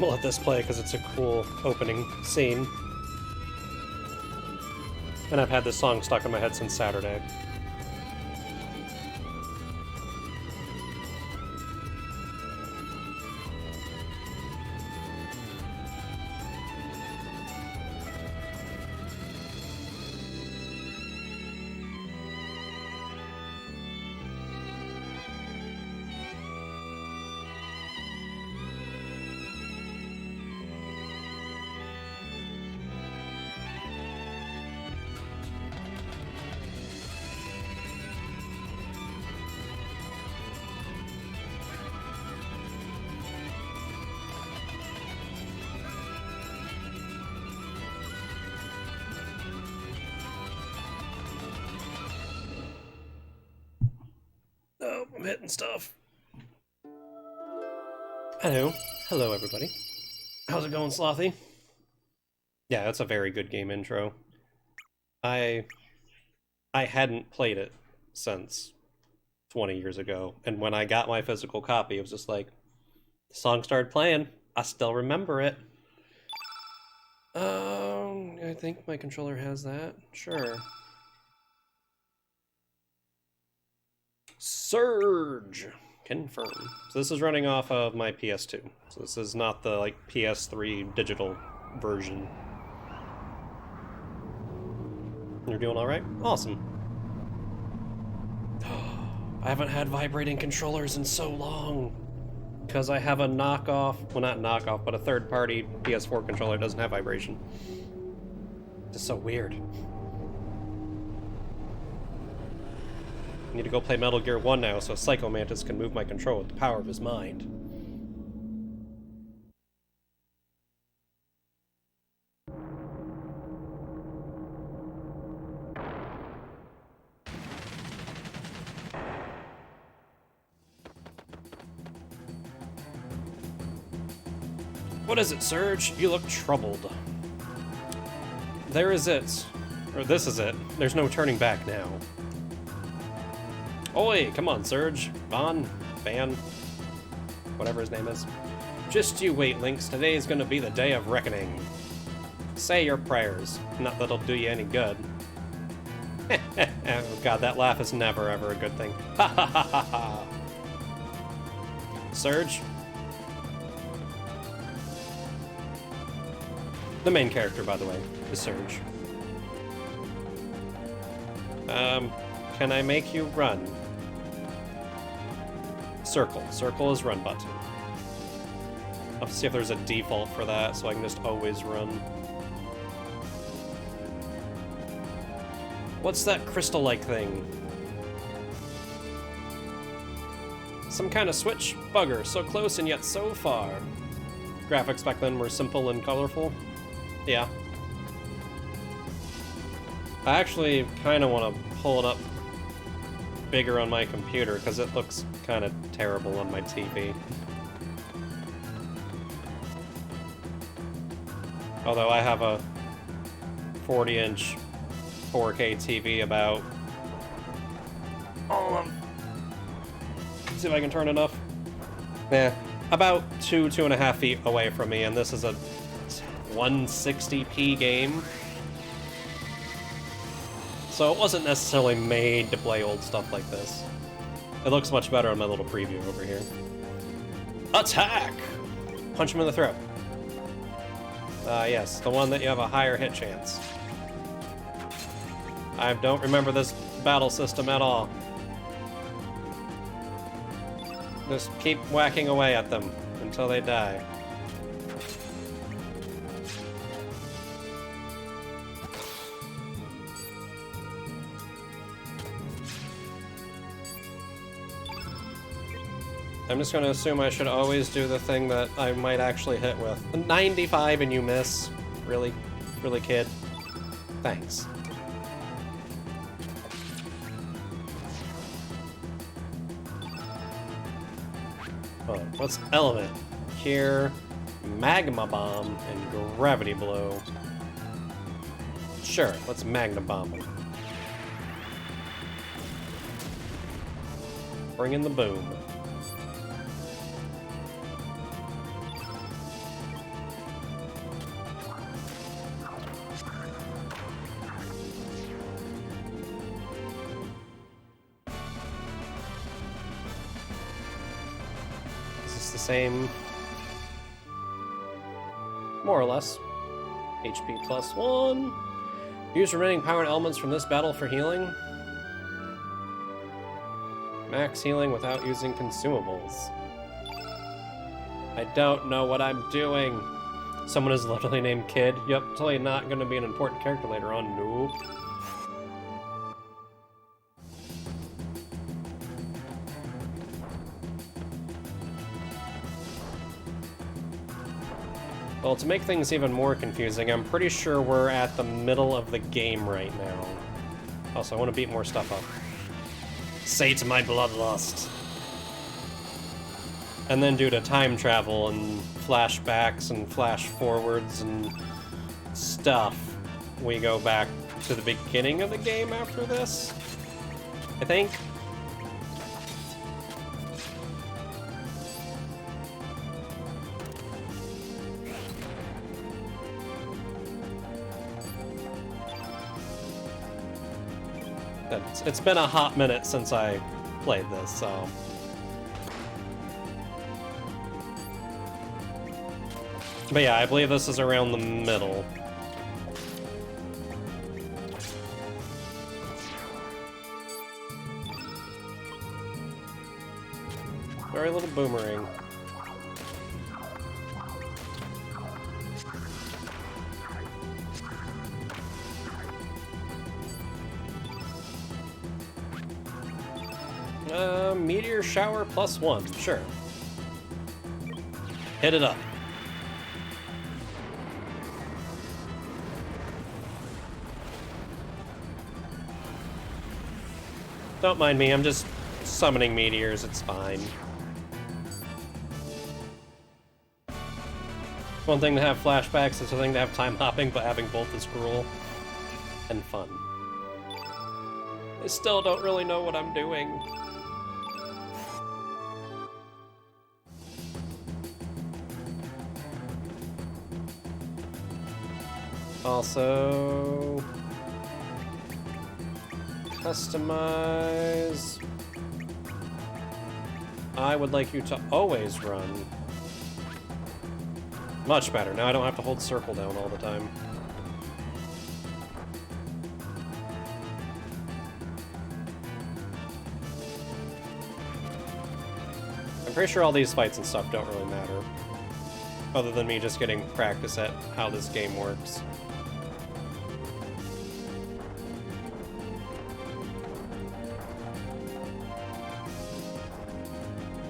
gonna let this play because it's a cool opening scene. And I've had this song stuck in my head since Saturday. Oh, I'm hitting stuff. Hello everybody. How's it going, Slothy? Yeah, that's a very good game intro. I hadn't played it since 20 years ago, and when I got my physical copy, it was just like, the song started playing, I still remember it. I think my controller has that, sure. Surge! Confirm. So this is running off of my PS2. So this is not the, like, PS3 digital version. You're doing alright? Awesome. I haven't had vibrating controllers in so long. Because I have a knockoff, well not knockoff, but a third-party PS4 controller that doesn't have vibration. It's so weird. I need to go play Metal Gear 1 now so Psycho Mantis can move my control with the power of his mind. What is it, Surge? You look troubled. There is it. Or this is it. There's no turning back now. Oi, come on, Surge. Van, whatever his name is. Just you wait, Lynx. Today is gonna be the day of reckoning. Say your prayers. Not that it'll do you any good. Oh god, that laugh is never ever a good thing. Ha ha ha ha ha. Surge? The main character, by the way, is Surge. Can I make you run? Circle. Circle is run button. I'll have to see if there's a default for that, so I can just always run. What's that crystal-like thing? Some kind of switch? Bugger, so close and yet so far. Graphics back then were simple and colorful. Yeah. I actually kind of want to pull it up bigger on my computer because it looks kind of terrible on my TV. Although I have a 40-inch 4K TV about... see if I can turn it up. Yeah, about 2.5 feet away from me, and this is a 160p game. So it wasn't necessarily made to play old stuff like this. It looks much better on my little preview over here. Attack! Punch him in the throat. Yes, the one that you have a higher hit chance. I don't remember this battle system at all. Just keep whacking away at them until they die. I'm just going to assume I should always do the thing that I might actually hit with. 95 and you miss? Really? Really, kid? Thanks. Oh, what's element? Cure, magma bomb, and gravity blow. Sure, let's magma bomb him. Bring in the boom. it's the same. More or less. HP plus 1. Use remaining power and elements from this battle for healing. Max healing without using consumables. I don't know what I'm doing. Someone is literally named Kid. Yep, totally not going to be an important character later on. Nope. Well, to make things even more confusing, I'm pretty sure we're at the middle of the game right now. Also, I want to beat more stuff up. Sate my bloodlust. And then due to time travel and flashbacks and flash forwards and stuff, we go back to the beginning of the game after this, I think. It's been a hot minute since I played this, so... But yeah, I believe this is around the middle. Very little boomerang. Meteor shower plus 1, sure. Hit it up. Don't mind me, I'm just summoning meteors, it's fine. One thing to have flashbacks, it's a thing to have time hopping, but having both is cruel and fun. I still don't really know what I'm doing. Also... Customize... I would like you to always run. Much better. Now I don't have to hold circle down all the time. I'm pretty sure all these fights and stuff don't really matter. Other than me just getting practice at how this game works.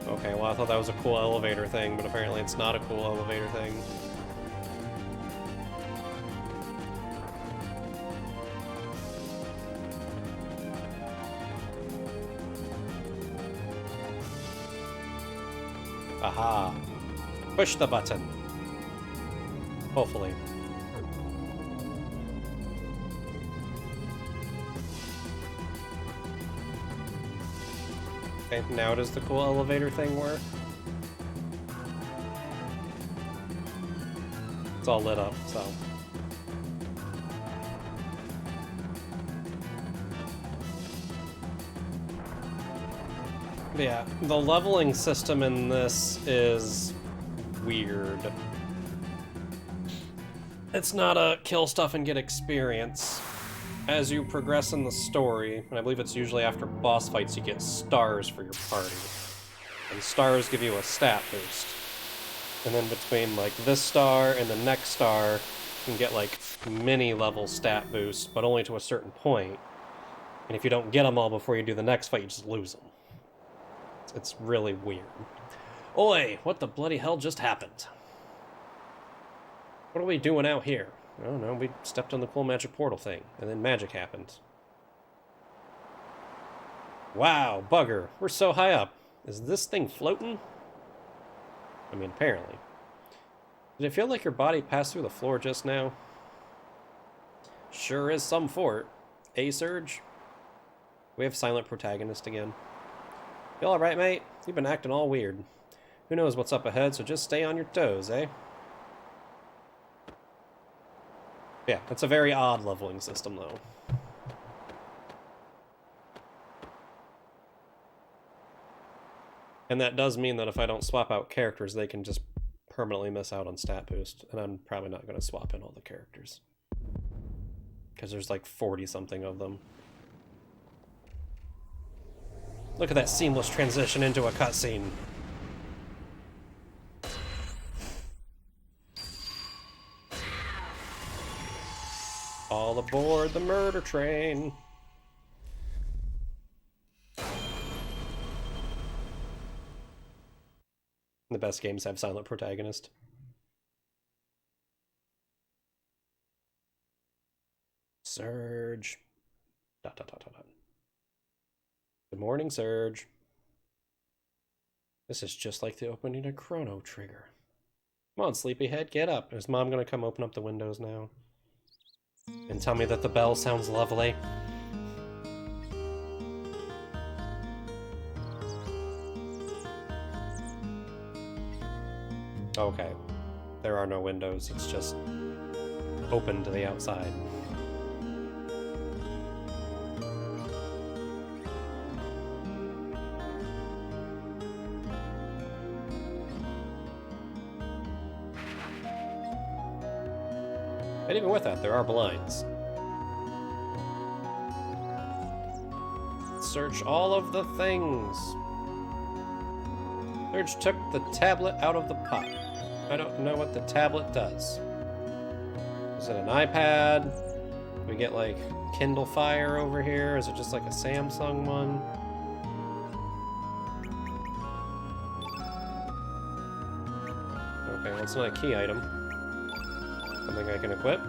Okay, well I thought that was a cool elevator thing, but apparently it's not a cool elevator thing. Aha. Push the button. Hopefully. Okay, now does the cool elevator thing work? It's all lit up, so... But yeah, the leveling system in this is weird. It's not a kill stuff and get experience. As you progress in the story, and I believe it's usually after boss fights, you get stars for your party. And stars give you a stat boost. And then between, like, this star and the next star, you can get, like, mini-level stat boosts, but only to a certain point. And if you don't get them all before you do the next fight, you just lose them. It's really weird. Oi! What the bloody hell just happened? What are we doing out here? I don't know, we stepped on the cool magic portal thing, and then magic happened. Wow, bugger, we're so high up. Is this thing floating? I mean, apparently. Did it feel like your body passed through the floor just now? Sure is some fort. Surge? We have silent protagonist again. You alright, mate? You've been acting all weird. Who knows what's up ahead, so just stay on your toes, eh? Yeah, it's a very odd leveling system, though. And that does mean that if I don't swap out characters, they can just permanently miss out on stat boost. And I'm probably not going to swap in all the characters. Because there's like 40-something of them. Look at that seamless transition into a cutscene. All aboard the murder train. The best games have silent protagonist. Surge. ... Good morning, Surge. This is just like the opening of Chrono Trigger. Come on, sleepyhead, get up. Is Mom gonna come open up the windows now? And tell me that the bell sounds lovely? Okay. There are no windows, it's just open to the outside. And even with that, there are blinds. Search all of the things. Surge took the tablet out of the pot. I don't know what the tablet does. Is it an iPad? Do we get like Kindle Fire over here? Is it just like a Samsung one? Okay, well it's not a key item. Something I can equip.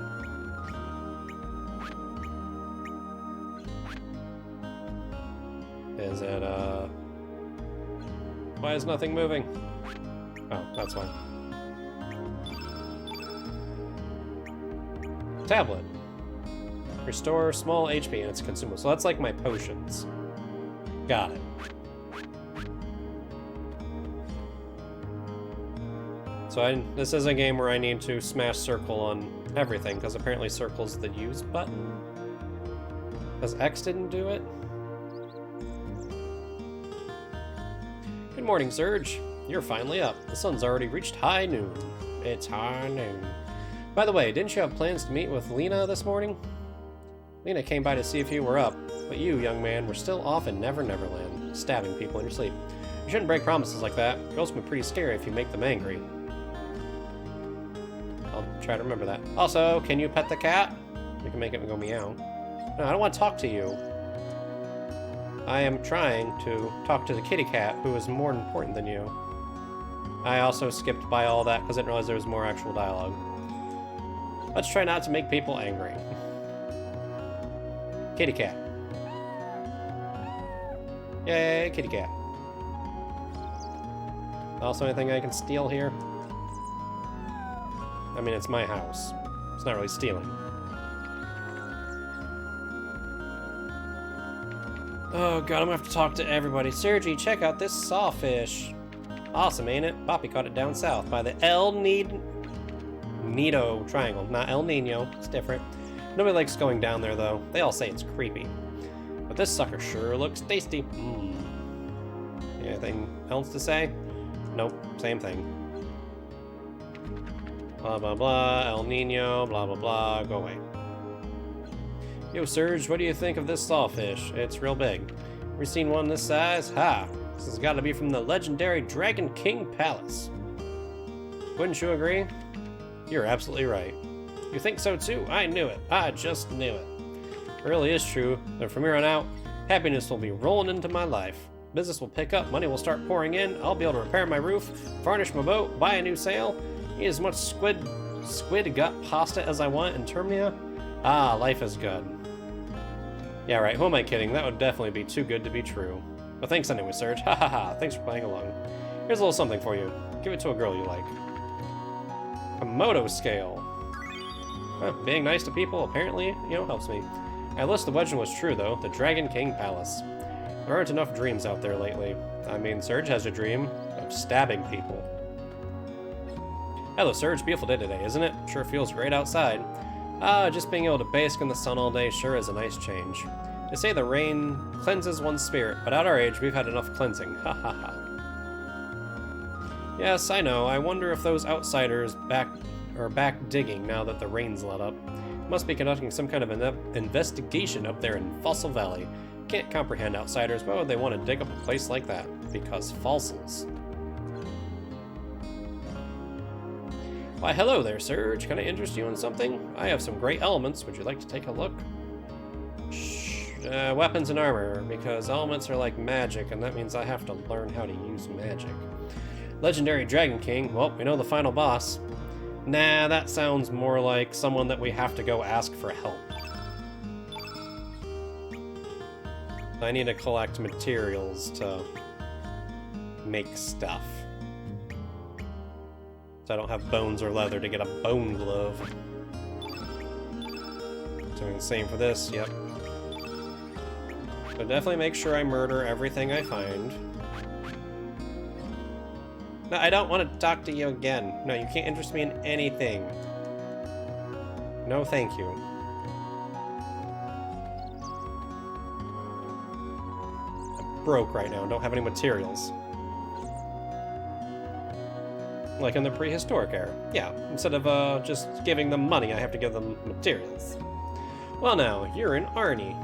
Is it, why is nothing moving? Oh, that's why. Tablet. Restore small HP and it's consumable. So that's like my potions. Got it. So this is a game where I need to smash circle on everything, because apparently circle's the use button. Because X didn't do it? Good morning, Surge. You're finally up. The sun's already reached high noon. It's high noon. By the way, didn't you have plans to meet with Lena this morning? Lena came by to see if you were up, but you, young man, were still off in Never Neverland, stabbing people in your sleep. You shouldn't break promises like that. Girls can be pretty scary if you make them angry. I'll try to remember that. Also, can you pet the cat? We can make it go meow. No, I don't want to talk to you. I am trying to talk to the kitty cat, who is more important than you. I also skipped by all that because I didn't realize there was more actual dialogue. Let's try not to make people angry. Kitty cat. Yay, kitty cat. Also, anything I can steal here? I mean, it's my house. It's not really stealing. Oh god, I'm gonna have to talk to everybody. Sergi, check out this sawfish. Awesome, ain't it? Poppy caught it down south by the El Nido Triangle. Not El Nino, it's different. Nobody likes going down there, though. They all say it's creepy. But this sucker sure looks tasty. Anything else to say? Nope, same thing. Blah, blah, blah, El Nino, blah, blah, blah, go away. Yo, Surge, what do you think of this sawfish? It's real big. Ever seen one this size? Ha! This has got to be from the legendary Dragon King Palace. Wouldn't you agree? You're absolutely right. You think so too? I knew it. I just knew it. It really is true, but from here on out, happiness will be rolling into my life. Business will pick up, money will start pouring in, I'll be able to repair my roof, varnish my boat, buy a new sail, eat as much squid gut pasta as I want in Termina. Ah, life is good. Yeah, right, who am I kidding? That would definitely be too good to be true. But thanks anyway, Serge. Ha ha ha, thanks for playing along. Here's a little something for you. Give it to a girl you like. Komodo scale. Huh, being nice to people apparently, helps me. At least the legend was true, though. The Dragon King Palace. There aren't enough dreams out there lately. I mean, Serge has a dream of stabbing people. Hello, Serge. Beautiful day today, isn't it? Sure feels great outside. Just being able to bask in the sun all day sure is a nice change. They say the rain cleanses one's spirit, but at our age, we've had enough cleansing. Ha ha ha. Yes, I know. I wonder if those outsiders are back digging now that the rain's let up. Must be conducting some kind of an investigation up there in Fossil Valley. Can't comprehend outsiders. Why would they want to dig up a place like that? Because fossils. Why, hello there, Surge. Can I interest you in something? I have some great elements. Would you like to take a look? Weapons and armor, because elements are like magic, and that means I have to learn how to use magic. Legendary Dragon King. Well, we know the final boss. Nah, that sounds more like someone that we have to go ask for help. I need to collect materials to make stuff. So I don't have bones or leather to get a bone glove. Doing the same for this, yep. So definitely make sure I murder everything I find. No, I don't want to talk to you again. No, you can't interest me in anything. No, thank you. I'm broke right now and don't have any materials. Like in the prehistoric era. Yeah, instead of just giving them money, I have to give them materials. Well now, you're in Arnie.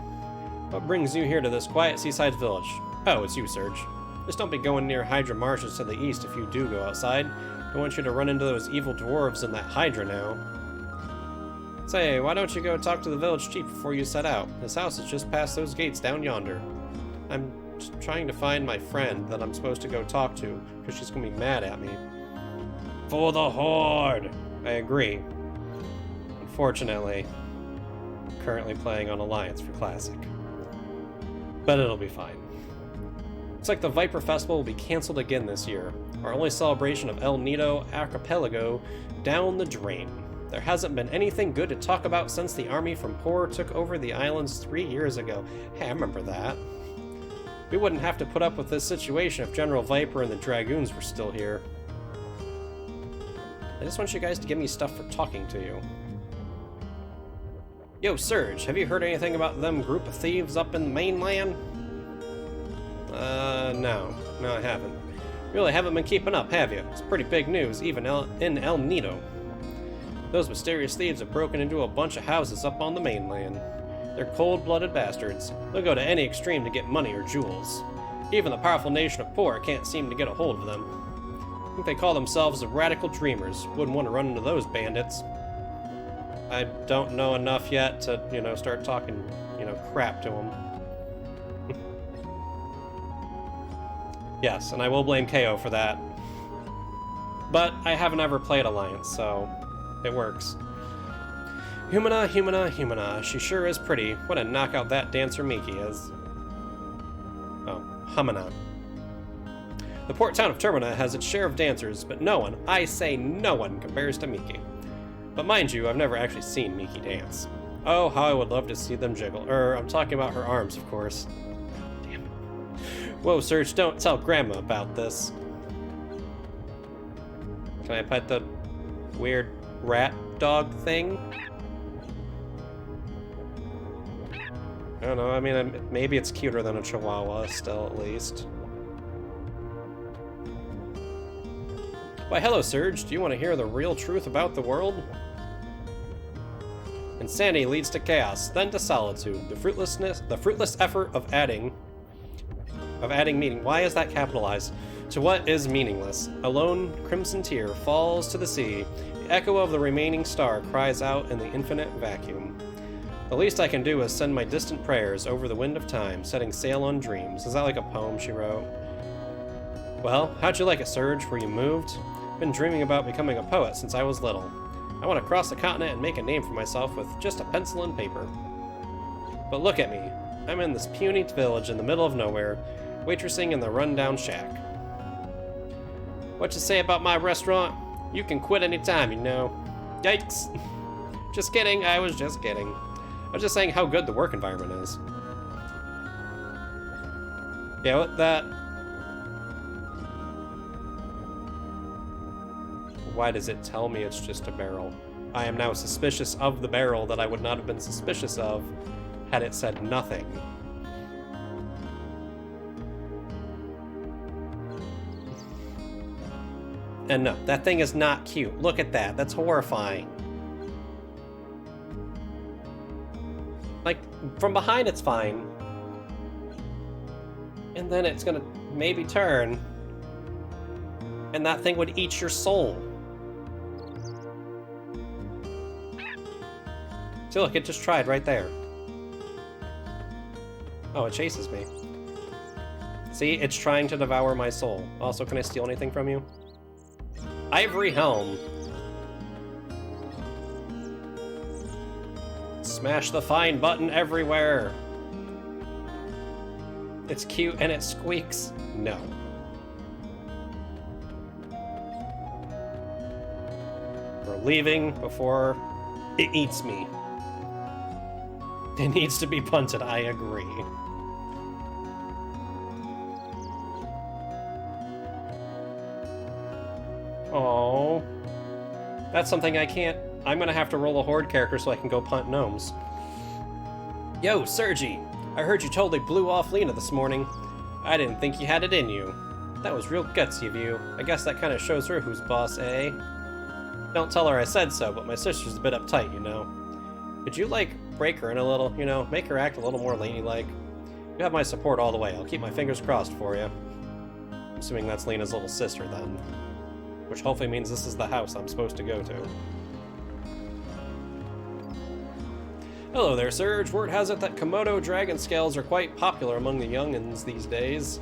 What brings you here to this quiet seaside village? Oh, it's you, Surge. Just don't be going near Hydra Marshes to the east if you do go outside. I want you to run into those evil dwarves and that Hydra now. Say, why don't you go talk to the village chief before you set out? His house is just past those gates down yonder. I'm just trying to find my friend that I'm supposed to go talk to, because she's gonna be mad at me. For the Horde! I agree. Unfortunately, I'm currently playing on Alliance for Classic. But it'll be fine. Looks like the Viper Festival will be cancelled again this year. Our only celebration of El Nido Archipelago down the drain. There hasn't been anything good to talk about since the army from Por took over the islands 3 years ago. Hey, I remember that. We wouldn't have to put up with this situation if General Viper and the Dragoons were still here. I just want you guys to give me stuff for talking to you. Yo, Surge, have you heard anything about them group of thieves up in the mainland? No, I haven't. Really haven't been keeping up, have you? It's pretty big news, even in El Nido. Those mysterious thieves have broken into a bunch of houses up on the mainland. They're cold-blooded bastards. They'll go to any extreme to get money or jewels. Even the powerful nation of Por can't seem to get a hold of them. I think they call themselves the Radical Dreamers. Wouldn't want to run into those bandits. I don't know enough yet to, start talking, crap to them. Yes, and I will blame KO for that. But I haven't ever played Alliance, so it works. Humana, she sure is pretty. What a knockout that dancer Miki is. Oh, Humana. The port town of Termina has its share of dancers, but no one, I say no one, compares to Miki. But mind you, I've never actually seen Miki dance. Oh, how I would love to see them jiggle. I'm talking about her arms, of course. Damn it. Whoa, Surge, don't tell Grandma about this. Can I pet the weird rat dog thing? I don't know, I mean, maybe it's cuter than a chihuahua, still, at least. Why, hello, Surge. Do you want to hear the real truth about the world? Insanity leads to chaos, then to solitude. The fruitless effort of adding meaning. Why is that capitalized? To what is meaningless. A lone crimson tear falls to the sea. The echo of the remaining star cries out in the infinite vacuum. The least I can do is send my distant prayers over the wind of time, setting sail on dreams. Is that like a poem she wrote? Well, how'd you like it, Surge? Were you moved? Been dreaming about becoming a poet since I was little. I want to cross the continent and make a name for myself with just a pencil and paper. But look at me. I'm in this puny village in the middle of nowhere, waitressing in the rundown shack. What you say about my restaurant? You can quit anytime, you know. Yikes. Just kidding, I was just kidding. I was just saying how good the work environment is. Yeah, what that... Why does it tell me it's just a barrel? I am now suspicious of the barrel that I would not have been suspicious of had it said nothing. And no, that thing is not cute. Look at that. That's horrifying. Like, from behind it's fine. And then it's gonna maybe turn. And that thing would eat your soul. See, look, it just tried right there. Oh, it chases me. See, it's trying to devour my soul. Also, can I steal anything from you? Ivory helm. Smash the fine button everywhere. It's cute and it squeaks. No. We're leaving before it eats me. It needs to be punted, I agree. Oh, that's something I can't. I'm gonna have to roll a horde character so I can go punt gnomes. Yo, Sergi, I heard you totally blew off Lena this morning. I didn't think you had it in you. That was real gutsy of you. I guess that kind of shows her who's boss, eh? Don't tell her I said so, but my sister's a bit uptight, you know. Could you, like, break her in a little, you know, make her act a little more ladylike? You have my support all the way. I'll keep my fingers crossed for you. I'm assuming that's Lena's little sister, then. Which hopefully means this is the house I'm supposed to go to. Hello there, Serge. Word has it that Komodo dragon scales are quite popular among the youngins these days.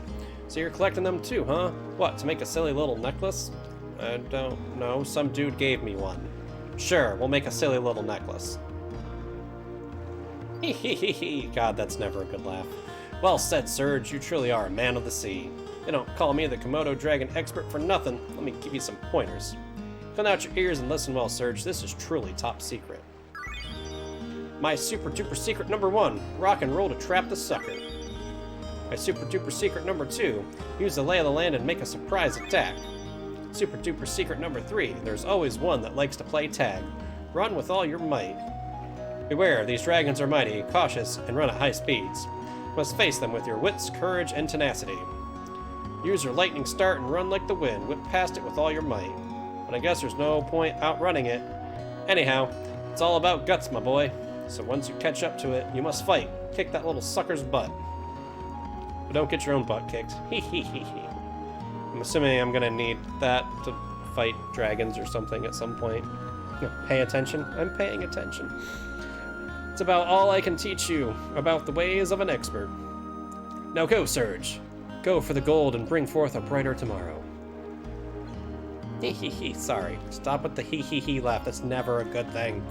So you're collecting them too, huh? What, to make a silly little necklace? I don't know. Some dude gave me one. Sure, we'll make a silly little necklace. Hehehe. God, that's never a good laugh. Well said, Serge. You truly are a man of the sea. They don't call me the Komodo dragon expert for nothing. Let me give you some pointers. Fill out your ears and listen well, Serge. This is truly top secret. My super duper secret number 1, rock and roll to trap the sucker. My super duper secret number 2, use the lay of the land and make a surprise attack. Super duper secret number 3, there's always one that likes to play tag. Run with all your might. Beware, these dragons are mighty, cautious, and run at high speeds. You must face them with your wits, courage, and tenacity. Use your lightning start and run like the wind, whip past it with all your might. But I guess there's no point outrunning it. Anyhow, it's all about guts, my boy. So once you catch up to it, you must fight. Kick that little sucker's butt. But don't get your own butt kicked. I'm assuming I'm gonna need that to fight dragons or something at some point. Pay attention. I'm paying attention. It's about all I can teach you about the ways of an expert. Now go, Serge. Go for the gold and bring forth a brighter tomorrow. Sorry. Stop with the hee laugh. That's never a good thing.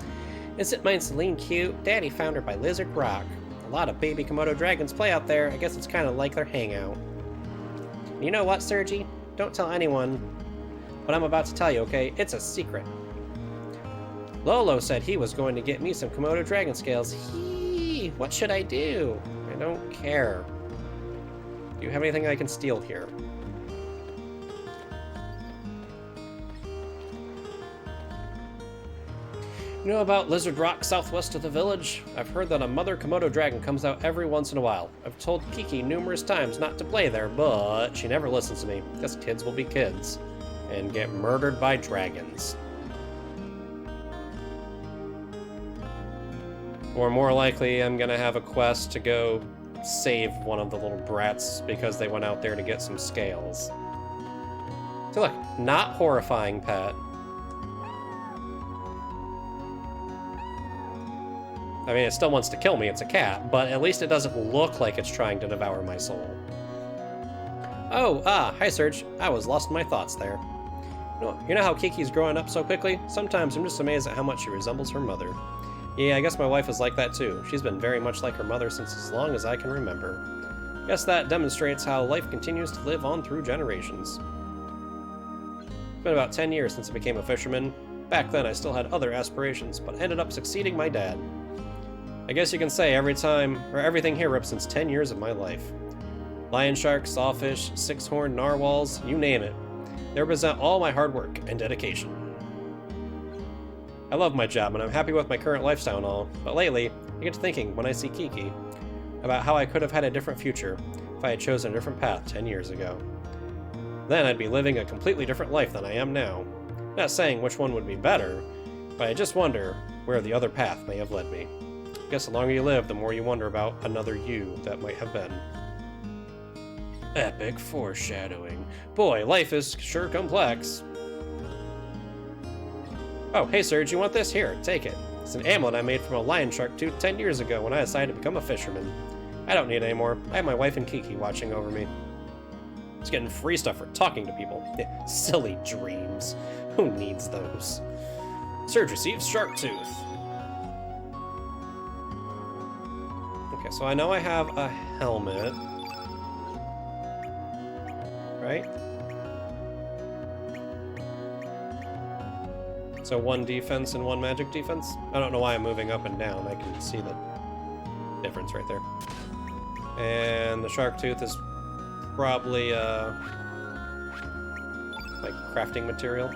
Isn't mine Celine cute? Daddy found her by Lizard Rock. A lot of baby Komodo dragons play out there. I guess it's kind of like their hangout. You know what, Sergi? Don't tell anyone what I'm about to tell you, okay? It's a secret. Lolo said he was going to get me some Komodo dragon scales. What should I do? I don't care. Do you have anything I can steal here? You know about Lizard Rock southwest of the village? I've heard that a mother Komodo dragon comes out every once in a while. I've told Kiki numerous times not to play there, but she never listens to me. Guess kids will be kids. And get murdered by dragons. Or more likely, I'm gonna have a quest to go save one of the little brats because they went out there to get some scales. So look, not horrifying, pet. I mean, it still wants to kill me, it's a cat, but at least it doesn't look like it's trying to devour my soul. Oh, hi Serge. I was lost in my thoughts there. You know how Kiki's growing up so quickly? Sometimes I'm just amazed at how much she resembles her mother. Yeah, I guess my wife is like that too. She's been very much like her mother since as long as I can remember. Guess that demonstrates how life continues to live on through generations. It's been about 10 years since I became a fisherman. Back then I still had other aspirations, but ended up succeeding my dad. I guess you can say everything here represents 10 years of my life. Lion sharks, sawfish, six-horned narwhals, you name it. They represent all my hard work and dedication. I love my job and I'm happy with my current lifestyle and all, but lately, I get to thinking when I see Kiki about how I could have had a different future if I had chosen a different path 10 years ago. Then I'd be living a completely different life than I am now. Not saying which one would be better, but I just wonder where the other path may have led me. I guess the longer you live, the more you wonder about another you that might have been. Epic foreshadowing. Boy, life is sure complex. Oh, hey Serge, you want this? Here, take it. It's an amulet I made from a lion shark tooth 10 years ago when I decided to become a fisherman. I don't need it anymore. I have my wife and Kiki watching over me. It's getting free stuff for talking to people. Silly dreams. Who needs those? Serge receives shark tooth. Okay, so I know I have a helmet. Right? So 1 defense and 1 magic defense? I don't know why I'm moving up and down. I can see the difference right there. And the shark tooth is probably like crafting material.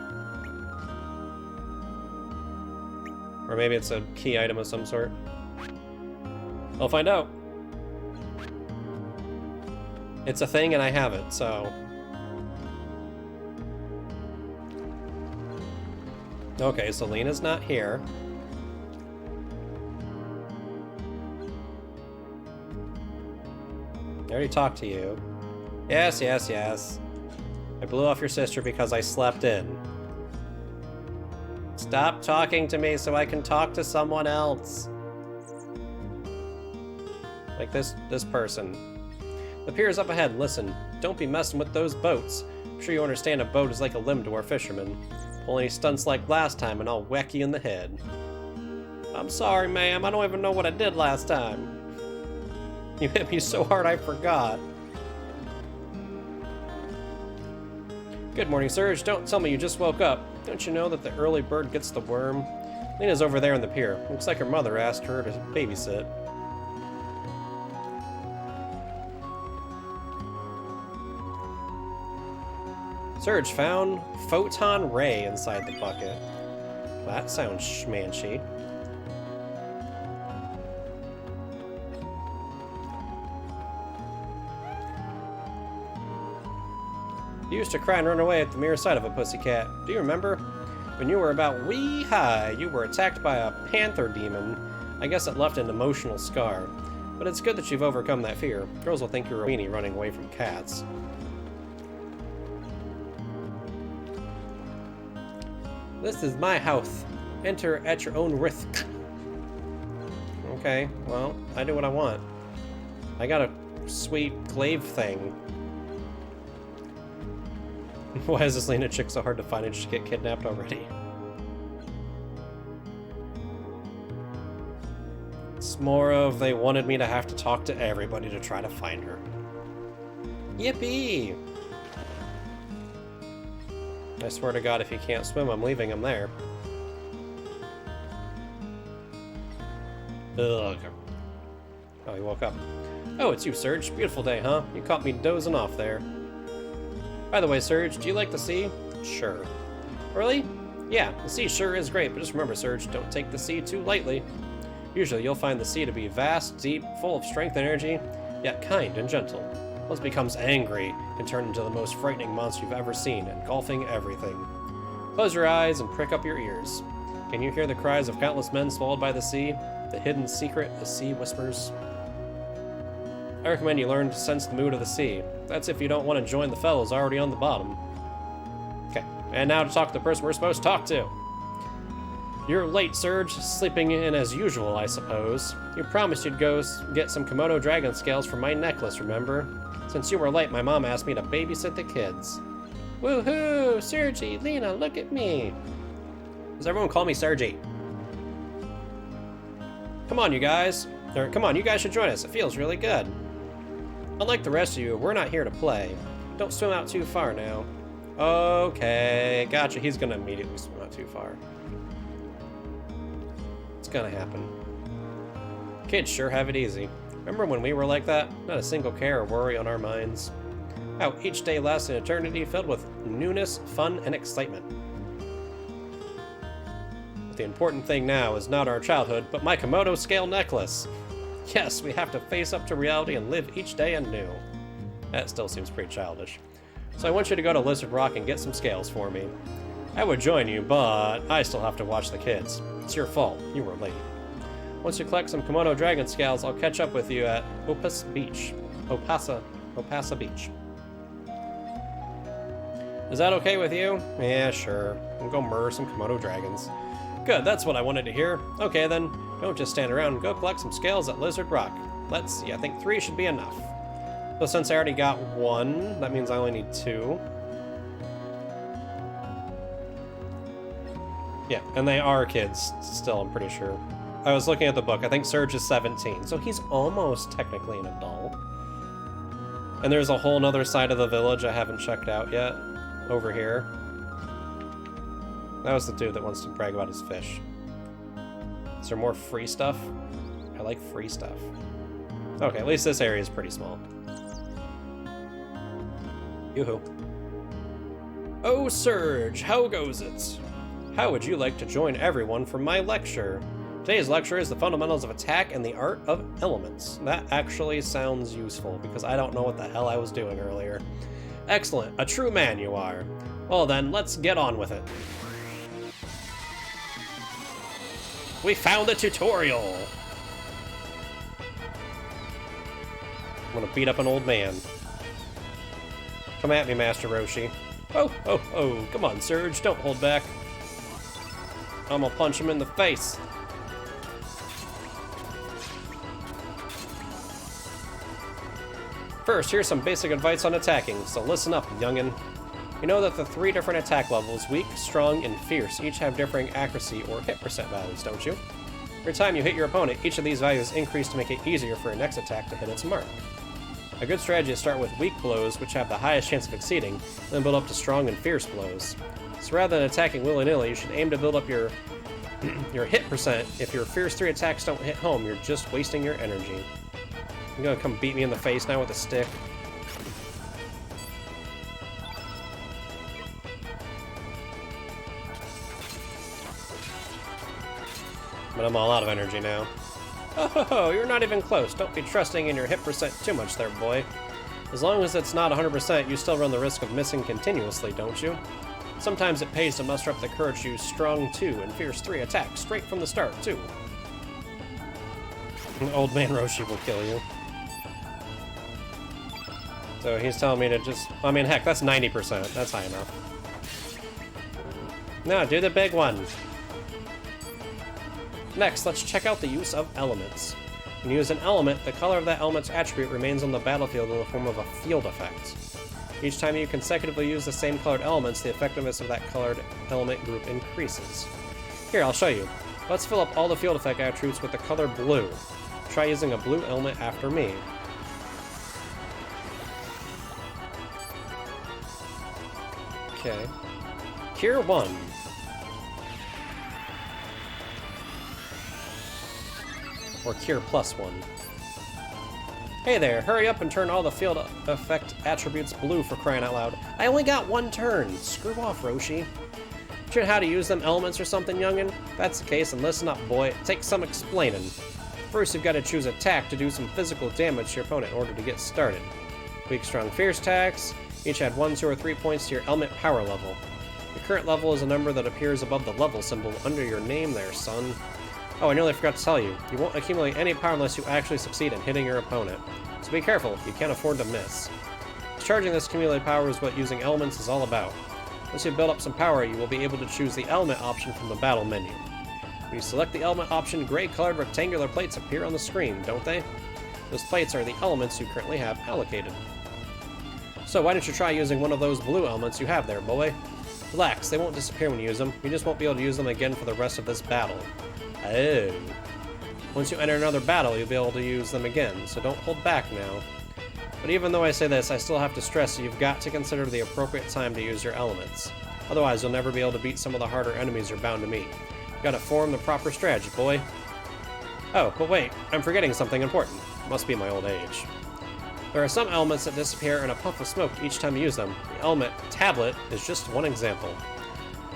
Or maybe it's a key item of some sort. I'll find out. It's a thing and I have it, so... Okay, so Lena's not here. I already talked to you. Yes, yes, yes. I blew off your sister because I slept in. Stop talking to me so I can talk to someone else. Like this person. The pier's up ahead. Listen, don't be messing with those boats. I'm sure you understand a boat is like a limb to our fishermen. Pull any stunts like last time and I'll whack you in the head. I'm sorry, ma'am. I don't even know what I did last time. You hit me so hard I forgot. Good morning, Serge. Don't tell me you just woke up. Don't you know that the early bird gets the worm? Lena's over there on the pier. Looks like her mother asked her to babysit. Serge found photon ray inside the bucket. Well, that sounds schmanchy. You used to cry and run away at the mere sight of a pussycat. Do you remember? When you were about wee high, you were attacked by a panther demon. I guess it left an emotional scar. But it's good that you've overcome that fear. Girls will think you're a weenie running away from cats. This is my house. Enter at your own risk. Okay, well, I do what I want. I got a sweet glaive thing. Why is this Lena chick so hard to find and just get kidnapped already? It's more of they wanted me to have to talk to everybody to try to find her. Yippee! I swear to God, if he can't swim, I'm leaving him there. Ugh. Oh, he woke up. Oh, it's you, Serge. Beautiful day, huh? You caught me dozing off there. By the way, Serge, do you like the sea? Sure. Really? Yeah, the sea sure is great, but just remember, Serge, don't take the sea too lightly. Usually you'll find the sea to be vast, deep, full of strength and energy, yet kind and gentle. Once it becomes angry, it can turn into the most frightening monster you've ever seen, engulfing everything. Close your eyes and prick up your ears. Can you hear the cries of countless men swallowed by the sea? The hidden secret the sea whispers? I recommend you learn to sense the mood of the sea. That's if you don't want to join the fellows already on the bottom. Okay, and now to talk to the person we're supposed to talk to. You're late, Serge. Sleeping in as usual, I suppose. You promised you'd go get some Komodo dragon scales for my necklace, remember? Since you were late, my mom asked me to babysit the kids. Woohoo! Sergi, Lena, look at me! Does everyone call me Sergi? Come on, you guys. Come on, you guys should join us. It feels really good. Unlike the rest of you, we're not here to play. Don't swim out too far now. Okay, gotcha. He's gonna immediately swim out too far. It's gonna happen. Kids sure have it easy. Remember when we were like that? Not a single care or worry on our minds. How each day lasts an eternity filled with newness, fun, and excitement. But the important thing now is not our childhood, but my Komodo scale necklace. Yes, we have to face up to reality and live each day anew. That still seems pretty childish. So I want you to go to Lizard Rock and get some scales for me. I would join you, but I still have to watch the kids. It's your fault. You were late. Once you collect some Komodo dragon scales, I'll catch up with you at Opasa Beach. Opasa Beach. Is that okay with you? Yeah, sure. We'll go murder some Komodo dragons. Good, that's what I wanted to hear. Okay then, don't just stand around. Go collect some scales at Lizard Rock. Let's see, I think 3 should be enough. So since I already got 1, that means I only need 2. Yeah, and they are kids still, I'm pretty sure. I was looking at the book. I think Surge is 17, so he's almost technically an adult. And there's a whole nother side of the village I haven't checked out yet. Over here. That was the dude that wants to brag about his fish. Is there more free stuff? I like free stuff. Okay, at least this area is pretty small. Yoo-hoo. Oh, Surge, how goes it? How would you like to join everyone for my lecture? Today's lecture is the fundamentals of attack and the art of elements. That actually sounds useful, because I don't know what the hell I was doing earlier. Excellent, a true man you are. Well then, let's get on with it. We found the tutorial! I'm gonna beat up an old man. Come at me, Master Roshi. Oh, oh, oh, come on, Surge, don't hold back. I'm gonna punch him in the face. First, here's some basic advice on attacking, so listen up, youngin'. You know that the 3 different attack levels, weak, strong, and fierce, each have differing accuracy or hit percent values, don't you? Every time you hit your opponent, each of these values increase to make it easier for your next attack to hit its mark. A good strategy is to start with weak blows, which have the highest chance of exceeding, then build up to strong and fierce blows. So rather than attacking willy-nilly, you should aim to build up your hit percent. If your fierce 3 attacks don't hit home, you're just wasting your energy. You're gonna come beat me in the face now with a stick. But I'm all out of energy now. Oh, you're not even close. Don't be trusting in your hit percent too much there, boy. As long as it's not 100%, you still run the risk of missing continuously, don't you? Sometimes it pays to muster up the courage to use strong 2 and fierce 3 attacks straight from the start, too. Old man Roshi will kill you. So he's telling me to just... I mean, heck, that's 90%. That's high enough. Now, do the big one. Next, let's check out the use of elements. When you use an element, the color of that element's attribute remains on the battlefield in the form of a field effect. Each time you consecutively use the same colored elements, the effectiveness of that colored element group increases. Here, I'll show you. Let's fill up all the field effect attributes with the color blue. Try using a blue element after me. Okay. Cure 1. Or Cure plus 1. Hey there, hurry up and turn all the field effect attributes blue for crying out loud. I only got 1 turn. Screw off, Roshi. Should how to use them elements or something, youngin'? If that's the case, then listen up, boy. It takes some explaining. First, you've got to choose attack to do some physical damage to your opponent in order to get started. Weak, strong, fierce attacks each add 1, 2, or 3 points to your element power level. Your current level is a number that appears above the level symbol under your name there, son. Oh, I nearly forgot to tell you. You won't accumulate any power unless you actually succeed in hitting your opponent. So be careful, you can't afford to miss. Discharging this accumulated power is what using elements is all about. Once you build up some power, you will be able to choose the element option from the battle menu. When you select the element option, gray-colored rectangular plates appear on the screen, don't they? Those plates are the elements you currently have allocated. So why don't you try using one of those blue elements you have there, boy? Relax, they won't disappear when you use them. You just won't be able to use them again for the rest of this battle. Oh. Once you enter another battle, you'll be able to use them again, so don't hold back now. But even though I say this, I still have to stress that you've got to consider the appropriate time to use your elements. Otherwise, you'll never be able to beat some of the harder enemies you're bound to meet. You've got to form the proper strategy, boy. Oh, but wait, I'm forgetting something important. Must be my old age. There are some elements that disappear in a puff of smoke each time you use them. The element tablet is just one example.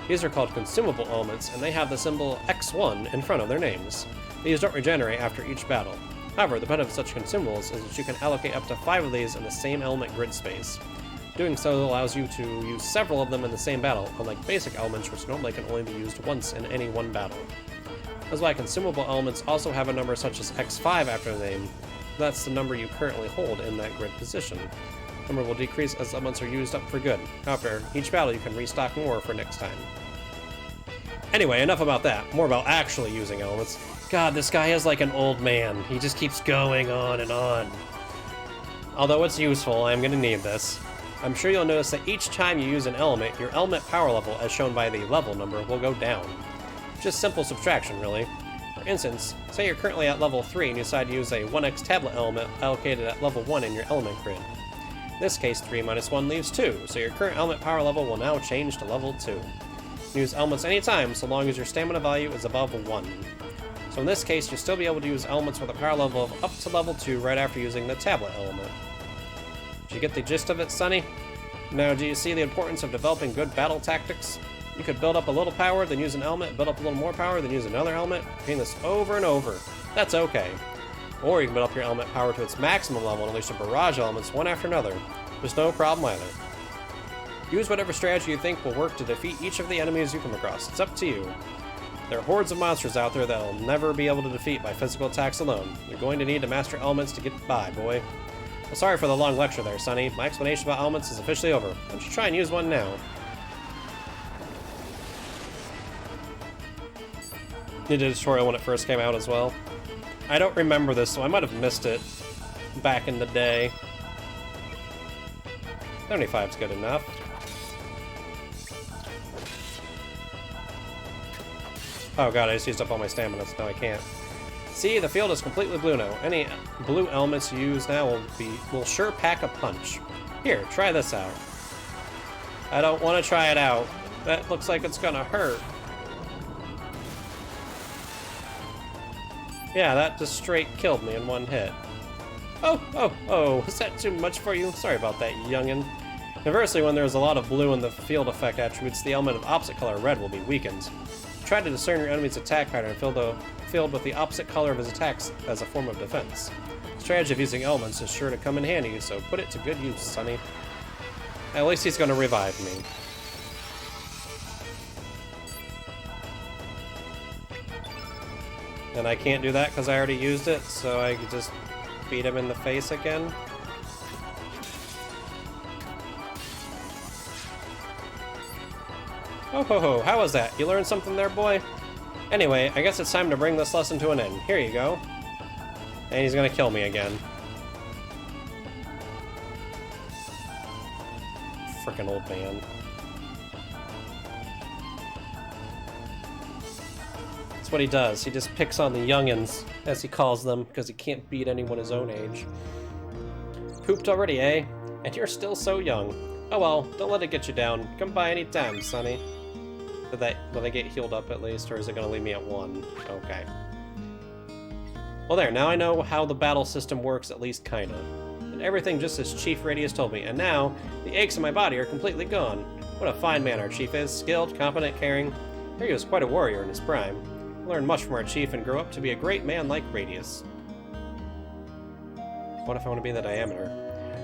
These are called consumable elements, and they have the symbol X1 in front of their names. These don't regenerate after each battle. However, the benefit of such consumables is that you can allocate up to 5 of these in the same element grid space. Doing so allows you to use several of them in the same battle, unlike basic elements which normally can only be used once in any one battle. That's why consumable elements also have a number such as X5 after the name. That's the number you currently hold in that grid position. The number will decrease as elements are used up for good. After each battle, you can restock more for next time. Anyway, enough about that. More about actually using elements. God, this guy is like an old man. He just keeps going on and on. Although it's useful, I'm going to need this. I'm sure you'll notice that each time you use an element, your element power level, as shown by the level number, will go down. Just simple subtraction, really. For instance, say you're currently at level 3 and you decide to use a 1x tablet element allocated at level 1 in your element grid. In this case, 3 minus 1 leaves 2, so your current element power level will now change to level 2. You can use elements anytime, so long as your stamina value is above 1. So in this case, you'll still be able to use elements with a power level of up to level 2 right after using the tablet element. Did you get the gist of it, Sonny? Now, do you see the importance of developing good battle tactics? You could build up a little power, then use an element, build up a little more power, then use another element, doing this over and over. That's okay. Or you can build up your element power to its maximum level and unleash some barrage elements one after another. There's no problem either. Use whatever strategy you think will work to defeat each of the enemies you come across. It's up to you. There are hordes of monsters out there that will never be able to defeat by physical attacks alone. You're going to need to master elements to get by, boy. Well, sorry for the long lecture there, Sonny. My explanation about elements is officially over. Why don't you try and use one now? You did a tutorial when it first came out as well. I don't remember this, so I might have missed it back in the day. 75's good enough. Oh god, I just used up all my stamina, so now I can't. See, the field is completely blue now. Any blue elements you use now will sure pack a punch. Here, try this out. I don't want to try it out. That looks like it's gonna hurt. Yeah, that just straight killed me in one hit. Oh, is that too much for you? Sorry about that, youngin'. Conversely, when there's a lot of blue in the field effect attributes, the element of opposite color, red, will be weakened. Try to discern your enemy's attack pattern and fill the field with the opposite color of his attacks as a form of defense. The strategy of using elements is sure to come in handy, so put it to good use, Sonny. At least he's gonna revive me. And I can't do that because I already used it, so I could just beat him in the face again. Oh ho ho, how was that? You learned something there, boy? Anyway, I guess it's time to bring this lesson to an end. Here you go. And he's gonna kill me again. Frickin' old man. That's what he does. He just picks on the youngins, as he calls them, because he can't beat anyone his own age. Pooped already, eh? And you're still so young. Oh well, don't let it get you down. Come by any time, Sonny. Will they get healed up at least, or is it going to leave me at 1? Okay. Well there, now I know how the battle system works, at least kinda. And everything just as Chief Radius told me, and now, the aches in my body are completely gone. What a fine man our Chief is, skilled, competent, caring. Here he was quite a warrior in his prime. I learned much from our Chief and grew up to be a great man like Radius. What if I want to be the diameter?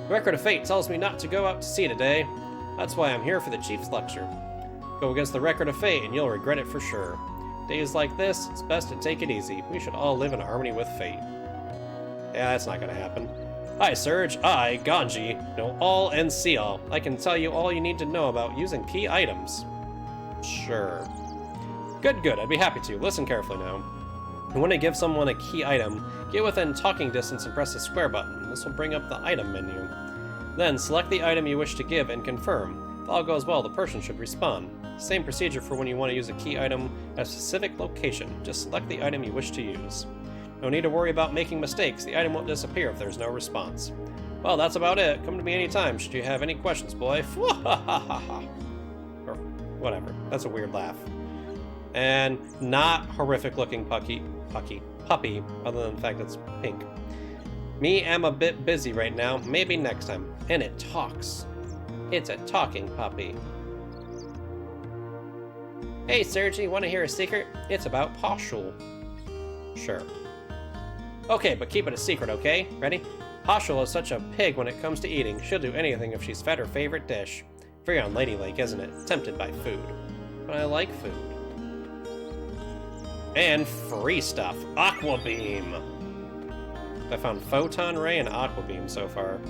The record of fate tells me not to go out to sea today. That's why I'm here for the Chief's lecture. Go against the record of fate and you'll regret it for sure. Days like this, it's best to take it easy. We should all live in harmony with fate. Yeah, that's not gonna happen. I, Surge, I, Ganji, know all and see all. I can tell you all you need to know about using key items. Sure. Good, I'd be happy to. Listen carefully now. When I give someone a key item, get within talking distance and press the square button. This will bring up the item menu. Then select the item you wish to give and confirm. If all goes well, the person should respawn. Same procedure for when you want to use a key item at a specific location. Just select the item you wish to use. No need to worry about making mistakes. The item won't disappear if there's no response. Well, that's about it. Come to me anytime should you have any questions, boy. Or whatever. That's a weird laugh. And not horrific looking puppy, other than the fact it's pink. Me, I'm a bit busy right now. Maybe next time. And it talks. It's a talking puppy. Hey, Sergi, want to hear a secret? It's about Pauschul. Sure. Okay, but keep it a secret, okay? Ready? Hoshul is such a pig when it comes to eating. She'll do anything if she's fed her favorite dish. Very unladylike, isn't it? Tempted by food. But I like food. And free stuff. Aqua Beam! I found Photon Ray and Aqua Beam so far.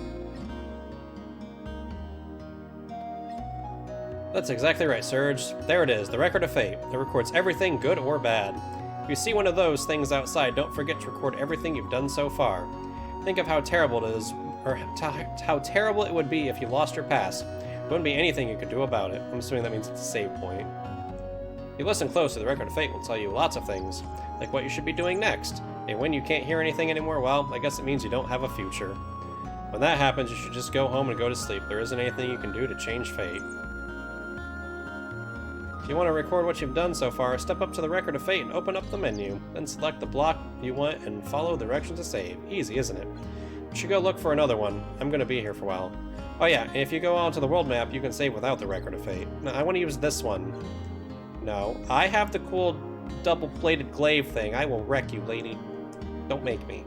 That's exactly right, Surge. There it is, the Record of Fate. It records everything, good or bad. If you see one of those things outside, don't forget to record everything you've done so far. Think of how terrible it is, or how terrible it would be if you lost your past. There wouldn't be anything you could do about it. I'm assuming that means it's a save point. If you listen close to the Record of Fate, will tell you lots of things, like what you should be doing next. And when you can't hear anything anymore, well, I guess it means you don't have a future. When that happens, you should just go home and go to sleep. There isn't anything you can do to change fate. If you want to record what you've done so far, step up to the Record of Fate and open up the menu. Then select the block you want and follow the directions to save. Easy, isn't it? You should go look for another one. I'm going to be here for a while. Oh yeah, and if you go onto the world map, you can save without the Record of Fate. No, I want to use this one. No, I have the cool double-bladed glaive thing. I will wreck you, lady. Don't make me.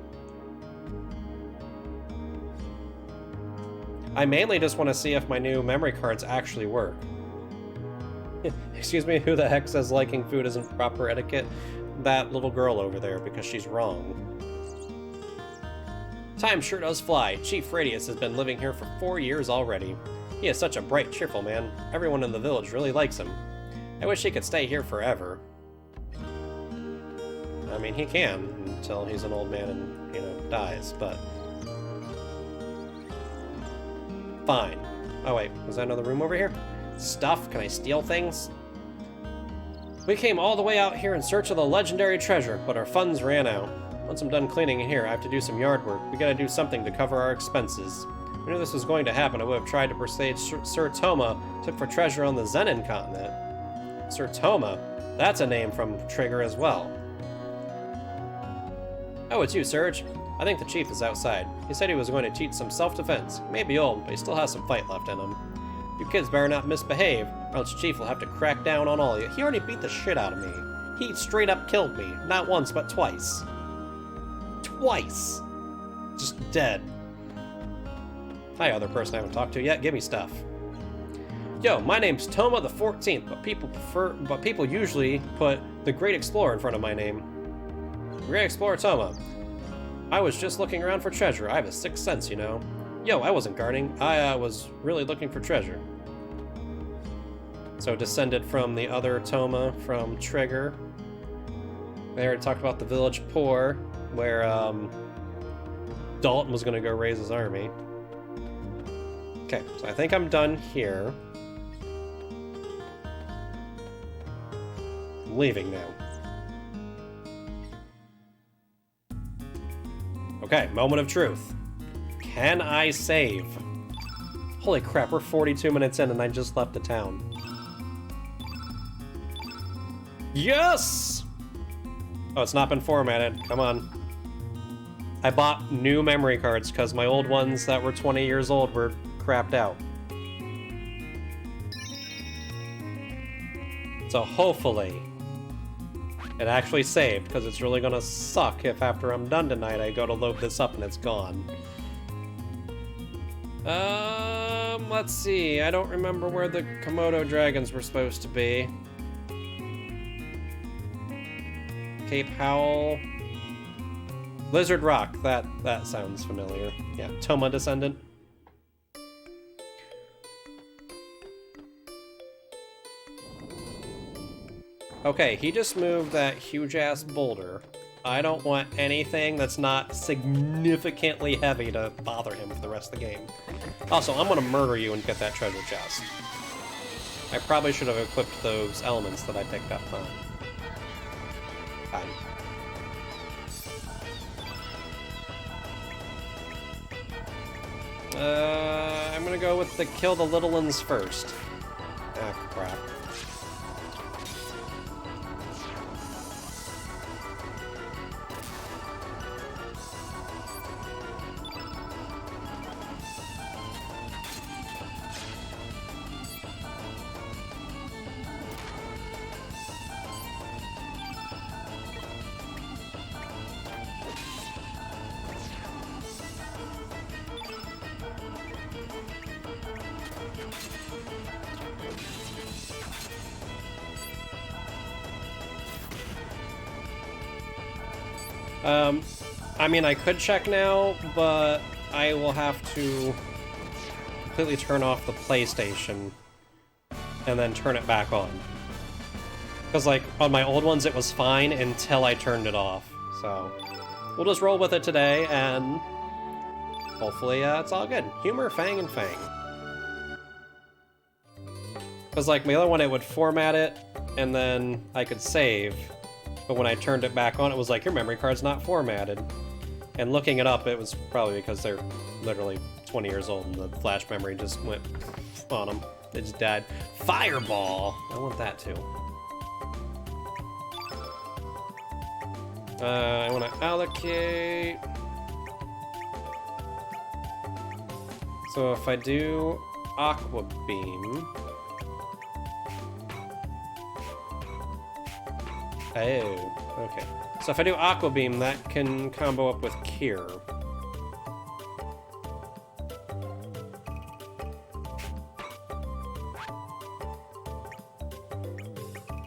I mainly just want to see if my new memory cards actually work. Excuse me, who the heck says liking food isn't proper etiquette? That little girl over there, because she's wrong. Time sure does fly. Chief Radius has been living here for 4 years already. He is such a bright, cheerful man. Everyone in the village really likes him. I wish he could stay here forever. I mean, he can, until he's an old man and, you know, dies, but... Fine. Oh wait, was that another room over here? Stuff? Can I steal things? We came all the way out here in search of the legendary treasure, but our funds ran out. Once I'm done cleaning in here, I have to do some yard work. We gotta do something to cover our expenses. If I knew this was going to happen, I would have tried to persuade Sir Toma to look for treasure on the Zenin continent. Sir Toma? That's a name from Trigger as well. Oh, it's you, Surge. I think the chief is outside. He said he was going to teach some self-defense. He may be old, but he still has some fight left in him. You kids better not misbehave, or else Chief will have to crack down on all of you. He already beat the shit out of me. He straight up killed me. Not once, but twice. Twice! Just dead. Hi, other person I haven't talked to yet. Give me stuff. Yo, my name's Toma the 14th, but people usually put the Great Explorer in front of my name. Great Explorer Toma. I was just looking around for treasure. I have a sixth sense, you know. Yo, I wasn't guarding. I was really looking for treasure. So descended from the other Toma from Trigger. They already talked about the village poor, where Dalton was going to go raise his army. Okay, so I think I'm done here. I'm leaving now. Okay, moment of truth. Can I save? Holy crap, we're 42 minutes in and I just left the town. Yes! Oh, it's not been formatted. Come on. I bought new memory cards because my old ones that were 20 years old were crapped out. So hopefully it actually saved, because it's really gonna suck if after I'm done tonight I go to load this up and it's gone. Let's see. I don't remember where the Komodo dragons were supposed to be. Cape Howell. Lizard Rock. That sounds familiar. Yeah, Toma descendant. Okay, he just moved that huge-ass boulder. I don't want anything that's not significantly heavy to bother him for the rest of the game. Also, I'm gonna murder you and get that treasure chest. I probably should have equipped those elements that I picked up, huh? Fine. I'm gonna go with the kill the little ones first. Ah, crap. I mean, I could check now, but I will have to completely turn off the PlayStation and then turn it back on. Because, like, on my old ones, it was fine until I turned it off. So, we'll just roll with it today, and hopefully it's all good. Humor, Fang, and Fang. Because, like, my other one, it would format it, and then I could save. But when I turned it back on, it was like, your memory card's not formatted. And looking it up, it was probably because they're literally 20 years old, and the flash memory just went on them. They just died. Fireball! I want that, too. I want to allocate. So if I do Aqua Beam. Oh, okay. So if I do Aqua Beam, that can combo up with Cure.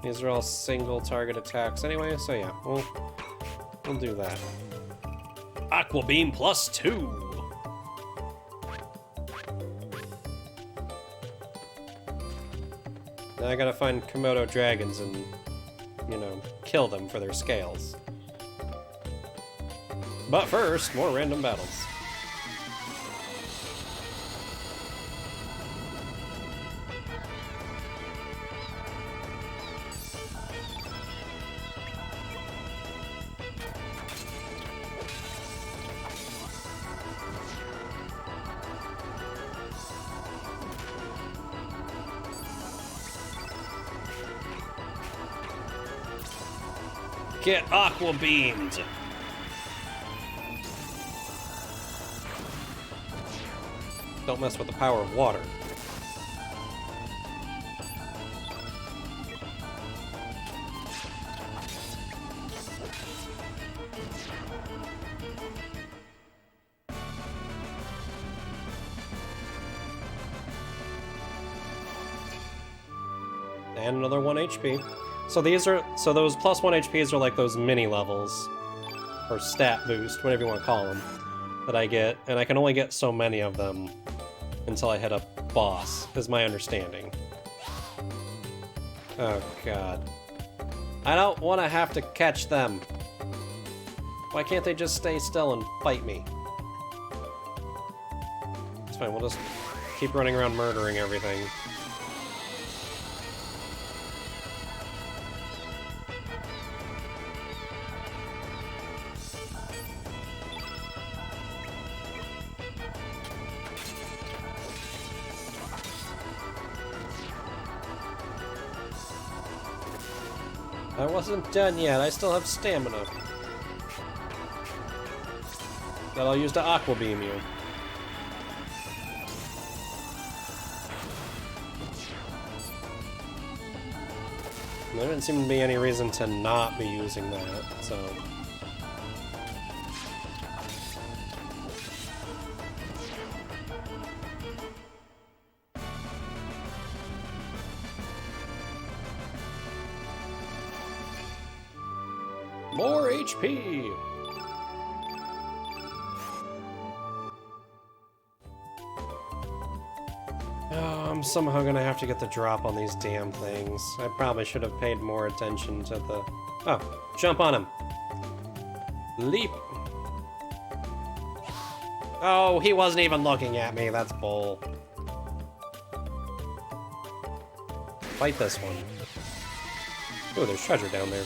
These are all single target attacks anyway, so yeah, we'll do that. Aqua Beam +2! Now I gotta find Komodo dragons and, you know, kill them for their scales. But first, more random battles. Get Aqua Beamed! Don't mess with the power of water. And another 1 HP. So these are, so those +1 HPs are like those mini levels, or stat boost, whatever you want to call them, that I get, and I can only get so many of them until I hit a boss, is my understanding. Oh god. I don't want to have to catch them. Why can't they just stay still and fight me? It's fine, we'll just keep running around murdering everything. I wasn't done yet, I still have stamina. That I'll use to Aqua Beam you. There didn't seem to be any reason to not be using that, so... More HP! Oh, I'm somehow gonna have to get the drop on these damn things. I probably should have paid more attention to the... Oh, jump on him! Leap! Oh, he wasn't even looking at me, that's bull. Fight this one. Oh, there's treasure down there.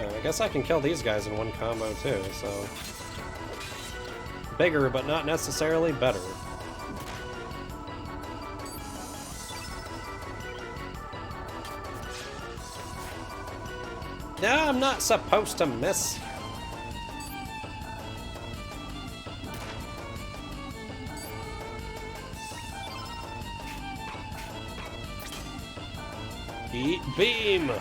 I guess I can kill these guys in one combo too, so... Bigger, but not necessarily better. No, I'm not supposed to miss. Eat beam!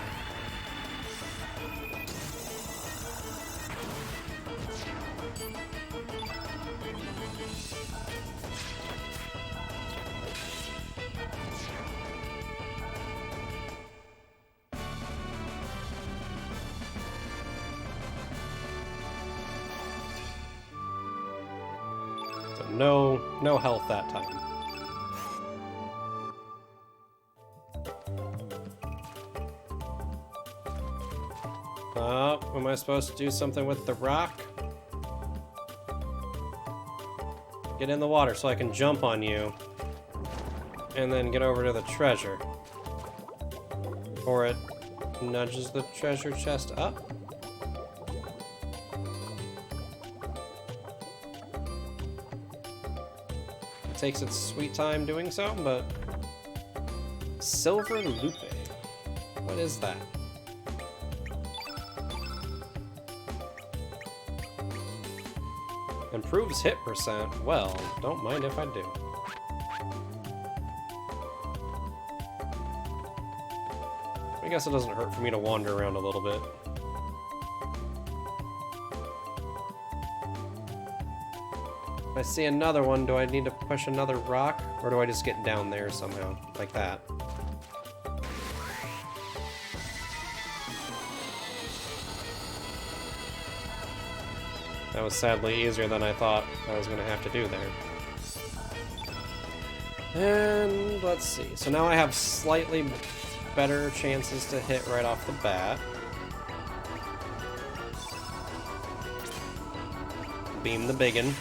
But no health that time. Oh, am I supposed to do something with the rock? Get in the water so I can jump on you. And then get over to the treasure. Or it nudges the treasure chest up. It takes its sweet time doing so, but... Silver Lupe. What is that? Improves hit percent. Well, don't mind if I do. I guess it doesn't hurt for me to wander around a little bit. If I see another one, do I need to push another rock? Or do I just get down there somehow? Like that. That was sadly easier than I thought I was going to have to do there. And let's see. So now I have slightly better chances to hit right off the bat. Beam the biggin.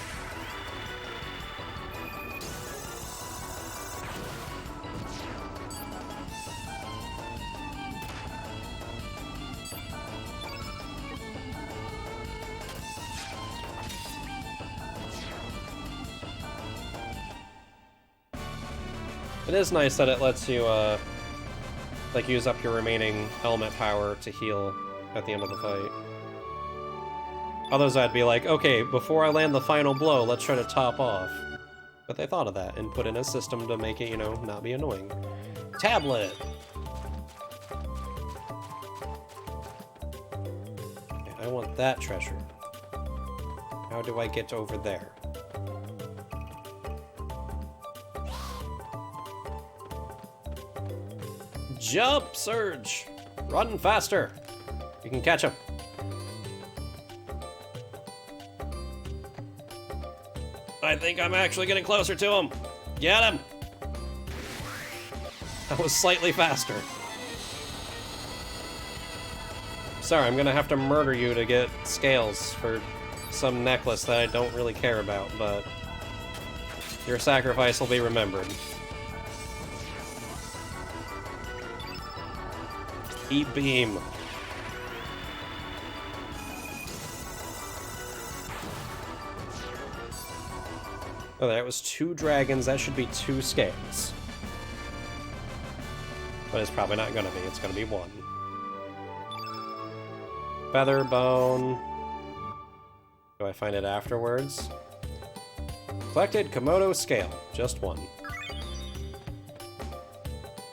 It is nice that it lets you, like, use up your remaining element power to heal at the end of the fight. Others I'd be like, okay, before I land the final blow, let's try to top off. But they thought of that and put in a system to make it, you know, not be annoying. Tablet! Okay, I want that treasure. How do I get over there? Jump, Surge! Run faster! You can catch him. I think I'm actually getting closer to him. Get him! That was slightly faster. Sorry, I'm gonna have to murder you to get scales for some necklace that I don't really care about, but your sacrifice will be remembered. E-beam. Oh, that was 2 dragons. That should be 2 scales. But it's probably not gonna be. It's gonna be 1. Feather bone. Do I find it afterwards? Collected Komodo scale. Just 1.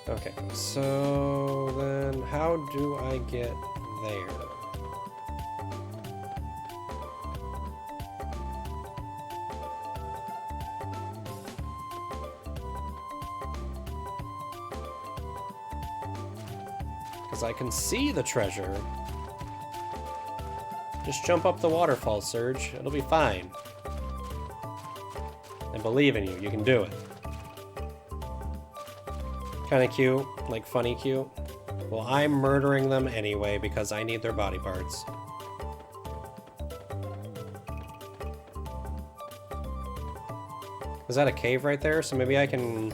Okay, so then how do I get there? Because I can see the treasure. Just jump up the waterfall, Surge. It'll be fine. I believe in you. You can do it. Kinda cute, like funny cute. Well, I'm murdering them anyway because I need their body parts. Is that a cave right there? So maybe I can...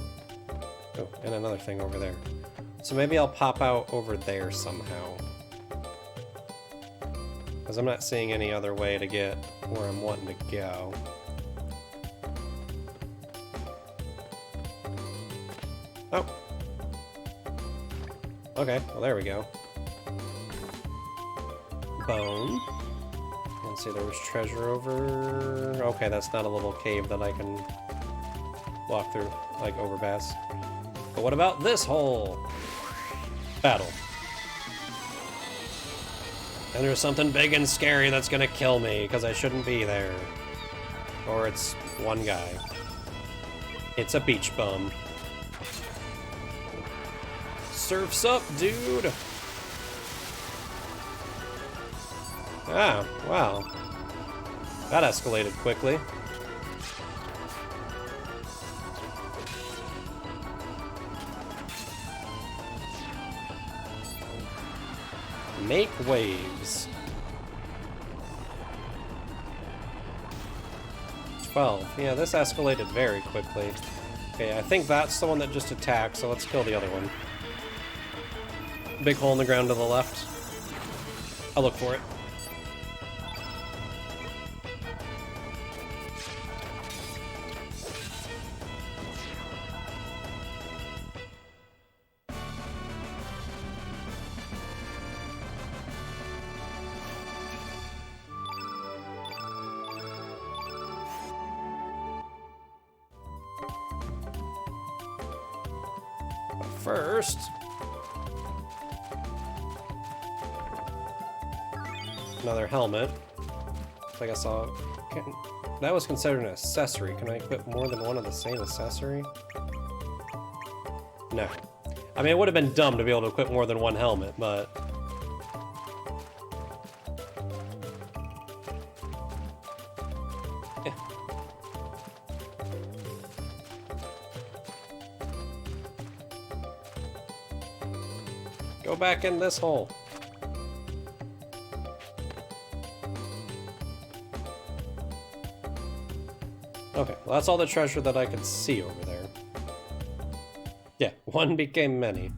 Oh, and another thing over there. So maybe I'll pop out over there somehow. Because I'm not seeing any other way to get where I'm wanting to go. Oh. Okay, well there we go. Bone. Let's see, there was treasure over... Okay, that's not a little cave that I can walk through, like overpass. But what about this hole? Battle. And there's something big and scary that's gonna kill me, because I shouldn't be there. Or it's one guy. It's a beach bum. Surf's up, dude! Ah, wow. That escalated quickly. Make waves. 12. Yeah, this escalated very quickly. Okay, I think that's the one that just attacked, so let's kill the other one. Big hole in the ground to the left. I'll look for it. First, another helmet. Like I saw, that was considered an accessory. Can I equip more than one of the same accessory? No. I mean, it would have been dumb to be able to equip more than one helmet, but... yeah. Go back in this hole. Okay, well that's all the treasure that I could see over there. Yeah, one became many.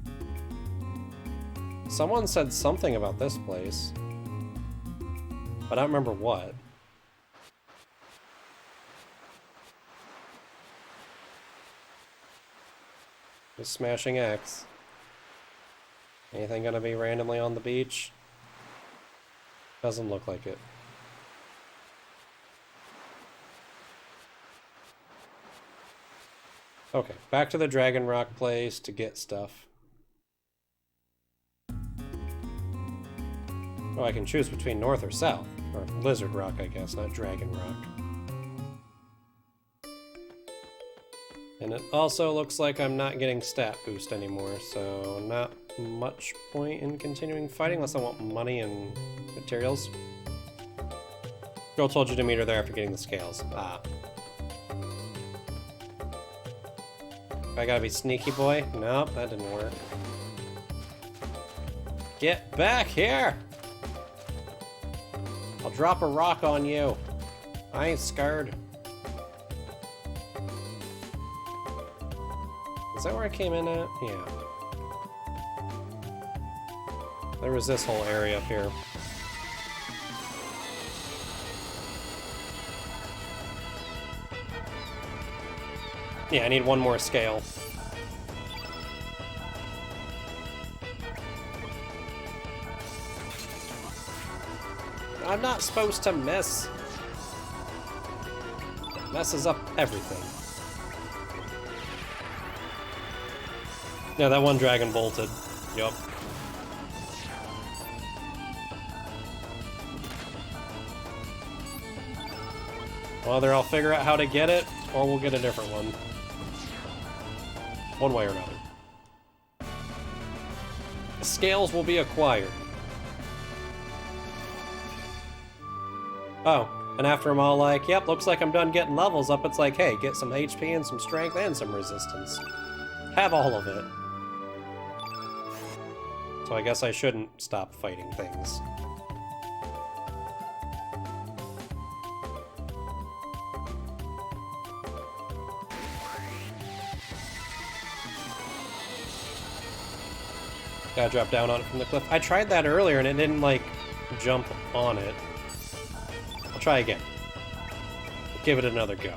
Someone said something about this place, but I don't remember what. Just smashing X. Anything gonna be randomly on the beach? Doesn't look like it. Okay, back to the Dragon Rock place to get stuff. Oh, I can choose between north or south. Or Lizard Rock, I guess, not Dragon Rock. And it also looks like I'm not getting stat boost anymore, so not much point in continuing fighting unless I want money and materials. Girl told you to meet her there after getting the scales. Ah. I gotta be sneaky boy? Nope, that didn't work. Get back here! I'll drop a rock on you. I ain't scared. Is that where I came in at? Yeah. There was this whole area up here. Yeah, I need one more scale. I'm not supposed to miss. Messes up everything. Yeah, that one dragon bolted. Yup. Well, either I'll figure out how to get it, or we'll get a different one. One way or another. The scales will be acquired. Oh, and after I'm all like, yep, looks like I'm done getting levels up, it's like, hey, get some HP and some strength and some resistance. Have all of it. So I guess I shouldn't stop fighting things. Gotta drop down on it from the cliff. I tried that earlier and it didn't, like, jump on it. I'll try again. Give it another go.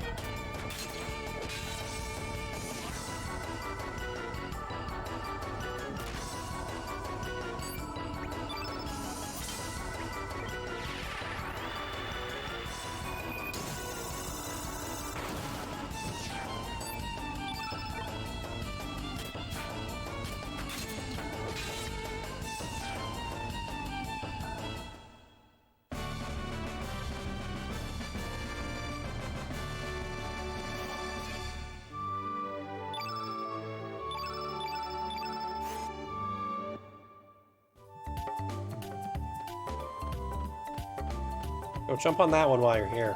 Go jump on that one while you're here.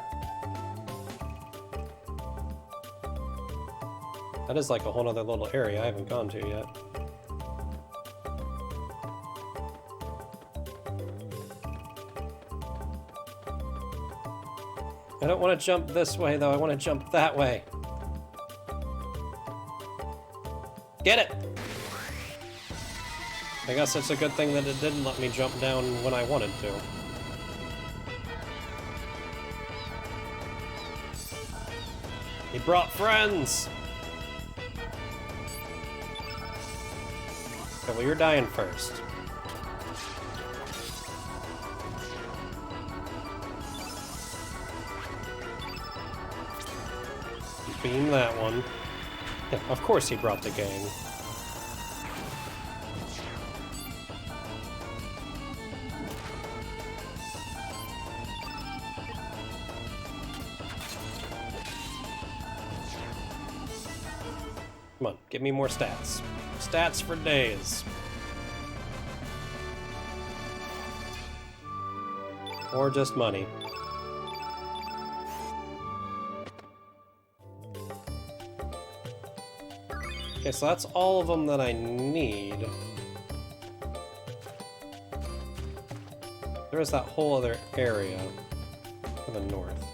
That is like a whole other little area I haven't gone to yet. I don't want to jump this way, though. I want to jump that way. Get it! I guess it's a good thing that it didn't let me jump down when I wanted to. He brought friends! Okay, well, you're dying first. Beam that one. Yeah, of course he brought the gang. Come on, give me more stats. Stats for days. Or just money. Okay, so that's all of them that I need. There is that whole other area to the north.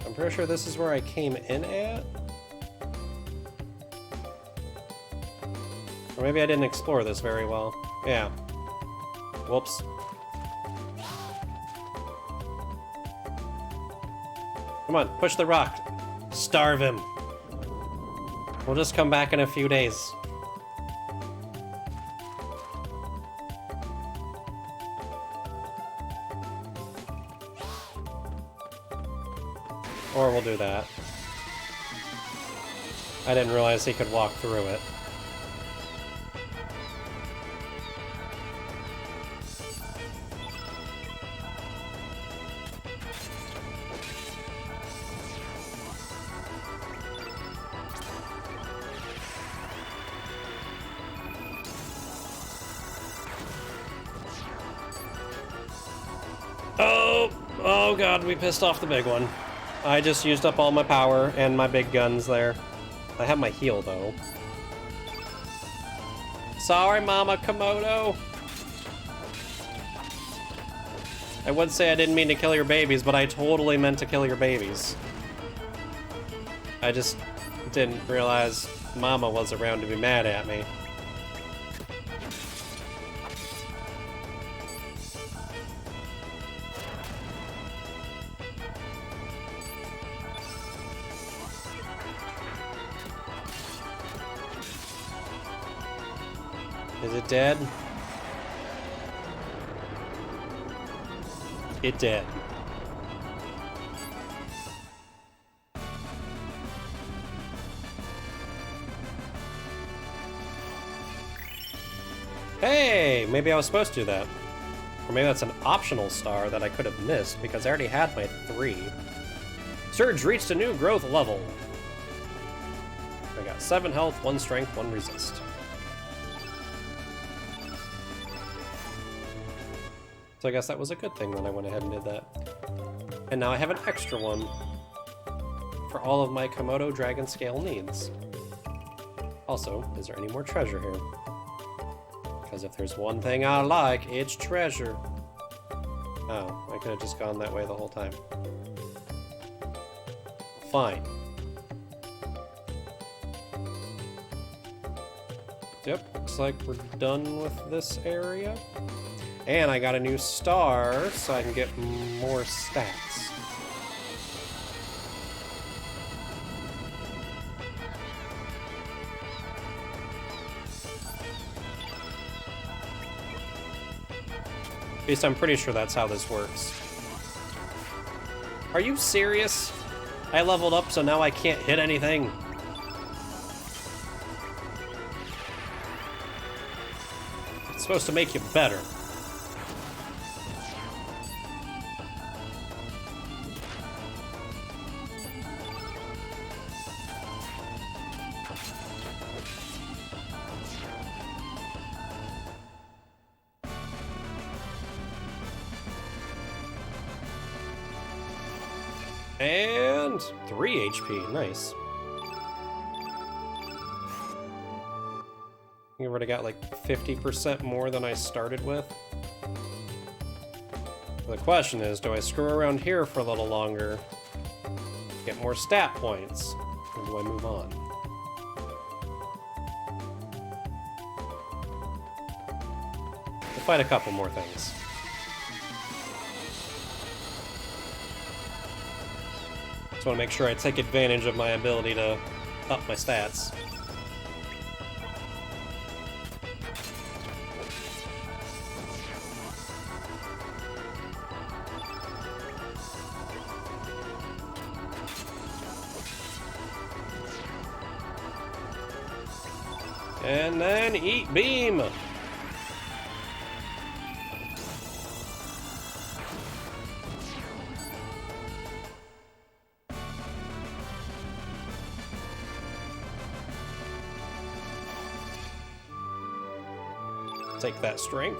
I'm pretty sure this is where I came in at? Or maybe I didn't explore this very well. Yeah. Whoops. Come on, push the rock. Starve him. We'll just come back in a few days. Or we'll do that. I didn't realize he could walk through it. Oh god, we pissed off the big one. I just used up all my power and my big guns there. I have my heal, though. Sorry, Mama Komodo! I would say I didn't mean to kill your babies, but I totally meant to kill your babies. I just didn't realize Mama was around to be mad at me. Is it dead? It did. Hey! Maybe I was supposed to do that. Or maybe that's an optional star that I could have missed because I already had my 3. Surge reached a new growth level. I got 7 health, 1 strength, 1 resist. So I guess that was a good thing when I went ahead and did that. And now I have an extra one for all of my Komodo dragon scale needs. Also, is there any more treasure here? Because if there's one thing I like, it's treasure. Oh, I could have just gone that way the whole time. Fine. Yep, looks like we're done with this area. And I got a new star, so I can get more stats. At least I'm pretty sure that's how this works. Are you serious? I leveled up, so now I can't hit anything. It's supposed to make you better. And 3 HP, nice. You already got like 50% more than I started with. The question is, do I screw around here for a little longer, get more stat points, or do I move on? We'll fight a couple more things. Just want to make sure I take advantage of my ability to up my stats. And then eat beam! Take that strength.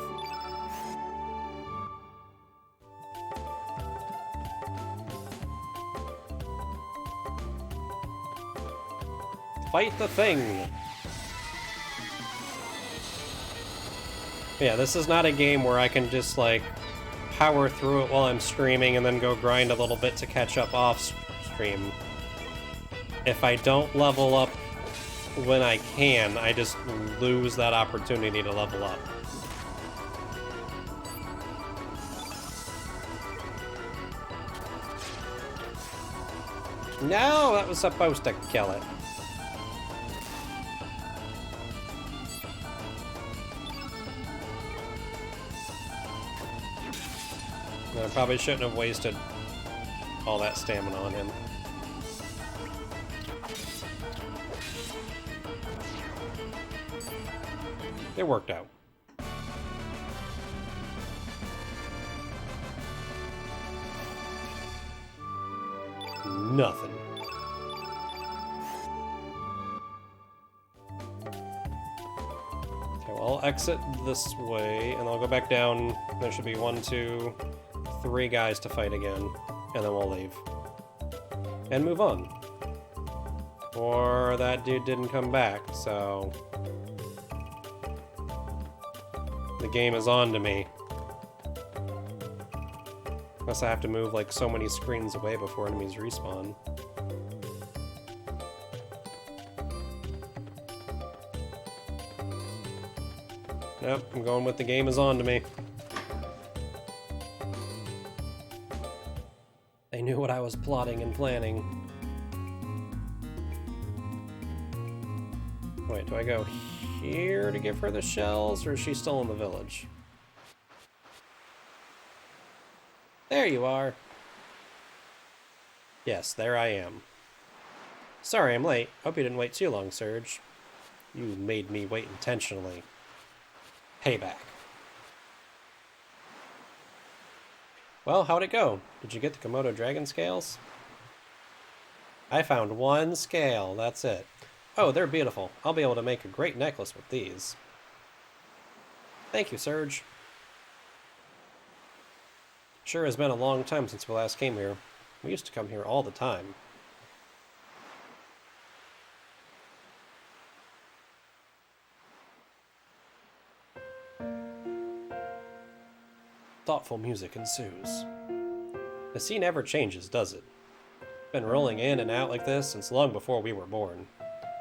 Fight the thing! Yeah, this is not a game where I can just, like, power through it while I'm streaming and then go grind a little bit to catch up off stream. If I don't level up when I can, I just lose that opportunity to level up. No, that was supposed to kill it. I probably shouldn't have wasted all that stamina on him. It worked out. Nothing. Okay, well, I'll exit this way, and I'll go back down. There should be 1, 2, 3 guys to fight again, and then we'll leave. And move on. Or that dude didn't come back, so... the game is on to me. Unless I have to move like so many screens away before enemies respawn. Nope, I'm going with the game is on to me. They knew what I was plotting and planning. Wait, do I go here to give her the shells, or is she still in the village? There you are. Yes, there I am. Sorry I'm late. Hope you didn't wait too long, Surge. You made me wait intentionally. Payback. Well, how'd it go? Did you get the Komodo dragon scales? I found 1 scale, that's it. Oh, they're beautiful. I'll be able to make a great necklace with these. Thank you, Surge. Sure has been a long time since we last came here. We used to come here all the time. Thoughtful music ensues. The scene never changes, does it? It's been rolling in and out like this since long before we were born.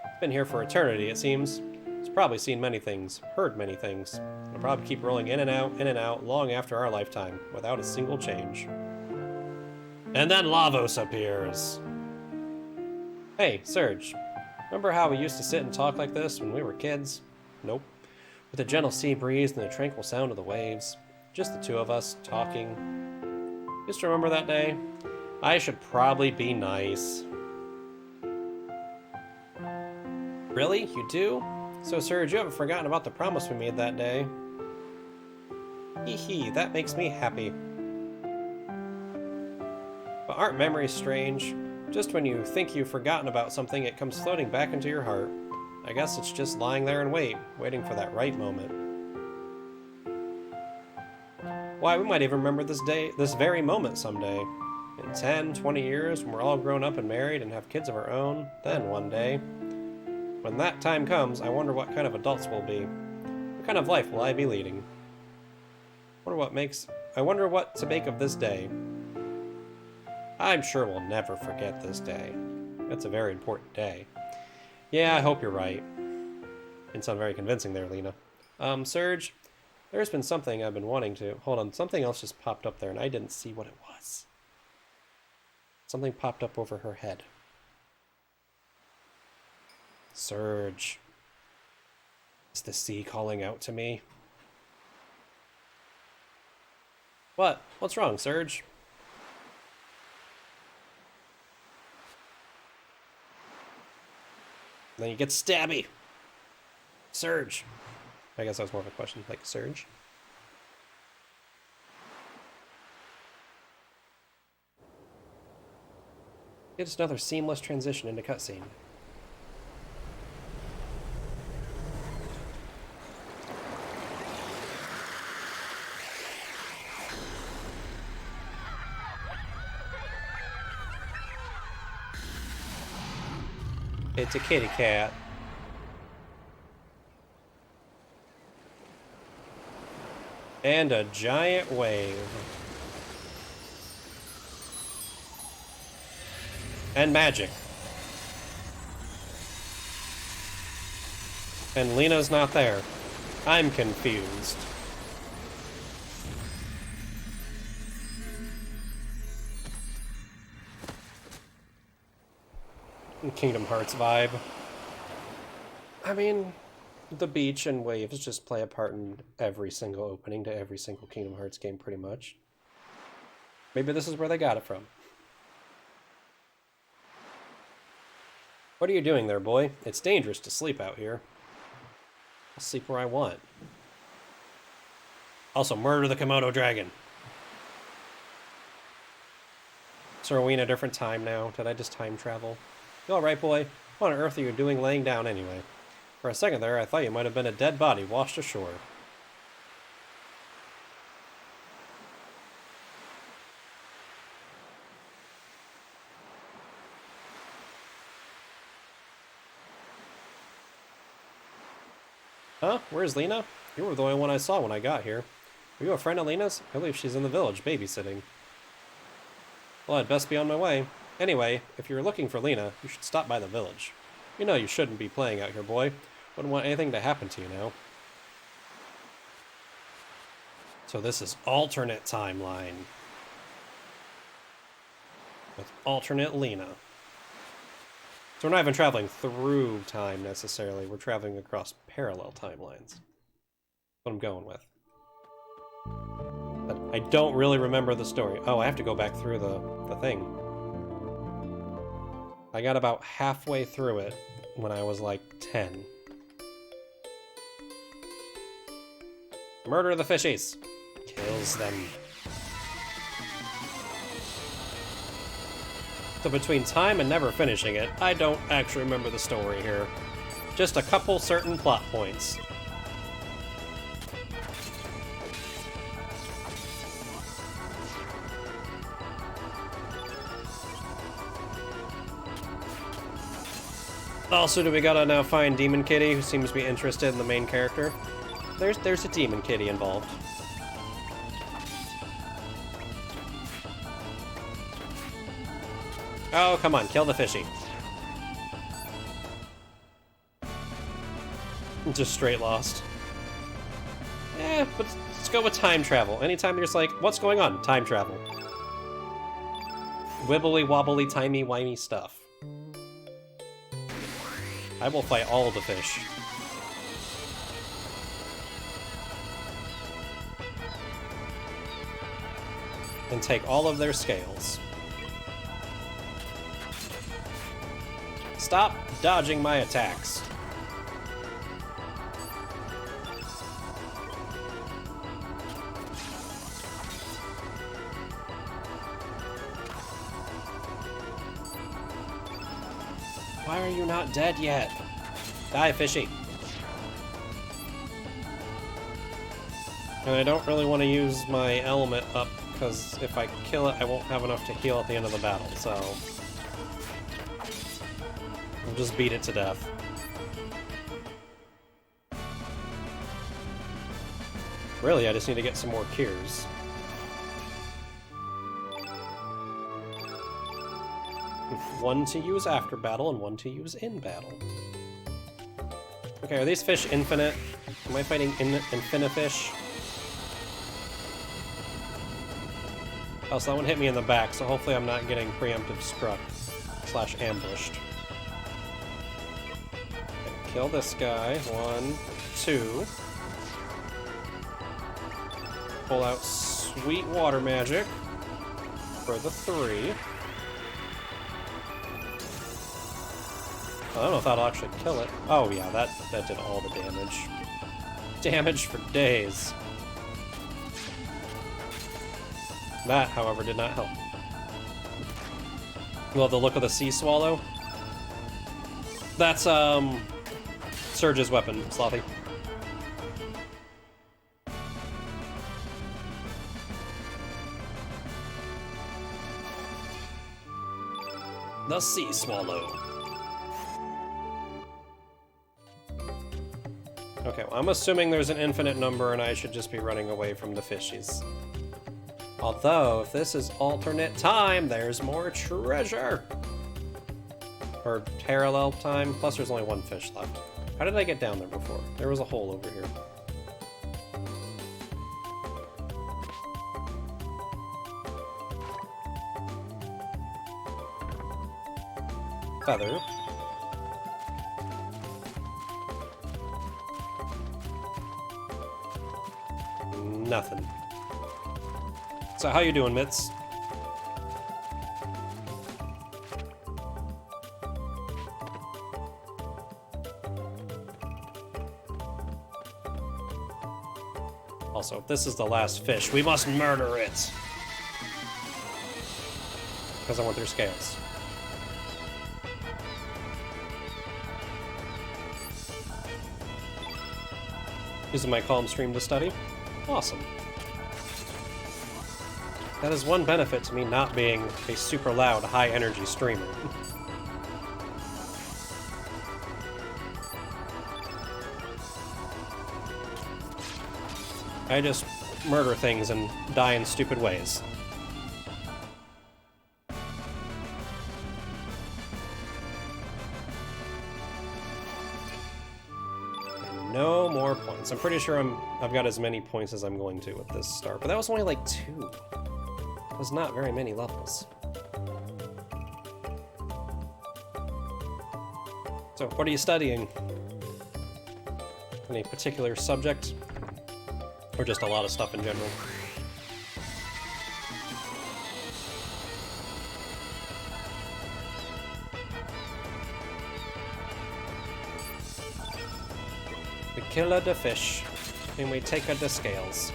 It's been here for eternity, it seems. It's probably seen many things, heard many things. It'll probably keep rolling in and out, long after our lifetime, without a single change. And then Lavos appears! Hey, Surge. Remember how we used to sit and talk like this when we were kids? Nope. With a gentle sea breeze and the tranquil sound of the waves. Just the two of us, talking. Used to remember that day? I should probably be nice. Really? You do? So, Surge, you haven't forgotten about the promise we made that day. Hee hee, that makes me happy. But aren't memories strange? Just when you think you've forgotten about something, it comes floating back into your heart. I guess it's just lying there and waiting for that right moment. Why, we might even remember this very moment someday. In 10, 20 years, when we're all grown up and married and have kids of our own, then one day. When that time comes, I wonder what kind of adults we'll be. What kind of life will I be leading? Wonder what makes I wonder what to make of this day. I'm sure we'll never forget this day. It's a very important day. Yeah, I hope you're right. Didn't sound very convincing there, Lena. Serge, there's been something I've been wanting to... Hold on, something else just popped up there, and I didn't see what it was. Something popped up over her head. Serge. Is the sea calling out to me? What? What's wrong, Serge? Then you get stabby. Surge. I guess that was more of a question, like Surge. It's another seamless transition into cutscene. It's a kitty cat. And a giant wave. And magic. And Lena's not there. I'm confused. Kingdom Hearts vibe. I mean, the beach and waves just play a part in every single opening to every single Kingdom Hearts game, pretty much. Maybe this is where they got it from. What are you doing there, boy? It's dangerous to sleep out here. I'll sleep where I want. Also, murder the Komodo dragon. So are we in a different time now? Did I just time travel? You alright, boy? What on earth are you doing laying down anyway? For a second there, I thought you might have been a dead body washed ashore. Huh? Where's Lena? You were the only one I saw when I got here. Are you a friend of Lena's? I believe she's in the village babysitting. Well, I'd best be on my way. Anyway, if you're looking for Lena, you should stop by the village. You know you shouldn't be playing out here, boy. Wouldn't want anything to happen to you now. So this is alternate timeline. With alternate Lena. So we're not even traveling through time, necessarily. We're traveling across parallel timelines. That's what I'm going with. But I don't really remember the story. Oh, I have to go back through the thing. I got about halfway through it when I was like 10. Murder the fishies! Kills them. So between time and never finishing it, I don't actually remember the story here. Just a couple certain plot points. Also, do we gotta now find Demon Kitty, who seems to be interested in the main character? There's a Demon Kitty involved. Oh, come on, kill the fishy. Just straight lost. Eh, but let's go with time travel. Anytime you're just like, what's going on? Time travel. Wibbly wobbly timey wimey stuff. I will fight all of the fish. And take all of their scales. Stop dodging my attacks. Why are you not dead yet? Die, fishy. And I don't really want to use my element up, because if I kill it, I won't have enough to heal at the end of the battle, so... I'll just beat it to death. Really, I just need to get some more cures. One to use after battle and one to use in battle. Okay, are these fish infinite? Am I fighting infinite fish? Oh, so that one hit me in the back, so hopefully I'm not getting preemptive struck / ambushed. Okay, kill this guy. 1, 2. Pull out sweet water magic for the 3. I don't know if that'll actually kill it. Oh yeah, that did all the damage. Damage for days. That, however, did not help. Love the look of the sea swallow. That's, Surge's weapon, Slothy. The sea swallow. Okay, well, I'm assuming there's an infinite number and I should just be running away from the fishies. Although, if this is alternate time, there's more treasure! Or parallel time, plus there's only one fish left. How did I get down there before? There was a hole over here. Feather. Nothing. So how you doing, Mitz? Also, if this is the last fish, we must murder it! Because I want their scales. Using my calm stream to study? Awesome. That is one benefit to me not being a super loud, high-energy streamer. I just murder things and die in stupid ways. And no more points. I'm pretty sure I've got as many points as I'm going to with this start, but that was only like 2. It was not very many levels. So, what are you studying? Any particular subject? Or just a lot of stuff in general? We kill the fish, and we take the scales.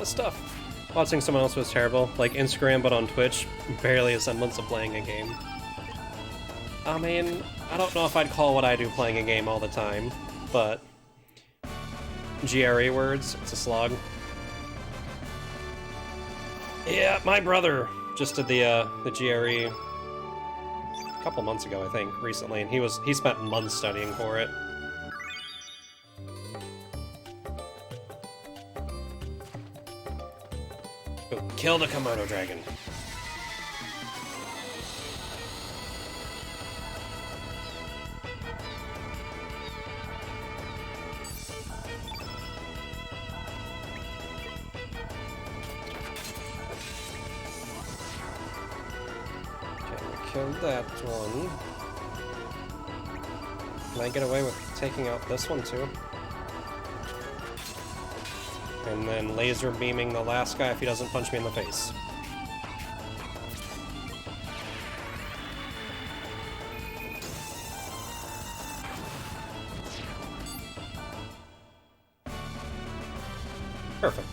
Stuff. Watching someone else was terrible, like Instagram but on Twitch, barely a semblance of playing a game. I mean, I don't know if I'd call what I do playing a game all the time, but GRE words, it's a slog. Yeah, my brother just did the GRE a couple months ago, I think, recently, and he spent months studying for it. Kill the Komodo dragon. Okay, we killed that one. Can I get away with taking out this one too? And then laser beaming the last guy if he doesn't punch me in the face. Perfect.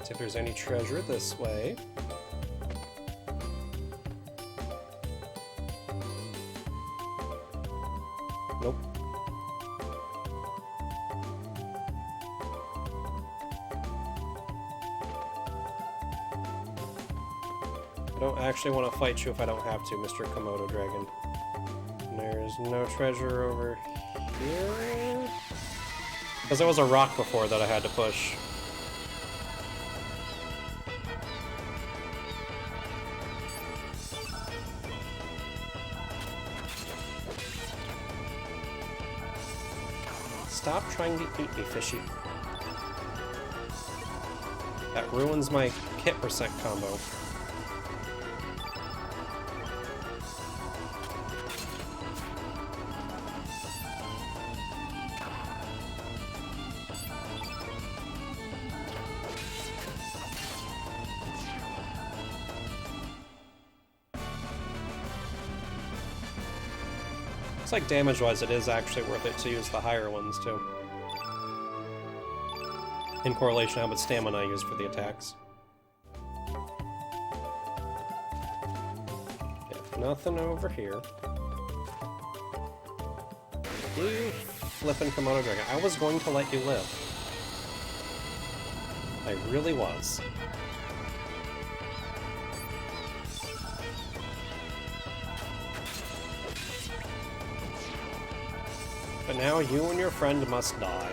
See if there's any treasure this way. Nope. I don't actually want to fight you if I don't have to, Mr. Komodo Dragon. And there's no treasure over here? Because there was a rock before that I had to push. Stop trying to eat me, fishy. That ruins my hit percent combo. Looks like damage-wise it is actually worth it to use the higher ones, too. In correlation to how much stamina I use for the attacks. Okay, nothing over here. You flippin' Komodo Dragon. I was going to let you live. I really was. But now you and your friend must die.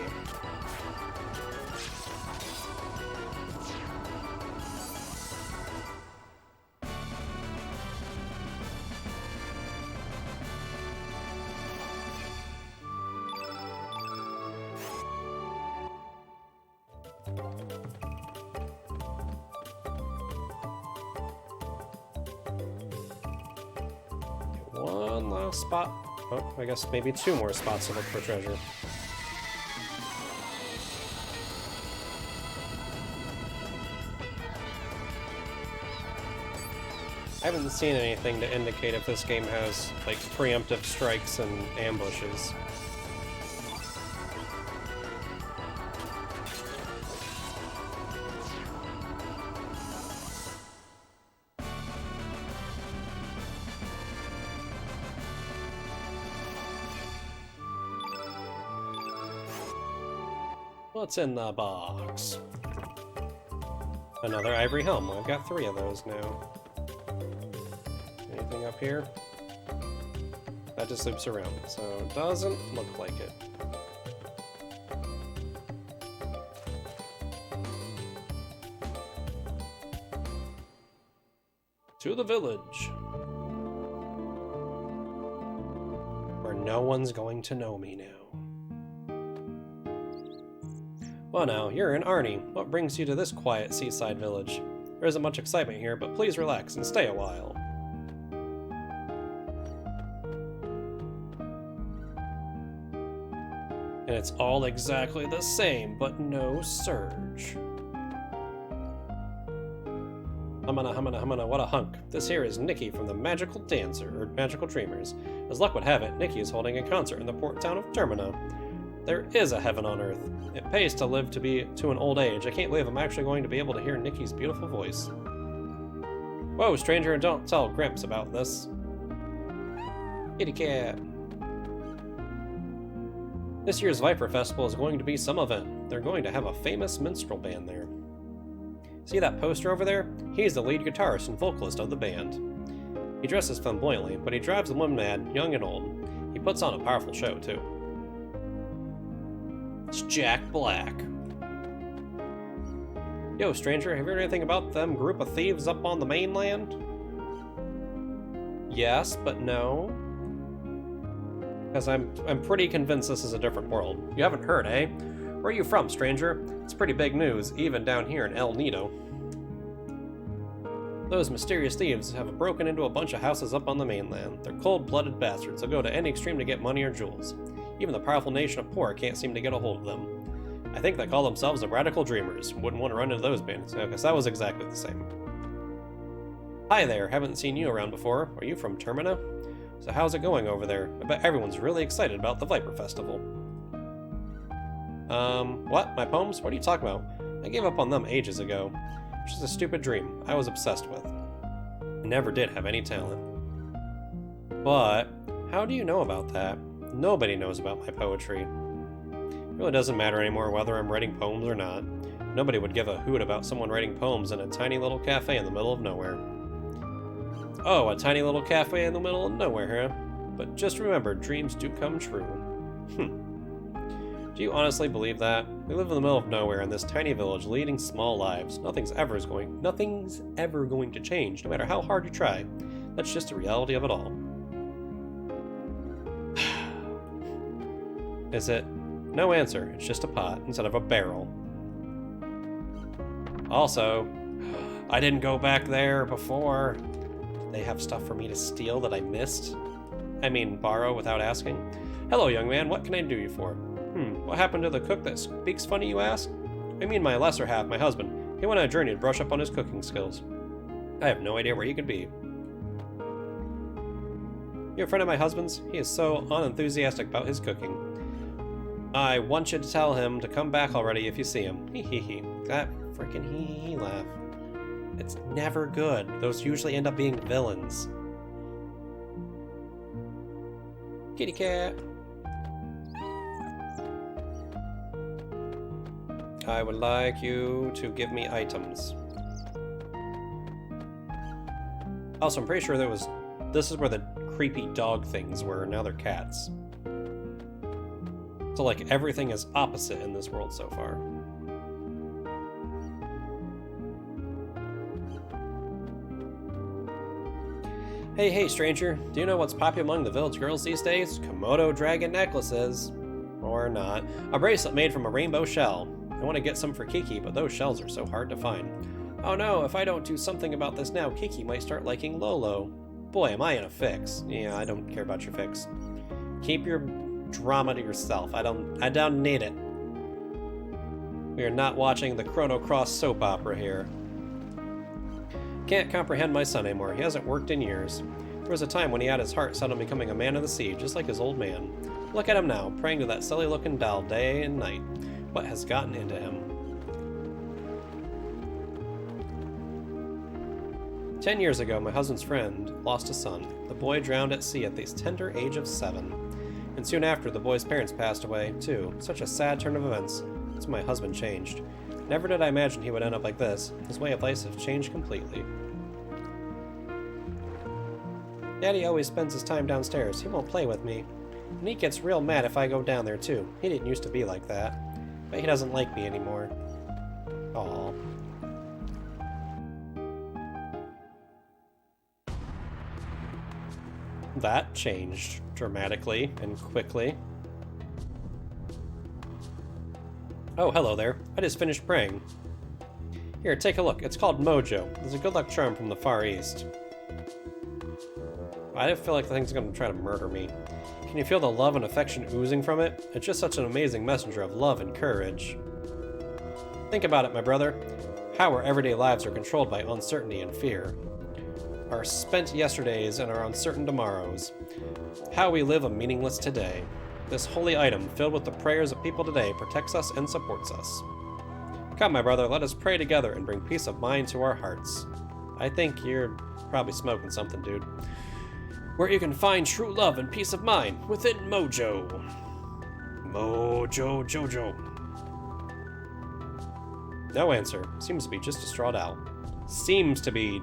One last spot. Oh, I guess maybe 2 more spots to look for treasure. I haven't seen anything to indicate if this game has, like, preemptive strikes and ambushes. What's in the box? Another ivory helm. I've got 3 of those now. Anything up here? That just loops around, so it doesn't look like it. To the village. Where no one's going to know me now. Well now, you're in Arnie. What brings you to this quiet seaside village? There isn't much excitement here, but please relax and stay a while. And it's all exactly the same, but no Surge. Humana, what a hunk. This here is Nikki from the Magical Dancer, or Magical Dreamers. As luck would have it, Nikki is holding a concert in the port town of Termina. There is a heaven on earth. It pays to live to an old age. I can't believe I'm actually going to be able to hear Nikki's beautiful voice. Whoa, stranger, and don't tell Grimps about this. Kitty cat. This year's Viper Festival is going to be some event. They're going to have a famous minstrel band there. See that poster over there? He's the lead guitarist and vocalist of the band. He dresses flamboyantly, but he drives the women mad, young and old. He puts on a powerful show, too. It's Jack Black. Yo, stranger, have you heard anything about them group of thieves up on the mainland? Yes, but no. Because I'm pretty convinced this is a different world. You haven't heard, eh? Where are you from, stranger? It's pretty big news, even down here in El Nido. Those mysterious thieves have broken into a bunch of houses up on the mainland. They're cold-blooded bastards who'll go to any extreme to get money or jewels. Even the powerful nation of Poor can't seem to get a hold of them. I think they call themselves the Radical Dreamers. Wouldn't want to run into those bandits, because that was exactly the same. Hi there, haven't seen you around before. Are you from Termina? So how's it going over there? I bet everyone's really excited about the Viper Festival. What? My poems? What are you talking about? I gave up on them ages ago. It's just a stupid dream I was obsessed with. I never did have any talent. But, how do you know about that? Nobody knows about my poetry. It really doesn't matter anymore whether I'm writing poems or not. Nobody would give a hoot about someone writing poems in a tiny little cafe in the middle of nowhere. Oh, a tiny little cafe in the middle of nowhere, huh? But just remember, dreams do come true. Do you honestly believe that? We live in the middle of nowhere in this tiny village, leading small lives. Nothing's ever going to change, no matter how hard you try. That's just the reality of it all. Is it? No answer. It's just a pot instead of a barrel. Also, I didn't go back there before. Did they have stuff for me to steal that I missed? I mean, borrow without asking. Hello, young man. What can I do you for? What happened to the cook that speaks funny, you ask? I mean my lesser half, my husband. He went on a journey to brush up on his cooking skills. I have no idea where he could be. You're a friend of my husband's? He is so unenthusiastic about his cooking. I want you to tell him to come back already if you see him. Hee hee hee. That freaking hee hee hee laugh. It's never good. Those usually end up being villains. Kitty cat. I would like you to give me items. Also, I'm pretty sure this is where the creepy dog things were, now they're cats. So like everything is opposite in this world so far. Hey stranger, do you know what's popular among the village girls these days? Komodo dragon necklaces. Or not. A bracelet made from a rainbow shell. I want to get some for Kiki, but those shells are so hard to find. Oh no, if I don't do something about this now, Kiki might start liking Lolo. Boy, am I in a fix. Yeah, I don't care about your fix. Keep your drama to yourself. I don't need it. We are not watching the Chrono Cross soap opera here. Can't comprehend my son anymore. He hasn't worked in years. There was a time when he had his heart set on becoming a man of the sea, just like his old man. Look at him now, praying to that silly-looking doll day and night. What has gotten into him? 10 years ago, my husband's friend lost a son. The boy drowned at sea at the tender age of 7. And soon after, the boy's parents passed away, too. Such a sad turn of events. That's when my husband changed. Never did I imagine he would end up like this. His way of life has changed completely. Daddy always spends his time downstairs. He won't play with me. And he gets real mad if I go down there, too. He didn't used to be like that. But he doesn't like me anymore. Aww. That changed dramatically and quickly. Oh, hello there. I just finished praying. Here, take a look. It's called Mojo. It's a good luck charm from the Far East. I feel like the thing's going to try to murder me. Can you feel the love and affection oozing from it? It's just such an amazing messenger of love and courage. Think about it, my brother. How our everyday lives are controlled by uncertainty and fear. Our spent yesterdays and our uncertain tomorrows. How we live a meaningless today. This holy item, filled with the prayers of people today, protects us and supports us. Come, my brother, let us pray together and bring peace of mind to our hearts. I think you're probably smoking something, dude. Where you can find true love and peace of mind within Mojo. Mojo Jojo. No answer. Seems to be just distraught out. Seems to be ...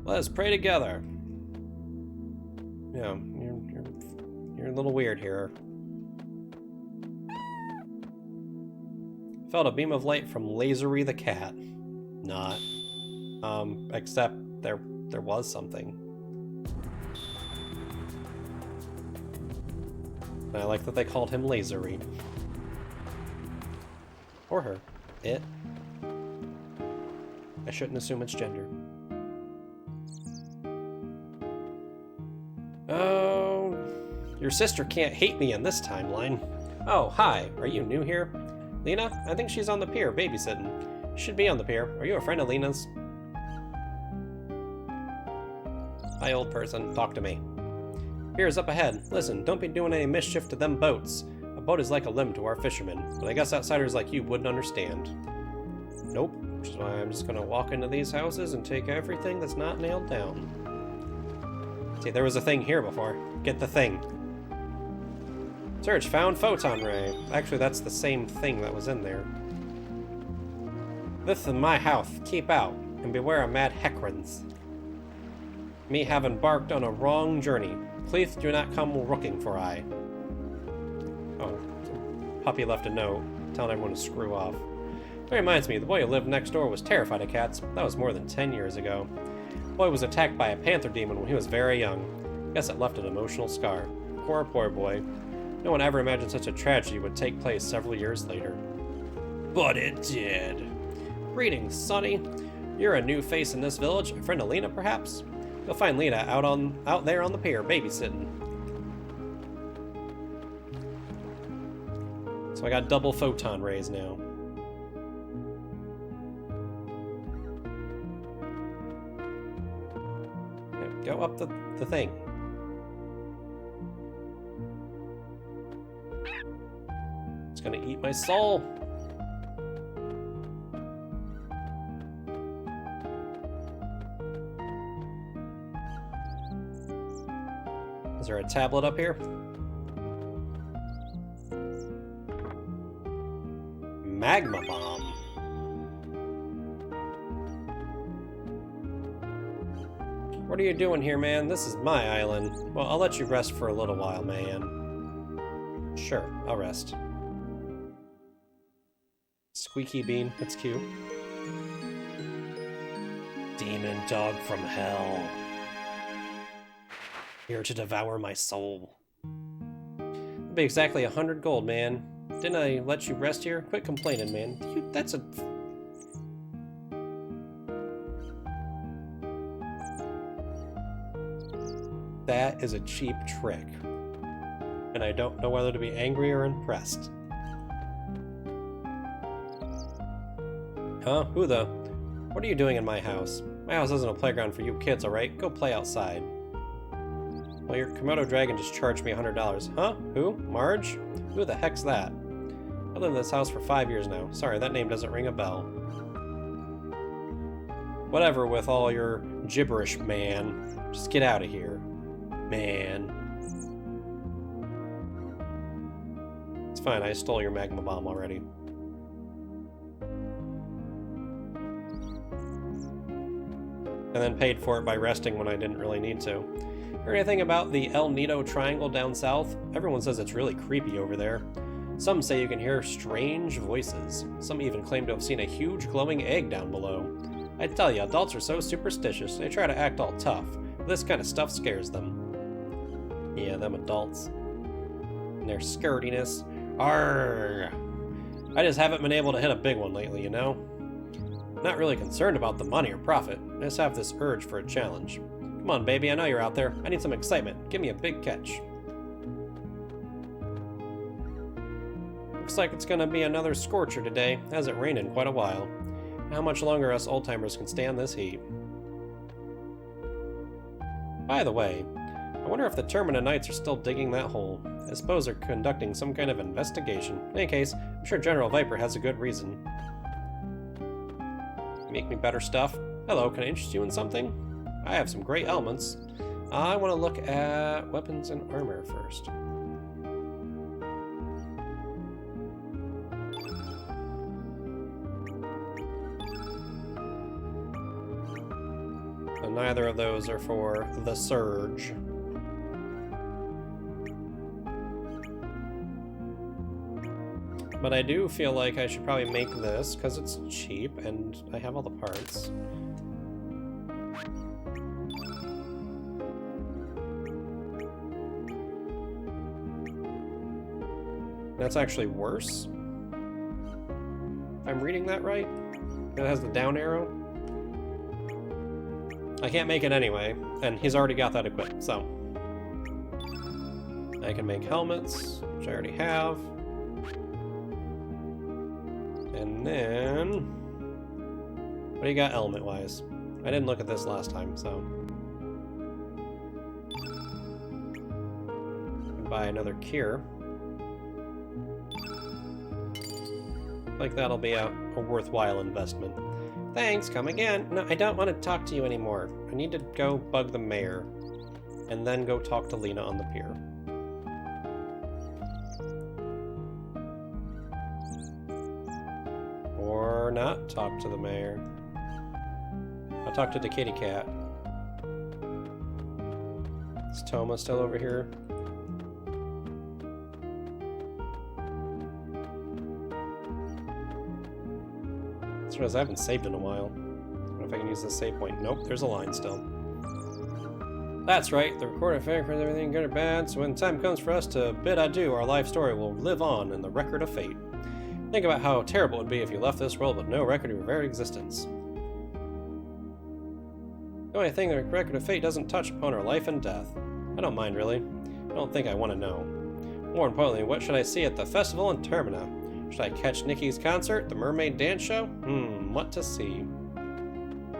Let us pray together. Yeah, you're a little weird here. Felt a beam of light from Lasery the cat. Not. Except there was something. And I like that they called him Lasery. Or her. It. I shouldn't assume it's gender. Oh, your sister can't hate me in this timeline. Oh, hi. Are you new here? Lena? I think she's on the pier babysitting. Should be on the pier. Are you a friend of Lena's? Hi, old person. Talk to me. Pier's up ahead. Listen, don't be doing any mischief to them boats. A boat is like a limb to our fishermen, but I guess outsiders like you wouldn't understand. Nope. Which is why I'm just gonna walk into these houses and take everything that's not nailed down. See, there was a thing here before. Get the thing. Search found photon ray. Actually, that's the same thing that was in there. This is my house. Keep out, and beware of mad Heckrons. Me have embarked on a wrong journey. Please do not come looking for I. Oh, puppy left a note telling everyone to screw off. That reminds me, the boy who lived next door was terrified of cats. That was more than 10 years ago. The boy was attacked by a panther demon when he was very young. Guess it left an emotional scar. Poor boy. No one ever imagined such a tragedy would take place several years later. But it did. Greetings, Sonny. You're a new face in this village. A friend of Lena, perhaps? You'll find Lena out there on the pier, babysitting. So I got double photon rays now. Go up the thing. It's gonna eat my soul. Is there a tablet up here? Magma bomb. What are you doing here, man? This is my island. Well, I'll let you rest for a little while, man. Sure, I'll rest. Squeaky bean, that's cute. Demon dog from hell. Here to devour my soul. That'll be exactly 100 gold, man. Didn't I let you rest here? Quit complaining, man. That's a... That is a cheap trick. And I don't know whether to be angry or impressed. Huh? Who the? What are you doing in my house? My house isn't a playground for you kids, alright? Go play outside. Well, your Komodo dragon just charged me $100. Huh? Who? Marge? Who the heck's that? I live in this house for 5 years now. Sorry, that name doesn't ring a bell. Whatever with all your gibberish, man. Just get out of here. Man. It's fine, I stole your magma bomb already. And then paid for it by resting when I didn't really need to. Heard anything about the El Nido Triangle down south? Everyone says it's really creepy over there. Some say you can hear strange voices. Some even claim to have seen a huge glowing egg down below. I tell you, adults are so superstitious, they try to act all tough. But this kind of stuff scares them. Yeah, them adults. And their scurtiness. Arrgh! I just haven't been able to hit a big one lately, you know? Not really concerned about the money or profit. I just have this urge for a challenge. Come on, baby, I know you're out there. I need some excitement. Give me a big catch. Looks like it's gonna be another scorcher today. Hasn't rained in quite a while. How much longer us old-timers can stand this heat? By the way, I wonder if the Termina Knights are still digging that hole. I suppose they're conducting some kind of investigation. In any case, I'm sure General Viper has a good reason. Make me better stuff? Hello, can I interest you in something? I have some great elements. I want to look at weapons and armor first. So neither of those are for the Surge. But I do feel like I should probably make this, because it's cheap, and I have all the parts. That's actually worse? If I'm reading that right? It has the down arrow? I can't make it anyway, and he's already got that equipped, so... I can make helmets, which I already have. And then... What do you got element-wise? I didn't look at this last time, so... Buy another cure. Like that'll be a worthwhile investment. Thanks, come again. No, I don't want to talk to you anymore. I need to go bug the mayor. and then go talk to Lena on the pier. Or not talk to the mayor. I'll talk to the kitty cat. Is Toma still over here? That's because I haven't saved in a while. I don't know if I can use this save point. Nope, there's a line still. That's right, the recorded fact for everything good or bad, so when the time comes for us to bid adieu, our life story will live on in the record of fate. Think about how terrible it would be if you left this world with no record of your very existence. The only thing the record of fate doesn't touch upon are life and death. I don't mind, really. I don't think I want to know. More importantly, what should I see at the festival in Termina? Should I catch Nikki's concert, the mermaid dance show? What to see?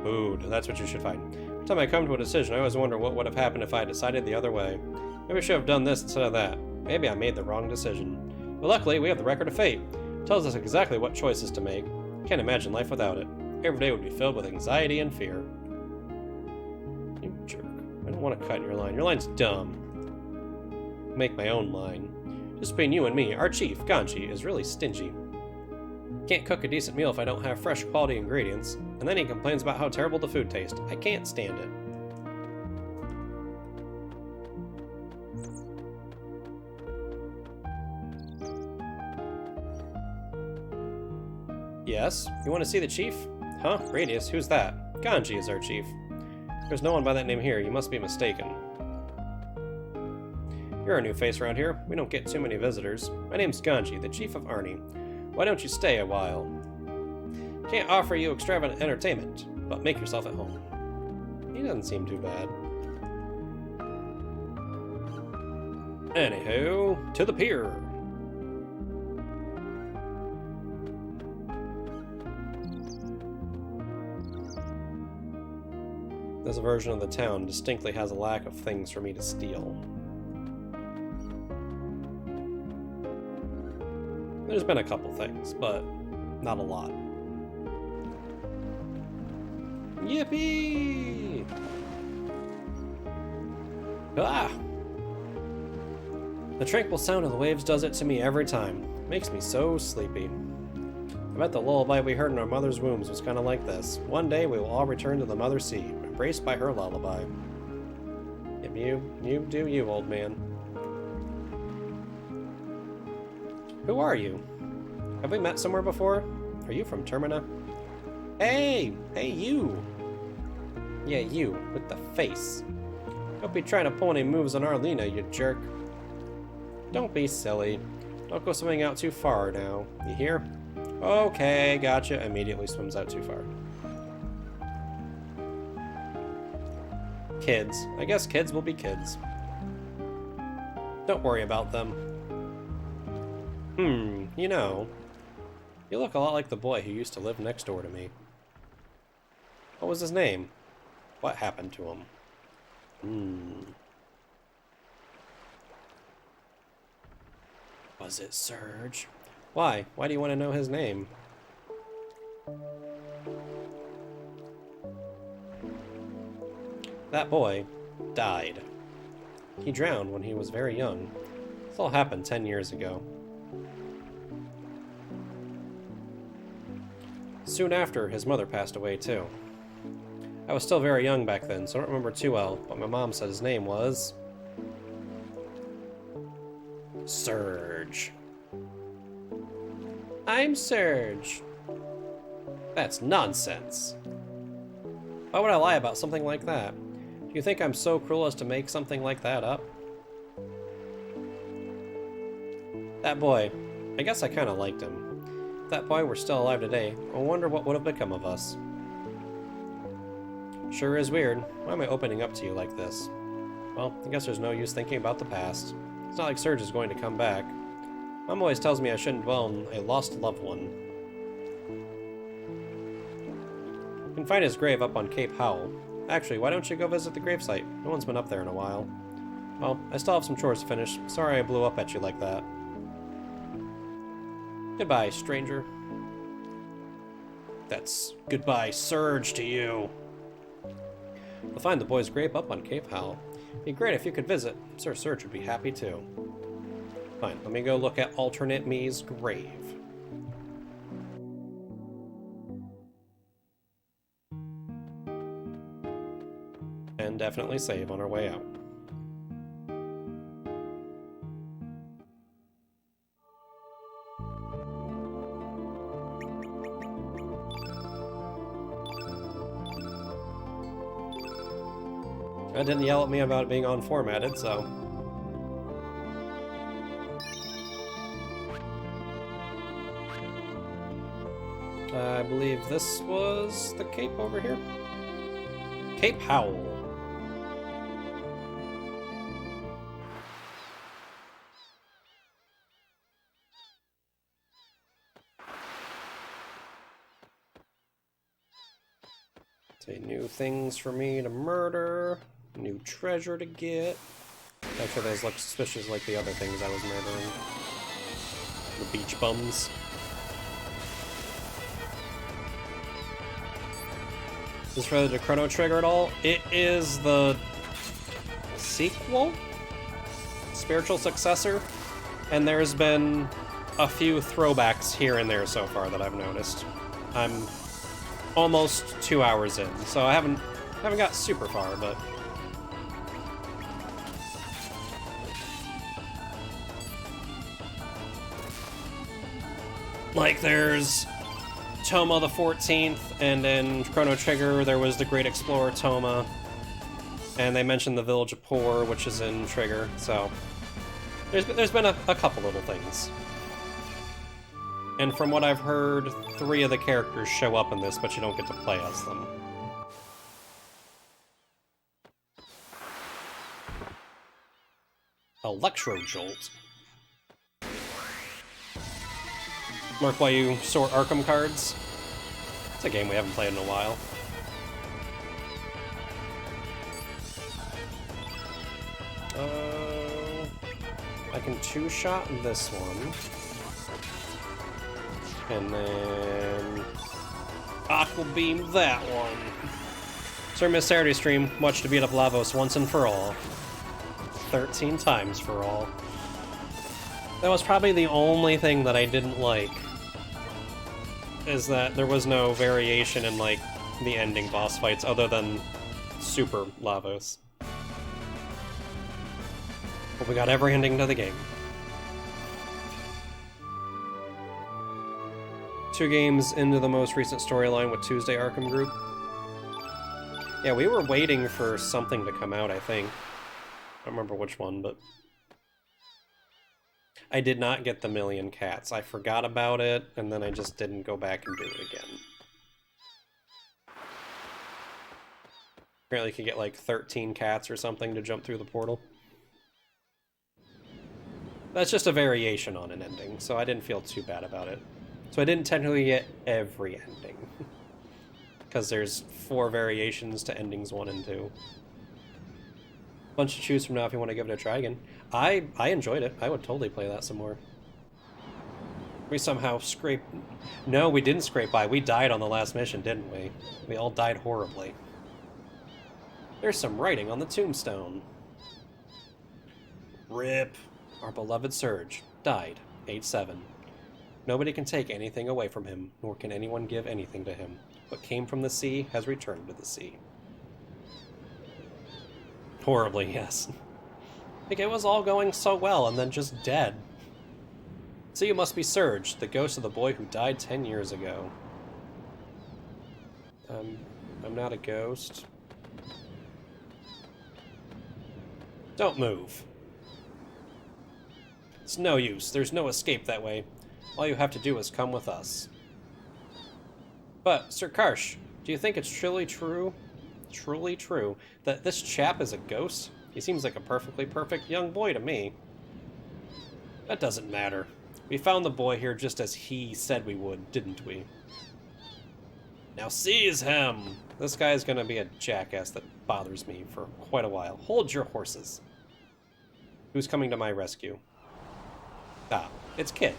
Food, that's what you should find. Every time I come to a decision, I always wonder what would have happened if I had decided the other way. Maybe I should have done this instead of that. Maybe I made the wrong decision. But luckily, we have the record of fate. It tells us exactly what choices to make. Can't imagine life without it. Every day would be filled with anxiety and fear. You jerk. I don't want to cut your line. Your line's dumb. Make my own line. Just between you and me, our chief, Ganji, is really stingy. Can't cook a decent meal if I don't have fresh quality ingredients, and then he complains about how terrible the food tastes. I can't stand it. Yes? You want to see the chief? Huh? Radius, who's that? Ganji is our chief. There's no one by that name here. You must be mistaken. You're a new face around here. We don't get too many visitors. My name's Ganji, the chief of Arni. Why don't you stay a while? Can't offer you extravagant entertainment, but make yourself at home. He doesn't seem too bad. Anywho, to the pier. This version of the town distinctly has a lack of things for me to steal. There's been a couple things, but not a lot. Yippee! Ah! The tranquil sound of the waves does it to me every time. Makes me so sleepy. I bet the lullaby we heard in our mother's wombs was kind of like this. One day we will all return to the mother sea, embraced by her lullaby. Yep, you do you, old man. Who are you? Have we met somewhere before? Are you from Termina? Hey! Hey, you! Yeah, you, with the face. Don't be trying to pull any moves on Arlena, you jerk. Don't be silly. Don't go swimming out too far now. You hear? Okay, gotcha. Immediately swims out too far. Kids. I guess kids will be kids. Don't worry about them. You know, you look a lot like the boy who used to live next door to me. What was his name? What happened to him? Was it Serge? Why? Why do you want to know his name? That boy died. He drowned when he was very young. This all happened 10 years ago. Soon after, his mother passed away too. I was still very young back then, so I don't remember too well, but my mom said his name was... Serge. I'm Serge. That's nonsense. Why would I lie about something like that? Do you think I'm so cruel as to make something like that up? That boy, I guess I kind of liked him. If that boy were still alive today, I wonder what would have become of us. Sure is weird. Why am I opening up to you like this? Well, I guess there's no use thinking about the past. It's not like Serge is going to come back. Mom always tells me I shouldn't dwell on a lost loved one. You can find his grave up on Cape Howell. Actually, why don't you go visit the gravesite? No one's been up there in a while. Well, I still have some chores to finish. Sorry I blew up at you like that. Goodbye, stranger. That's goodbye, Serge, to you. You'll find the boy's grave up on Cape Howell. It'd be great if you could visit. Sir Serge would be happy too. Fine, let me go look at alternate me's grave. And definitely save on our way out. That didn't yell at me about it being unformatted, so... I believe this was the cape over here? Cape Howell. Say new things for me to murder, new treasure to get. Actually, those look suspicious like the other things I was murdering. The beach bums. Is this related to Chrono Trigger at all? It is the sequel? Spiritual successor? And there's been a few throwbacks here and there so far that I've noticed. I'm almost 2 hours in, so I haven't got super far, but... Like, there's Toma the 14th, and in Chrono Trigger there was the Great Explorer Toma, and they mentioned the Village of Poor, which is in Trigger, so there's been a couple little things. And from what I've heard, 3 of the characters show up in this, but you don't get to play as them. Electro Jolt. Mark why you sort Arkham cards. It's a game we haven't played in a while. I can two-shot this one. And then... Aqua Beam that one. Sir Miss Saturday stream, watch to beat up Lavos once and for all. 13 times for all. That was probably the only thing that I didn't like. Is that there was no variation in, like, the ending boss fights other than Super Lavos. But we got every ending to the game. 2 games into the most recent storyline with Tuesday Arkham Group. Yeah, we were waiting for something to come out, I think. I don't remember which one, but... I did not get the Million Cats. I forgot about it, and then I just didn't go back and do it again. Apparently you can get like 13 cats or something to jump through the portal. That's just a variation on an ending, so I didn't feel too bad about it. So I didn't technically get every ending. Because there's 4 variations to endings 1 and 2. Bunch to choose from now if you want to give it a try again. I enjoyed it. I would totally play that some more. We somehow scraped... No, we didn't scrape by. We died on the last mission, didn't we? We all died horribly. There's some writing on the tombstone. RIP. Our beloved Serge died, age 7. Nobody can take anything away from him, nor can anyone give anything to him. What came from the sea has returned to the sea. Horribly, yes. Like, it was all going so well, and then just dead. So you must be Serge, the ghost of the boy who died 10 years ago. I'm not a ghost. Don't move. It's no use. There's no escape that way. All you have to do is come with us. But, Sir Karsh, do you think it's truly true, that this chap is a ghost? He seems like a perfectly perfect young boy to me. That doesn't matter. We found the boy here just as he said we would, didn't we? Now seize him! This guy's gonna be a jackass that bothers me for quite a while. Hold your horses. Who's coming to my rescue? Ah, it's Kit.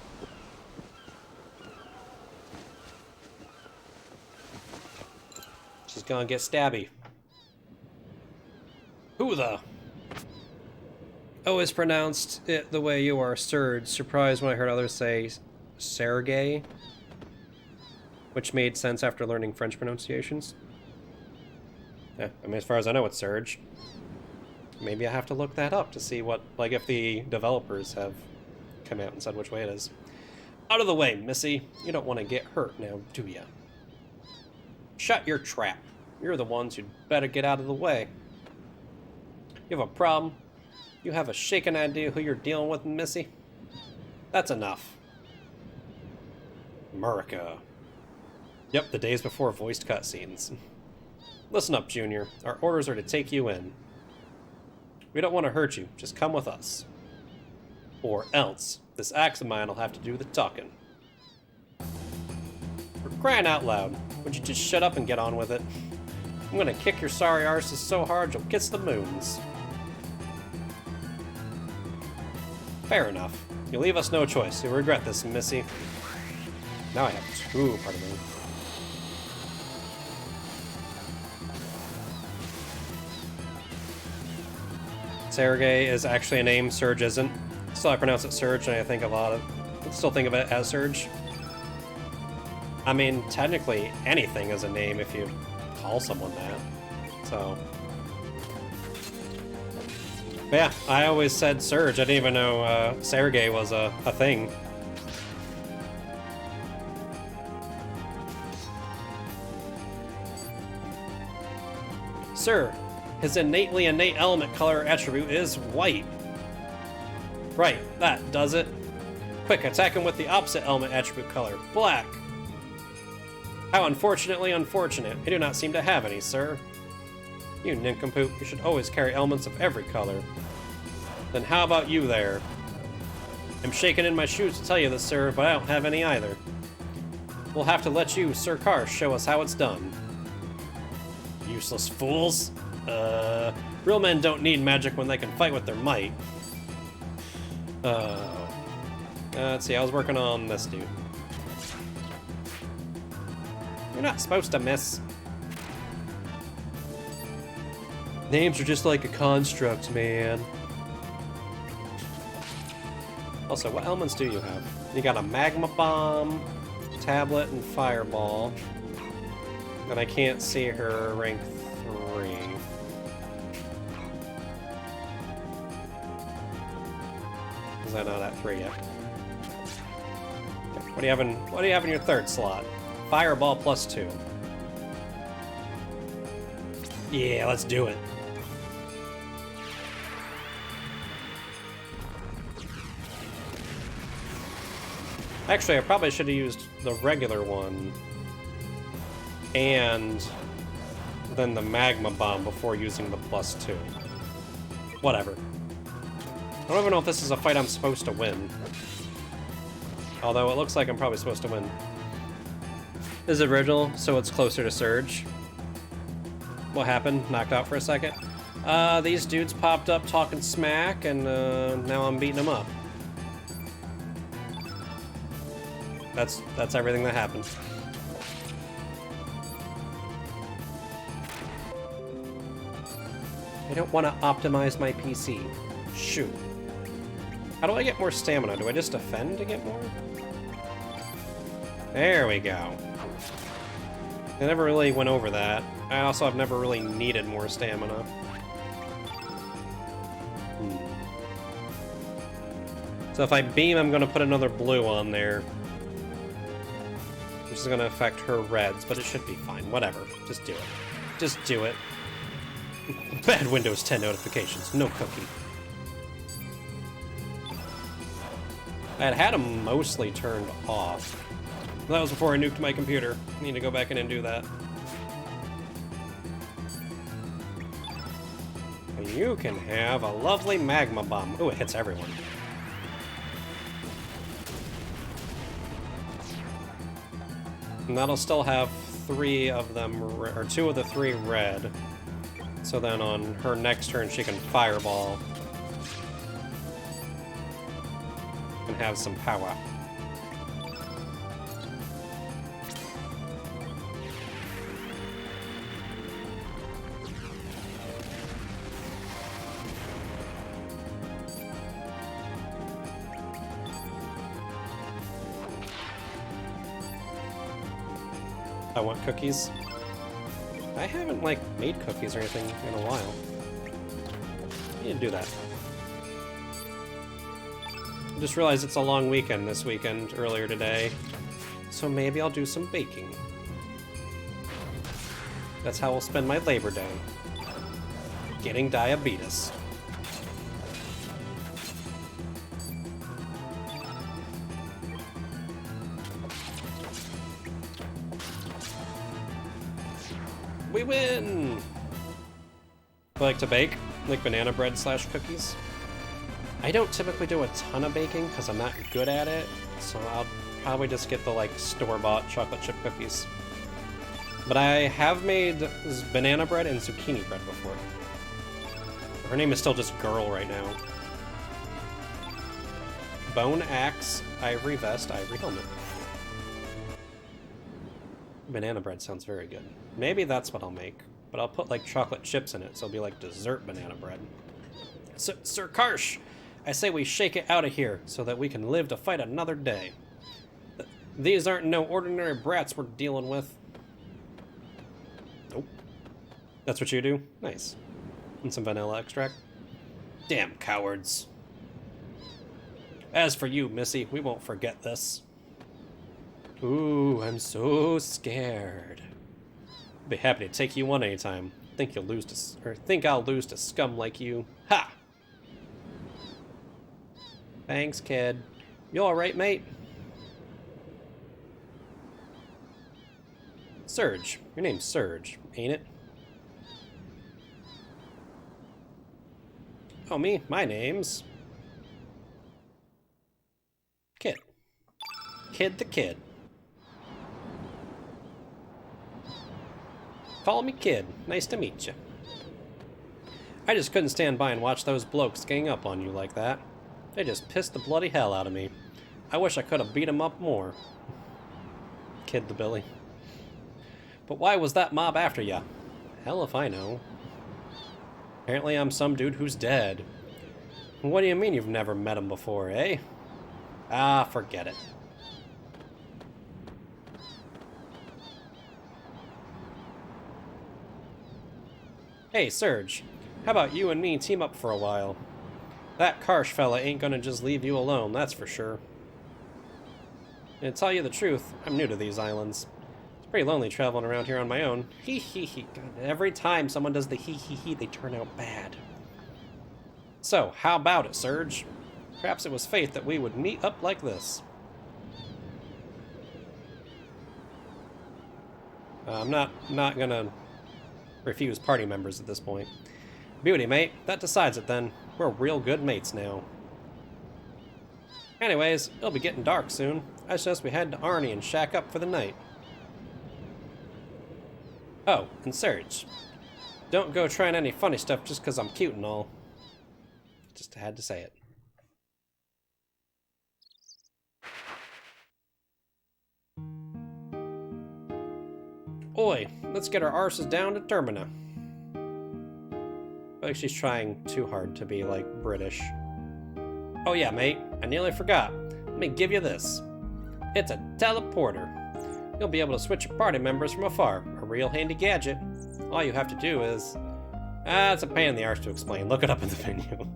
She's gonna get stabby. Who the? Always pronounced it the way you are, Surge. Surprised when I heard others say Sergey, which made sense after learning French pronunciations. Yeah, I mean, as far as I know, it's Surge. Maybe I have to look that up to see what, like, if the developers have come out and said which way it is. Out of the way, Missy. You don't want to get hurt now, do ya? Shut your trap. You're the ones who'd better get out of the way. You have a problem? You have a shaken idea who you're dealing with, Missy? That's enough. America. Yep, the days before voiced cutscenes. Listen up, Junior. Our orders are to take you in. We don't want to hurt you. Just come with us. Or else, this axe of mine will have to do the talking. For crying out loud, would you just shut up and get on with it? I'm gonna kick your sorry arses so hard you'll kiss the moons. Fair enough. You leave us no choice. You'll regret this, Missy. Now I have two, pardon me. Sergey is actually a name, Surge isn't. Still I pronounce it Surge, and I think still think of it as Surge. I mean, technically anything is a name if you call someone that. So. But yeah, I always said Surge. I didn't even know Sergey was a thing. Sir, his innate element color attribute is white. Right, that does it. Quick, attack him with the opposite element attribute color, black. How unfortunately unfortunate. I do not seem to have any, sir. You nincompoop, you should always carry elements of every color. Then how about you there? I'm shaking in my shoes to tell you this, sir, but I don't have any either. We'll have to let you, Sir Karsh, show us how it's done. Useless fools. Real men don't need magic when they can fight with their might. Let's see, I was working on this dude. You're not supposed to miss. Names are just like a construct, man. Also, what elements do you have? You got a magma bomb, tablet, and fireball. And I can't see her rank 3. Is that not at 3 yet? Okay. What do you have in your third slot? Fireball +2. Yeah, let's do it. Actually, I probably should have used the regular one and then the magma bomb before using the +2. Whatever. I don't even know if this is a fight I'm supposed to win. Although it looks like I'm probably supposed to win. This is original, so it's closer to Surge. What happened? Knocked out for a second? These dudes popped up talking smack, and now I'm beating them up. That's everything that happened. I don't want to optimize my PC. Shoot. How do I get more stamina? Do I just defend to get more? There we go. I never really went over that. I also have never really needed more stamina. So if I beam, I'm going to put another blue on there. Which is going to affect her reds, but it should be fine. Whatever. Just do it. Just do it. Bad Windows 10 notifications. No cookie. I had them mostly turned off. That was before I nuked my computer. I need to go back in and do that. And you can have a lovely magma bomb. Ooh, it hits everyone. And that'll still have 3 of them, or 2 of the 3 red. So then on her next turn, she can fireball. And have some power. I want cookies. I haven't, like, made cookies or anything in a while. I need to do that. I just realized it's a long weekend this weekend, earlier today. So maybe I'll do some baking. That's how we'll spend my Labor Day. Getting diabetes. We win! I like to bake, like banana bread slash cookies. I don't typically do a ton of baking because I'm not good at it, so I'll probably just get the like store-bought chocolate chip cookies. But I have made banana bread and zucchini bread before. Her name is still just Girl right now. Bone axe, ivory vest, ivory helmet. Banana bread sounds very good. Maybe that's what I'll make, but I'll put like chocolate chips in it, so it'll be like dessert banana bread. Sir Karsh, I say we shake it out of here so that we can live to fight another day. These aren't no ordinary brats we're dealing with. Nope. That's what you do? Nice. And some vanilla extract. Damn cowards. As for you, Missy, we won't forget this. Ooh, I'm so scared. I'll be happy to take you on anytime. Think I'll lose to scum like you. Ha! Thanks, kid. You alright, mate? Surge. Your name's Surge, ain't it? Oh, me? My name's... Kid. Kid the Kid. Call me Kid. Nice to meet you. I just couldn't stand by and watch those blokes gang up on you like that. They just pissed the bloody hell out of me. I wish I could have beat 'em up more. Kid the Billy. But why was that mob after ya? Hell if I know. Apparently I'm some dude who's dead. What do you mean you've never met him before, eh? Ah, forget it. Hey, Surge. How about you and me team up for a while? That Karsh fella ain't gonna just leave you alone, that's for sure. And to tell you the truth, I'm new to these islands. It's pretty lonely traveling around here on my own. Hee hee hee. God, every time someone does the hee hee hee, they turn out bad. So, how about it, Surge? Perhaps it was fate that we would meet up like this. I'm not gonna refuse party members at this point. Beauty, mate. That decides it then. We're real good mates now. Anyways, it'll be getting dark soon. I suggest we head to Arnie and shack up for the night. Oh, and Surge. Don't go trying any funny stuff just because I'm cute and all. Just had to say it. Oi, let's get our arses down to Termina. I think she's trying too hard to be, like, British. Oh yeah, mate, I nearly forgot. Let me give you this. It's a teleporter. You'll be able to switch your party members from afar. A real handy gadget. All you have to do is... it's a pain in the arse to explain. Look it up in the menu.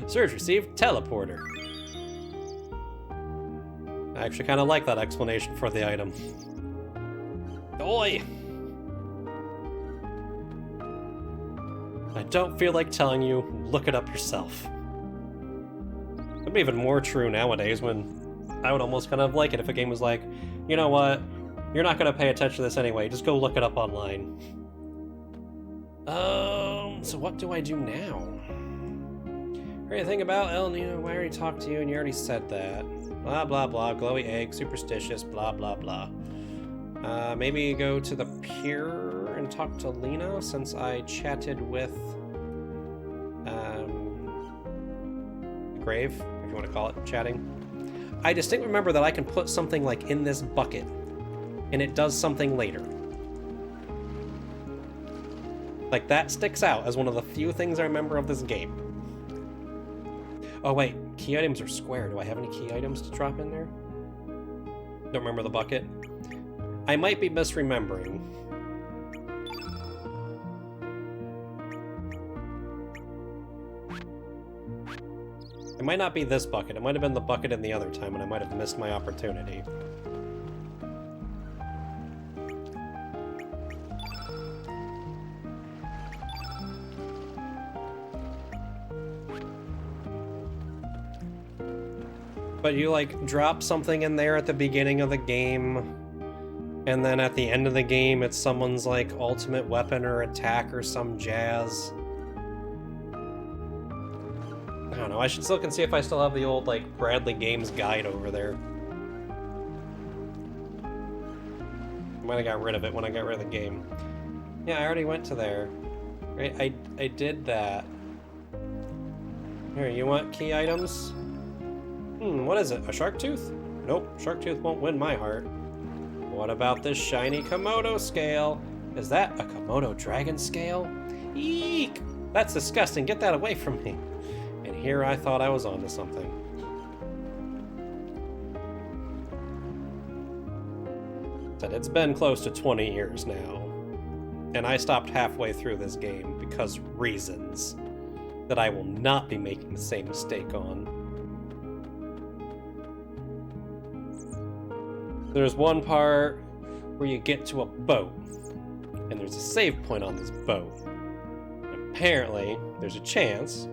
Surge received teleporter. I actually kind of like that explanation for the item. Oi! I don't feel like telling you, look it up yourself. It'd be even more true nowadays when I would almost kind of like it if a game was like, you know what, you're not going to pay attention to this anyway, just go look it up online. So what do I do now? Anything about El Nino? I already talked to you and you already said that. Blah blah blah, glowy egg, superstitious, blah blah blah. Maybe go to the pier and talk to Lena, since I chatted with, Grave, if you want to call it chatting. I distinctly remember that I can put something, like, in this bucket, and it does something later. Like, that sticks out as one of the few things I remember of this game. Oh wait, key items are square. Do I have any key items to drop in there? Don't remember the bucket. I might be misremembering. It might not be this bucket. It might have been the bucket in the other time, and I might have missed my opportunity. But you, like, drop something in there at the beginning of the game, and then at the end of the game, it's someone's, like, ultimate weapon or attack or some jazz. I don't know, I should look and see if I still have the old, like, Bradley Games guide over there. I might have got rid of it when I got rid of the game. Yeah, I already went to there. Right, I did that. Here, you want key items? What is it? A shark tooth? Nope, shark tooth won't win my heart. What about this shiny Komodo scale? Is that a Komodo dragon scale? Eek! That's disgusting, get that away from me. And here I thought I was onto something. Said it's been close to 20 years now. And I stopped halfway through this game because reasons that I will not be making the same mistake on. There's one part where you get to a boat, and there's a save point on this boat. And apparently, there's a chance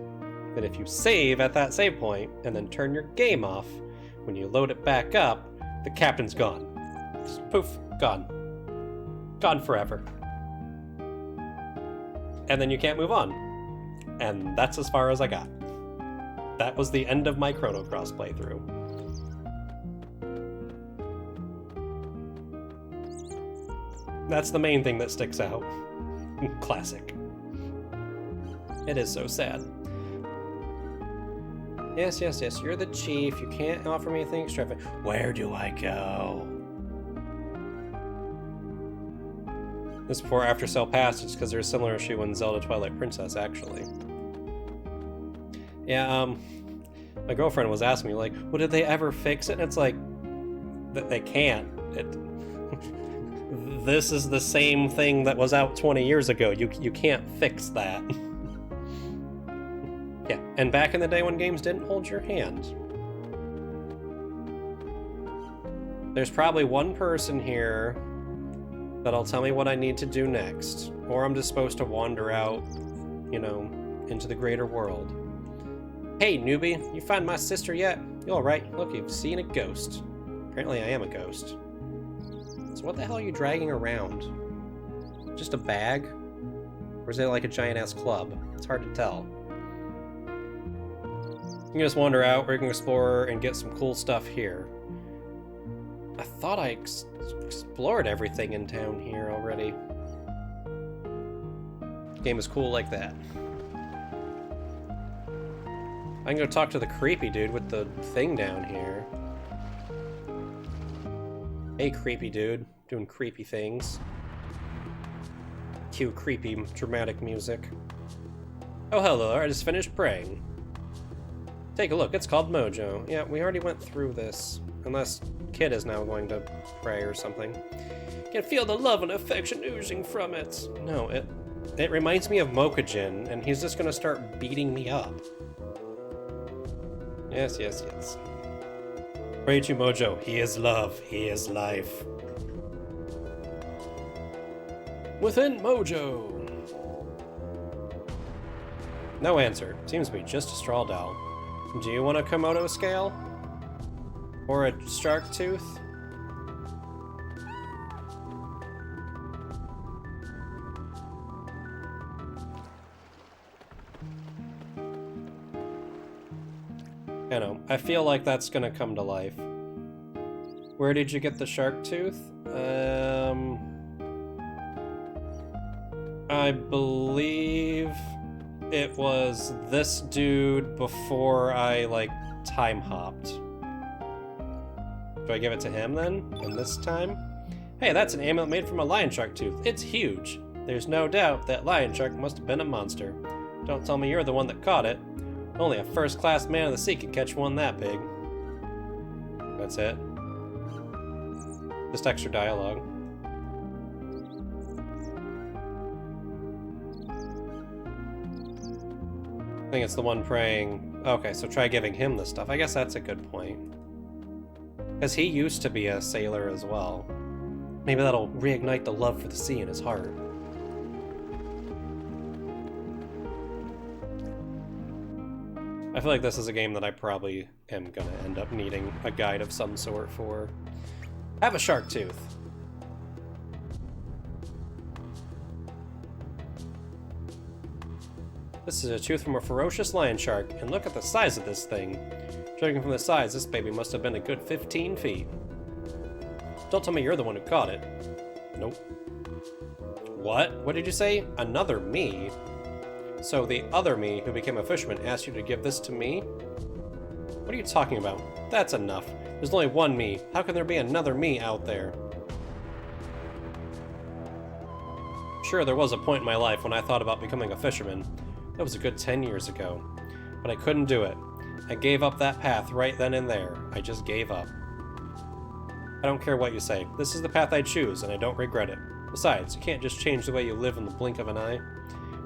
that if you save at that save point and then turn your game off, when you load it back up, the captain's gone. Just poof, gone. Gone forever. And then you can't move on. And that's as far as I got. That was the end of my Chrono Cross playthrough. That's the main thing that sticks out. Classic. It is so sad. Yes, yes, yes, you're the chief. You can't offer me anything extravagant. Where do I go? This before after Cell Passage, because there's a similar issue in Zelda Twilight Princess, actually. Yeah, my girlfriend was asking me, like, well, did they ever fix it? And it's like, that they can't. This is the same thing that was out 20 years ago. You can't fix that. Yeah, and back in the day when games didn't hold your hand. There's probably one person here that'll tell me what I need to do next. Or I'm just supposed to wander out, you know, into the greater world. Hey, newbie, you find my sister yet? You alright? Look, you've seen a ghost. Apparently I am a ghost. So what the hell are you dragging around? Just a bag? Or is it like a giant-ass club? It's hard to tell. You can just wander out, or you can explore and get some cool stuff here. I thought I explored everything in town here already. The game is cool like that. I can go talk to the creepy dude with the thing down here. Hey, creepy dude, doing creepy things. Cue creepy dramatic music. Oh, hello, I just finished praying. Take a look, it's called Mojo. Yeah, we already went through this. Unless Kid is now going to pray or something. Can feel the love and affection oozing from it. No, it reminds me of Mokujin, and he's just gonna start beating me up. Yes, yes, yes. Pray to Mojo. He is love. He is life. Within Mojo. No answer. Seems to be just a straw doll. Do you want a Komodo scale? Or a shark tooth? I know. I feel like that's gonna come to life. Where did you get the shark tooth? I believe it was this dude before I, like, time hopped. Do I give it to him then? And this time? Hey, that's an amulet made from a lion shark tooth. It's huge. There's no doubt that lion shark must have been a monster. Don't tell me you're the one that caught it. Only a first-class man of the sea could catch one that big. That's it. Just extra dialogue. think it's the one praying... Okay, so try giving him the stuff. I guess that's a good point. Because he used to be a sailor as well. Maybe that'll reignite the love for the sea in his heart. I feel like this is a game that I probably am gonna end up needing a guide of some sort for. I have a shark tooth. This is a tooth from a ferocious lion shark, and look at the size of this thing. Judging from the size, this baby must have been a good 15 feet. Don't tell me you're the one who caught it. Nope. What? What did you say? Another me? So the other me, who became a fisherman, asked you to give this to me? What are you talking about? That's enough. There's only one me. How can there be another me out there? Sure, there was a point in my life when I thought about becoming a fisherman. That was a good 10 years ago. But I couldn't do it. I gave up that path right then and there. I just gave up. I don't care what you say. This is the path I choose, and I don't regret it. Besides, you can't just change the way you live in the blink of an eye.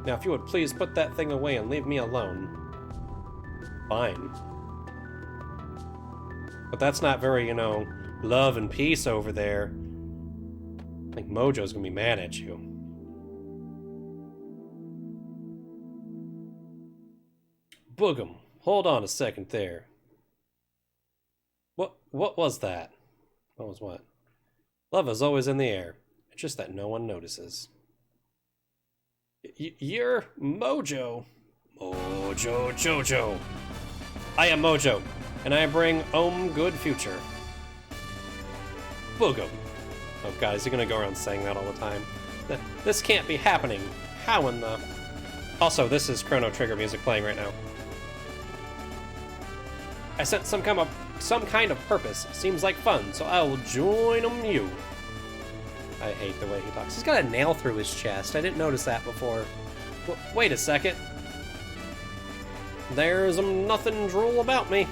Now, if you would please put that thing away and leave me alone. Fine. But that's not very, you know, love and peace over there. I think Mojo's gonna be mad at you. Boogum. Hold on a second there. What was that? What was what? Love is always in the air. It's just that no one notices. You're Mojo. Mojo Jojo. I am Mojo, and I bring good future. Boogum. Oh god, is he gonna go around saying that all the time? This can't be happening. How in the... Also, this is Chrono Trigger music playing right now. I sent some kind of purpose. Seems like fun, so I will join you. I hate the way he talks. He's got a nail through his chest. I didn't notice that before. Wait a second. There's nothing droll about me.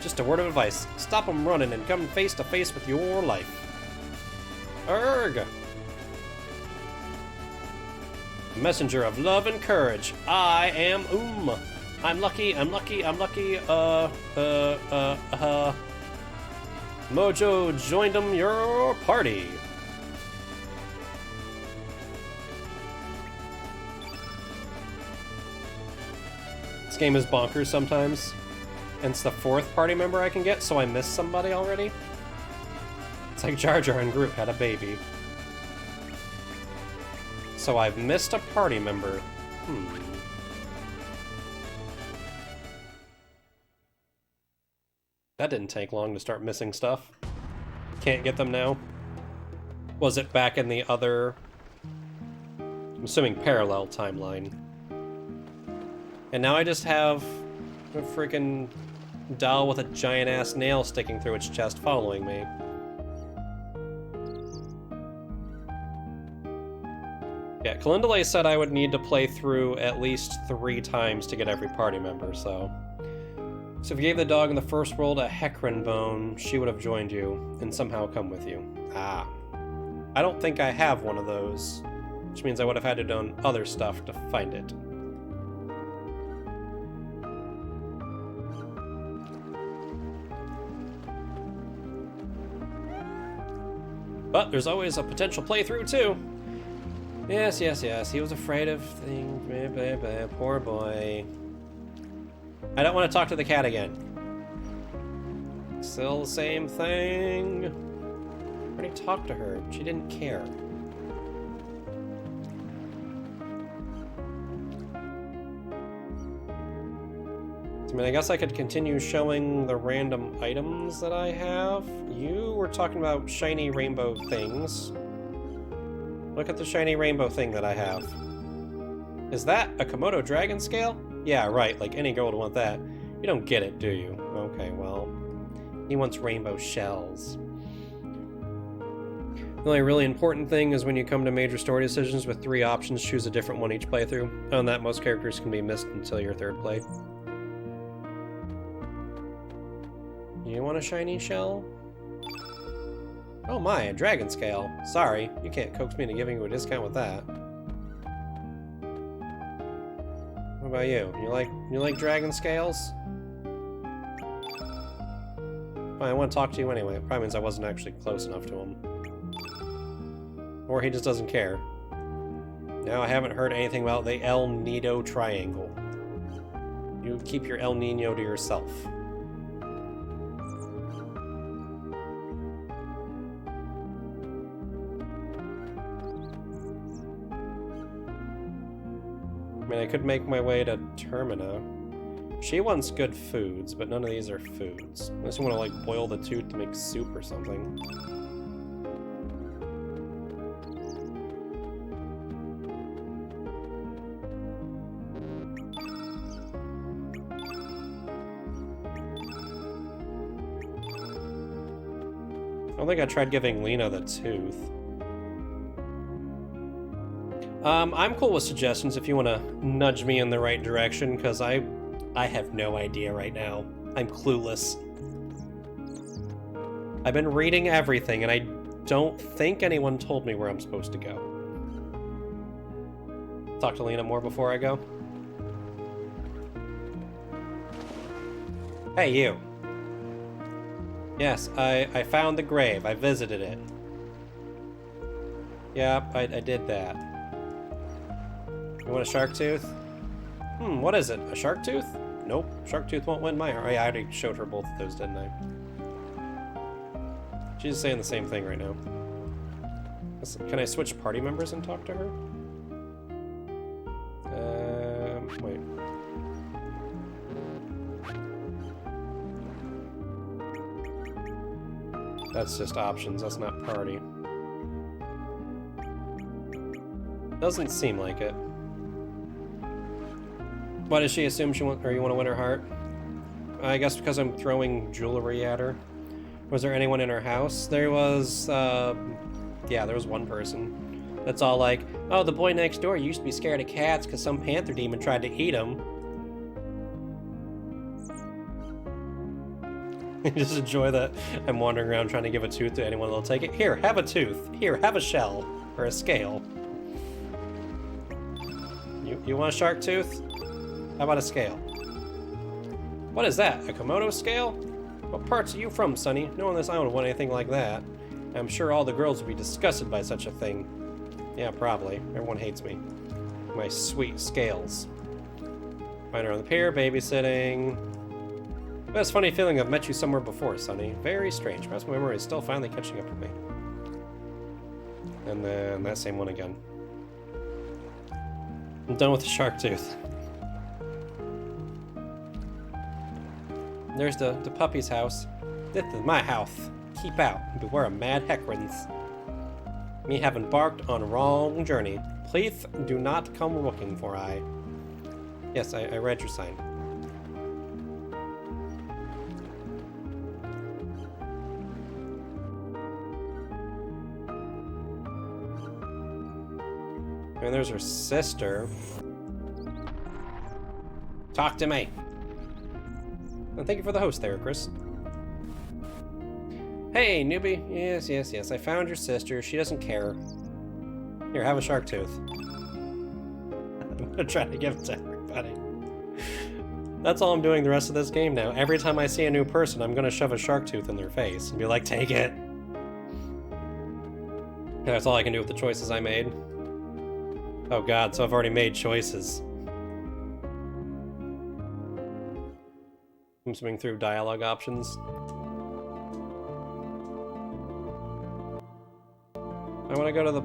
Just a word of advice. Stop him running and come face to face with your life. Erg. Messenger of love and courage. I am I'm lucky. Mojo joined your party. This game is bonkers sometimes. And it's the 4th party member I can get, so I missed somebody already. It's like Jar Jar and Groot had a baby. So I've missed a party member. That didn't take long to start missing stuff. Can't get them now. Was it back in the other... I'm assuming parallel timeline. And now I just have a freaking doll with a giant-ass nail sticking through its chest following me. Yeah, Calendula said I would need to play through at least 3 times to get every party member, so... So if you gave the dog in the first world a Hecarim bone, she would have joined you, and somehow come with you. Ah. I don't think I have one of those, which means I would have had to have done other stuff to find it. But there's always a potential playthrough, too. Yes, he was afraid of things. Poor boy. I don't want to talk to the cat again. Still the same thing. I already talked to her. She didn't care. I mean, I guess I could continue showing the random items that I have. You were talking about shiny rainbow things. Look at the shiny rainbow thing that I have. Is that a Komodo dragon scale? Yeah, right, like any girl would want that. You don't get it, do you? Okay, well... He wants rainbow shells. The only really important thing is when you come to major story decisions with 3 options, choose a different one each playthrough. Other than that, most characters can be missed until your 3rd play. You want a shiny shell? Oh my, a dragon scale. Sorry, you can't coax me into giving you a discount with that. What about you? You like dragon scales? Fine, I want to talk to you anyway. It probably means I wasn't actually close enough to him. Or he just doesn't care. No, I haven't heard anything about the El Nido Triangle. You keep your El Nino to yourself. I mean, I could make my way to Termina. She wants good foods, but none of these are foods. Unless you want to, like, boil the tooth to make soup or something. I don't think I tried giving Lena the tooth. I'm cool with suggestions if you want to nudge me in the right direction, because I have no idea right now. I'm clueless. I've been reading everything, and I don't think anyone told me where I'm supposed to go. Talk to Lena more before I go. Hey, you. Yes, I found the grave. I visited it. Yep, I did that. You want a shark tooth? What is it? A shark tooth? Nope. Shark tooth won't win my heart. Oh, yeah, I already showed her both of those, didn't I? She's saying the same thing right now. Can I switch party members and talk to her? Wait. That's just options, that's not party. Doesn't seem like it. Why does she assume you want to win her heart? I guess because I'm throwing jewelry at her. Was there anyone in her house? There was, yeah, there was one person. That's all like, oh, the boy next door used to be scared of cats because some panther demon tried to eat him. Just enjoy that I'm wandering around trying to give a tooth to anyone that'll take it. Here, have a tooth. Here, have a shell. Or a scale. You want a shark tooth? How about a scale? What is that? A Komodo scale? What parts are you from, Sonny? No one on this island would want anything like that. I'm sure all the girls would be disgusted by such a thing. Yeah, probably. Everyone hates me. My sweet scales. Find her on the pier, babysitting. But it's a funny feeling I've met you somewhere before, Sonny. Very strange. Perhaps my memory is still finally catching up with me. And then that same one again. I'm done with the shark tooth. There's the puppy's house. This is my house. Keep out and beware of mad Hecrins. Me have embarked on a wrong journey. Please do not come looking for I. Yes, I read your sign. And there's her sister. Talk to me. And thank you for the host there, Chris. Hey, newbie. Yes. I found your sister. She doesn't care. Here, have a shark tooth. I'm gonna try to give it to everybody. That's all I'm doing the rest of this game now. Every time I see a new person, I'm gonna shove a shark tooth in their face and be like, take it. And that's all I can do with the choices I made. Oh god, so I've already made choices. I'm swimming through dialogue options. I want to go to the...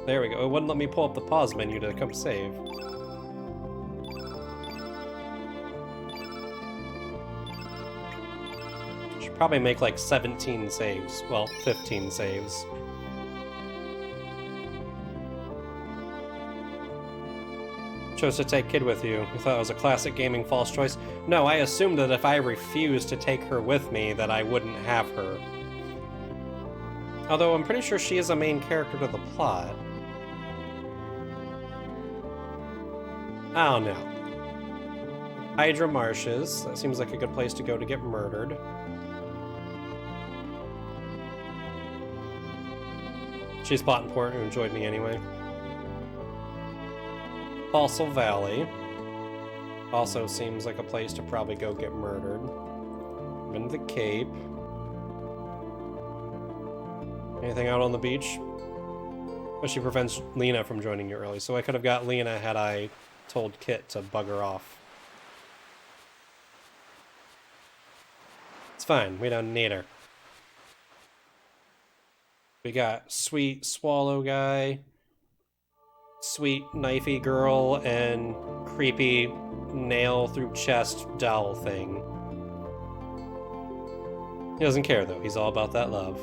There we go. It wouldn't let me pull up the pause menu to come save. Should probably make like 17 saves. Well, 15 saves. Chose to take Kid with you. You thought it was a classic gaming false choice? No, I assumed that if I refused to take her with me, that I wouldn't have her. Although I'm pretty sure she is a main character to the plot. Oh no. Hydra Marshes. That seems like a good place to go to get murdered. She's plot important who enjoyed me anyway. Fossil Valley. Also seems like a place to probably go get murdered. Been to the Cape. Anything out on the beach? But she prevents Lena from joining you early, so I could have got Lena had I told Kit to bugger off. It's fine, we don't need her. We got sweet swallow guy, sweet knifey girl, and creepy nail through chest doll thing. He doesn't care though, he's all about that love.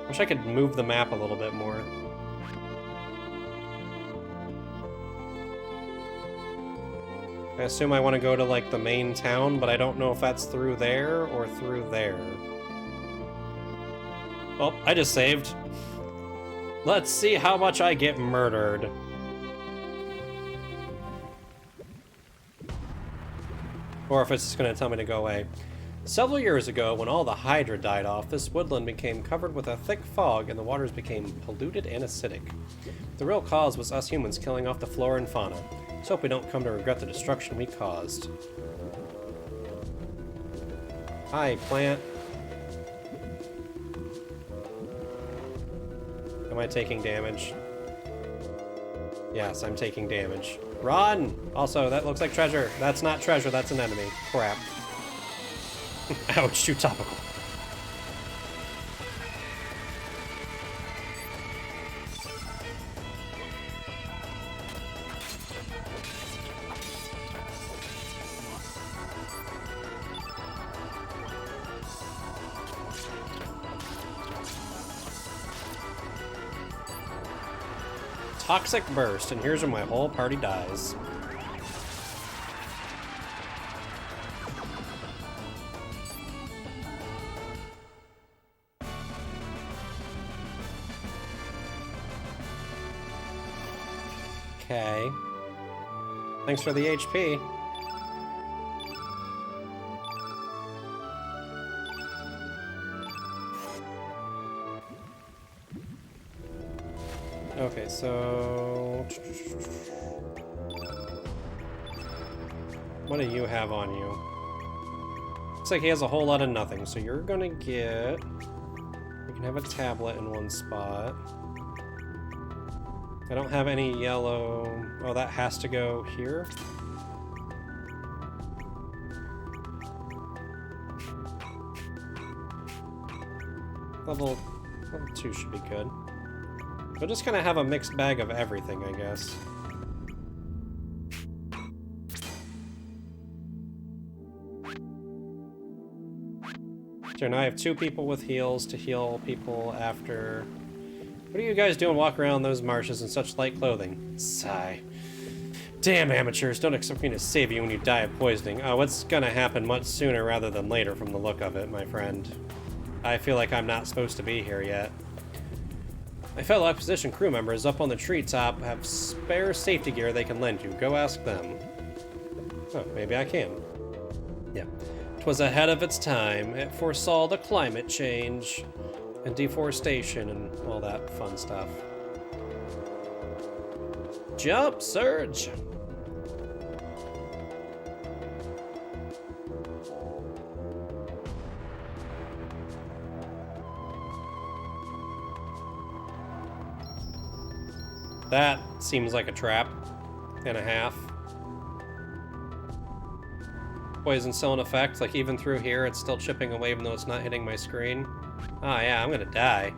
Wish I could move the map a little bit more. I assume I want to go to like the main town, but I don't know if that's through there or through there. Well, I just saved. Let's see how much I get murdered. Or if it's just going to tell me to go away. Several years ago, when all the Hydra died off, this woodland became covered with a thick fog and the waters became polluted and acidic. The real cause was us humans killing off the flora and fauna. Let's hope we don't come to regret the destruction we caused. Hi, plant. Am I taking damage? Yes, I'm taking damage. Run! Also, that looks like treasure. That's not treasure, that's an enemy. Crap. Ouch, too topical. Toxic burst, and here's where my whole party dies. Okay. Thanks for the HP. Okay, so... what do you have on you? Looks like he has a whole lot of nothing, so you're gonna get... you can have a tablet in one spot. I don't have any yellow... oh, that has to go here? Level 2 should be good. We're just gonna have a mixed bag of everything, I guess. So now I have 2 people with heals to heal people after... what are you guys doing walking around those marshes in such light clothing? Sigh. Damn amateurs, don't expect me to save you when you die of poisoning. Oh, it's gonna happen much sooner rather than later from the look of it, my friend. I feel like I'm not supposed to be here yet. My fellow Exposition crew members up on the treetop have spare safety gear they can lend you. Go ask them. Oh, maybe I can. Yeah. 'Twas ahead of its time. It foresaw the climate change and deforestation and all that fun stuff. Jump, Surge! That seems like a trap and a half. Poison still in effect, like even through here it's still chipping away even though it's not hitting my screen. Oh yeah, I'm gonna die.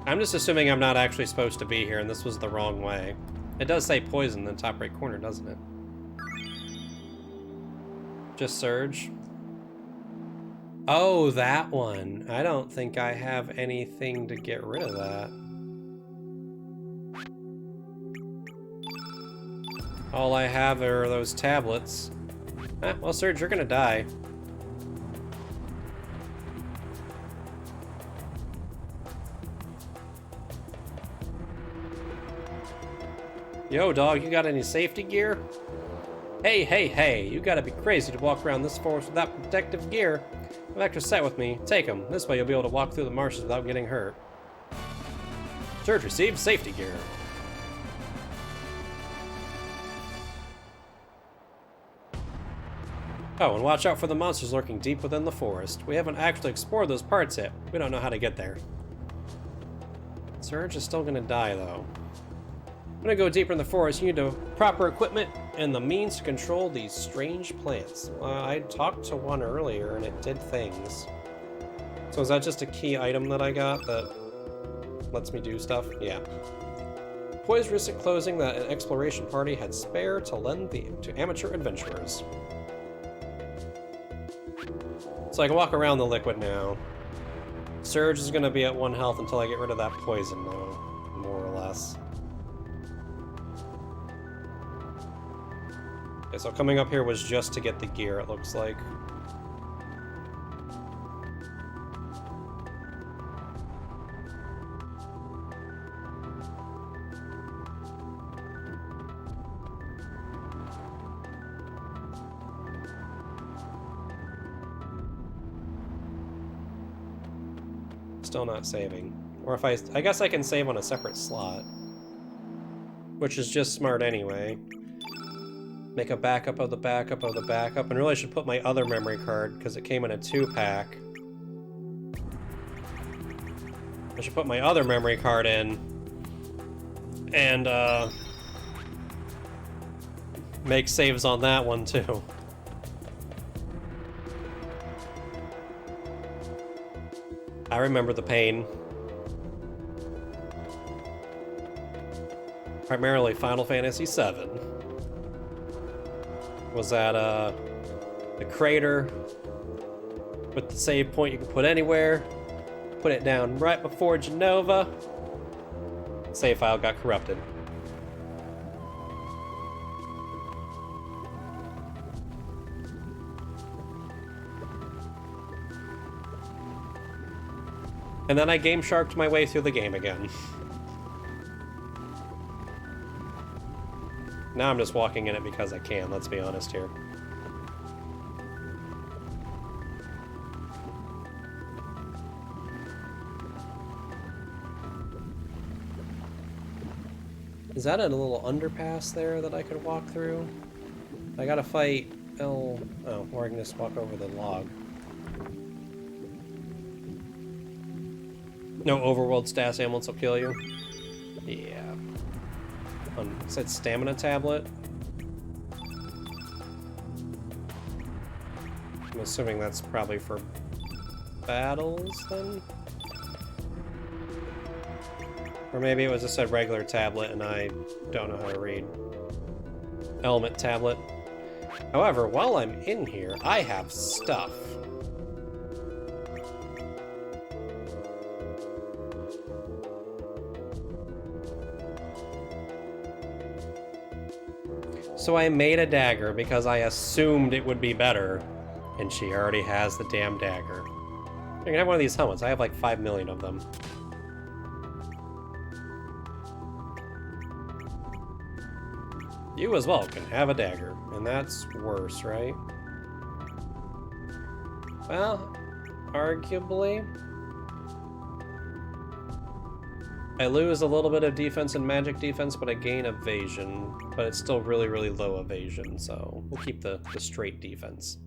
I'm just assuming I'm not actually supposed to be here and this was the wrong way. It does say poison in the top right corner, doesn't it? Just Surge. Oh, that one. I don't think I have anything to get rid of that. All I have are those tablets. Well, Surge, you're gonna die. Yo, dog, you got any safety gear? Hey, hey, hey, you gotta be crazy to walk around this forest without protective gear. Vector set with me. Take him. This way you'll be able to walk through the marshes without getting hurt. Surge received safety gear. Oh, and watch out for the monsters lurking deep within the forest. We haven't actually explored those parts yet. We don't know how to get there. Surge is still gonna die, though. I'm gonna go deeper in the forest. You need the proper equipment and the means to control these strange plants. I talked to one earlier, and it did things. So is that just a key item that I got that lets me do stuff? Yeah. Poised recent clothing that an exploration party had spare to lend to amateur adventurers. So I can walk around the liquid now. Surge is gonna be at 1 health until I get rid of that poison, though, more or less. Okay, so coming up here was just to get the gear, it looks like. Still not saving. Or if I guess I can save on a separate slot. Which is just smart anyway. Make a backup of the backup of the backup, and really I should put my other memory card, because it came in a 2-pack. I should put my other memory card in, and make saves on that one too. I remember the pain. Primarily Final Fantasy VII. Was that, the crater with the save point you can put anywhere. Put it down right before Genova. Save file got corrupted. And then I Game Sharked my way through the game again. Now I'm just walking in it because I can, let's be honest here. Is that a little underpass there that I could walk through? I gotta fight Oh, or I can just walk over the log. No overworld stats amulets will kill you? Yeah. It said stamina tablet. I'm assuming that's probably for battles, then? Or maybe it was just a regular tablet and I don't know how to read. Element tablet. However, while I'm in here, I have stuff. So I made a dagger because I assumed it would be better, and she already has the damn dagger. I can have one of these helmets. I have like 5 million of them. You as well can have a dagger, and that's worse, right? Well, arguably. I lose a little bit of defense and magic defense, but I gain evasion. But it's still really, really low evasion, so we'll keep the straight defense.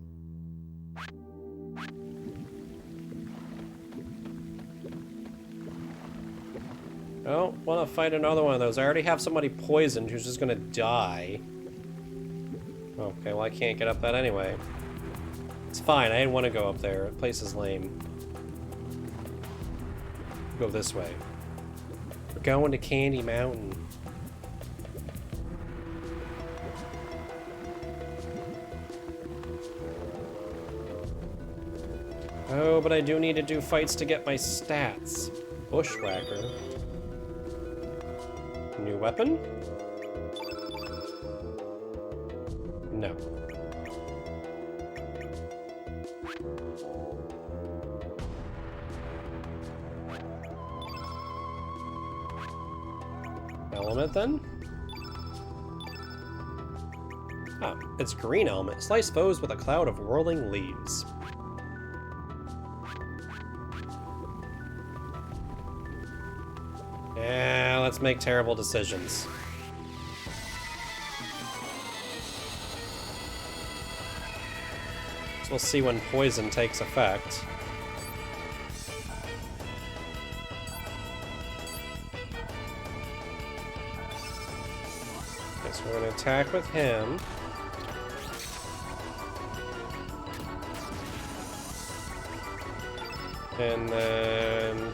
Oh, want to fight another one of those. I already have somebody poisoned who's just gonna die. Okay, well I can't get up that anyway. It's fine, I didn't want to go up there. The place is lame. Go this way. We're going to Candy Mountain. Oh, but I do need to do fights to get my stats. Bushwhacker. New weapon? No. Element then? Ah, it's green element. Slice foes with a cloud of whirling leaves. Yeah, let's make terrible decisions. So we'll see when poison takes effect. Okay, so we're gonna attack with him. And then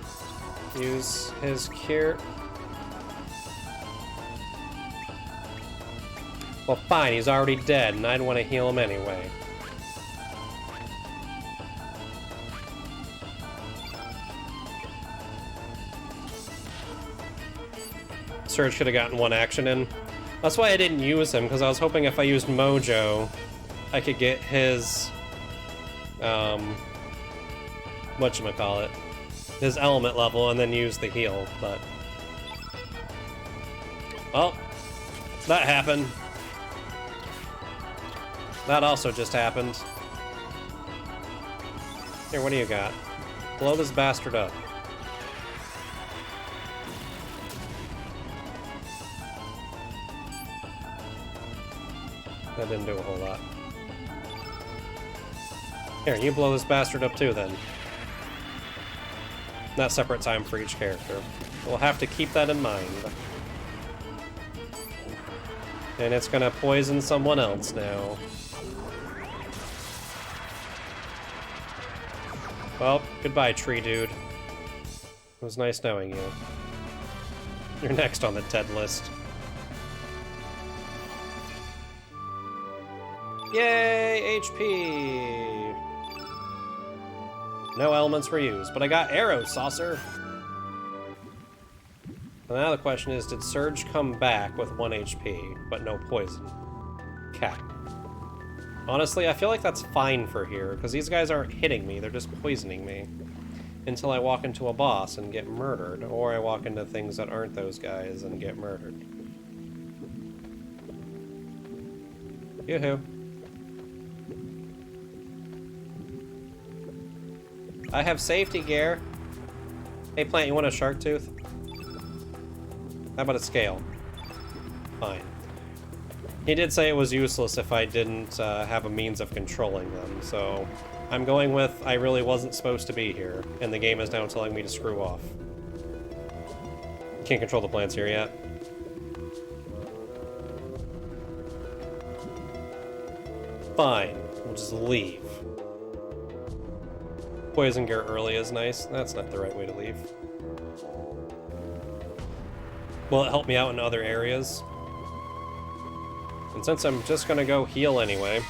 use his cure. Well, fine, he's already dead, and I'd want to heal him anyway. Surge could have gotten one action in. That's why I didn't use him, because I was hoping if I used Mojo, I could get his, whatchamacallit, his element level and then use the heal, but... Well, that happened. That also just happened. Here, what do you got? Blow this bastard up. That didn't do a whole lot. Here, you blow this bastard up too, then. Not separate time for each character. We'll have to keep that in mind. And it's gonna poison someone else now. Well, goodbye, tree dude. It was nice knowing you. You're next on the dead list. Yay, HP! No elements were used, but I got Arrow Saucer! So now the question is, did Surge come back with 1 HP, but no poison? Cat. Honestly, I feel like that's fine for here, because these guys aren't hitting me, they're just poisoning me. Until I walk into a boss and get murdered, or I walk into things that aren't those guys and get murdered. Yoo-hoo. I have safety gear. Hey, plant, you want a shark tooth? How about a scale? Fine. He did say it was useless if I didn't have a means of controlling them, so I'm going with I really wasn't supposed to be here, and the game is now telling me to screw off. Can't control the plants here yet. Fine, we'll just leave. Poison gear early is nice. That's not the right way to leave. Will it help me out in other areas? And since I'm just gonna go heal anyway,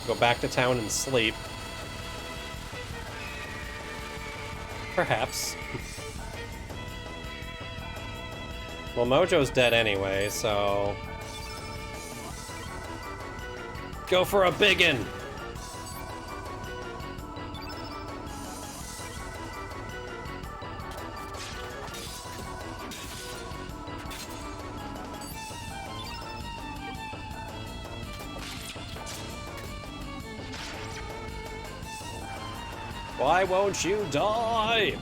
go back to town and sleep. Perhaps. Well, Mojo's dead anyway, so... Go for a biggin! Why won't you die?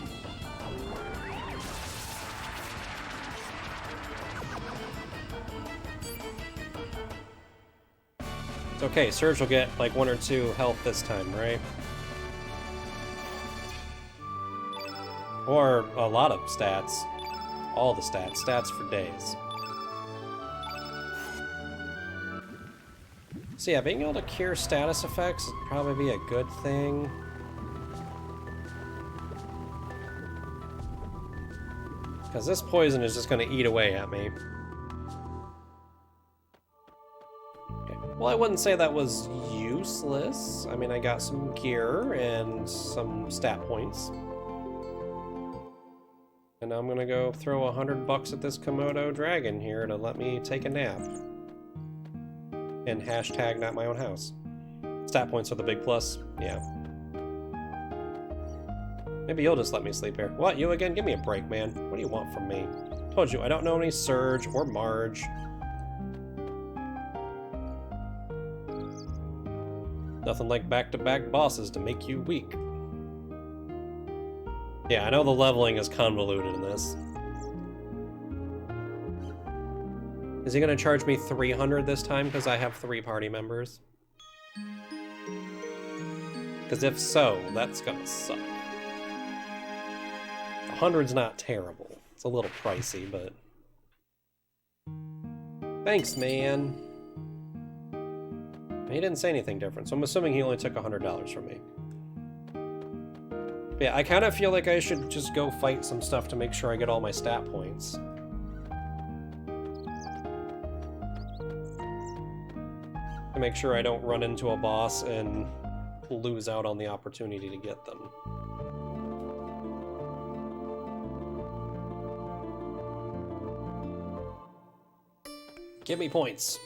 It's okay, Surge will get like 1 or 2 health this time, right? Or a lot of stats. All the stats. Stats for days. So yeah, being able to cure status effects would probably be a good thing. Because this poison is just going to eat away at me. Okay. Well, I wouldn't say that was useless. I mean, I got some gear and some stat points. And I'm going to go throw $100 at this Komodo dragon here to let me take a nap. And hashtag not my own house. Stat points are the big plus. Yeah. Maybe you'll just let me sleep here. What, you again? Give me a break, man. What do you want from me? Told you, I don't know any Surge or Marge. Nothing like back-to-back bosses to make you weak. Yeah, I know the leveling is convoluted in this. Is he gonna charge me 300 this time because I have 3 party members? Because if so, that's gonna suck. 100's not terrible. It's a little pricey, but... Thanks, man. He didn't say anything different, so I'm assuming he only took $100 from me. But yeah, I kind of feel like I should just go fight some stuff to make sure I get all my stat points. To make sure I don't run into a boss and lose out on the opportunity to get them. Give me points.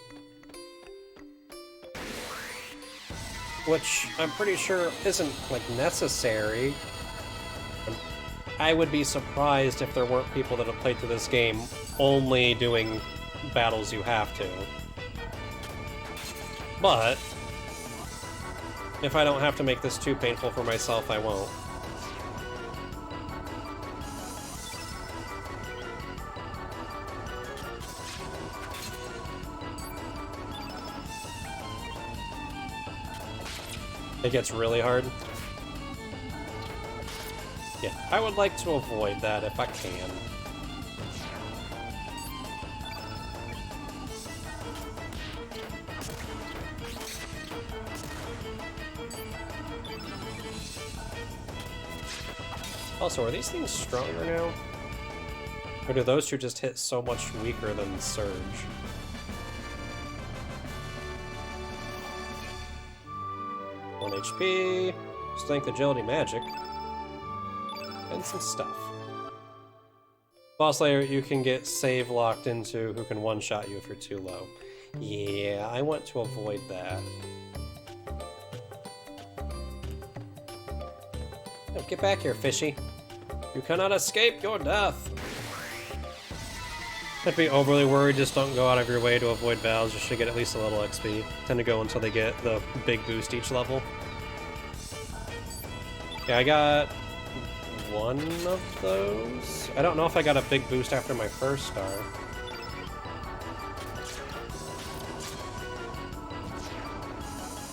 Which I'm pretty sure isn't, like, necessary. I would be surprised if there weren't people that have played through this game only doing battles you have to. But if I don't have to make this too painful for myself, I won't. It gets really hard. Yeah, I would like to avoid that if I can. Also, are these things stronger now? Or do those two just hit so much weaker than Surge? HP, strength, agility, magic, and some stuff. Boss layer, you can get save locked into who can one-shot you if you're too low. Yeah, I want to avoid that. Oh, get back here, fishy. You cannot escape your death. I'd be overly worried, just don't go out of your way to avoid battles, you should get at least a little XP. Tend to go until they get the big boost each level. Yeah, I got one of those. I don't know if I got a big boost after my first star.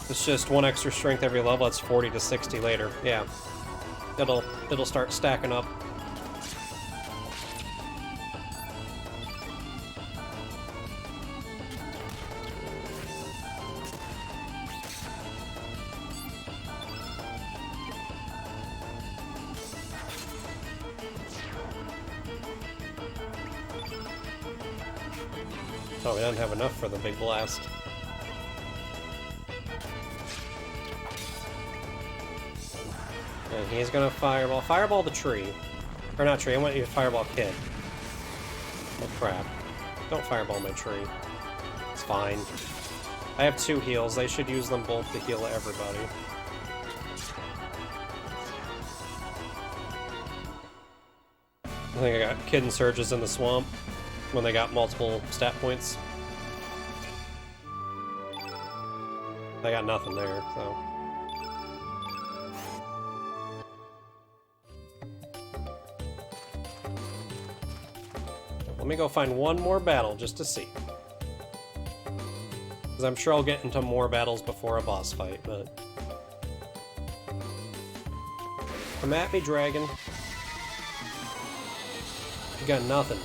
It's just 1 extra strength every level, it's 40 to 60 later. Yeah. It'll start stacking up. Oh, we don't have enough for the big blast. And he's gonna fireball the tree. Or not tree, I want you to fireball kid. Oh crap. Don't fireball my tree. It's fine. I have 2 heals, I should use them both to heal everybody. I think I got Kid and Surges in the swamp when they got multiple stat points. I got nothing there, so... Let me go find one more battle just to see. Because I'm sure I'll get into more battles before a boss fight, but... Come at me, dragon. You got nothing.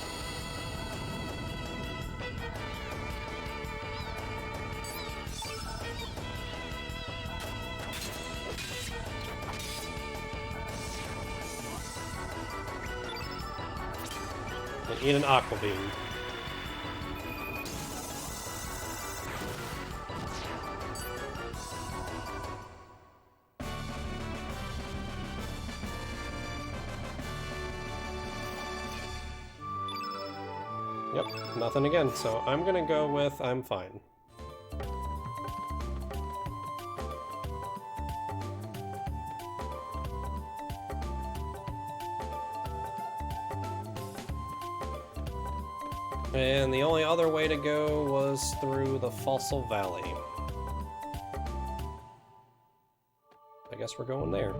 And eat an aqua bean. Yep, nothing again, so I'm gonna go with I'm fine. And the only other way to go was through the Fossil Valley. I guess we're going there.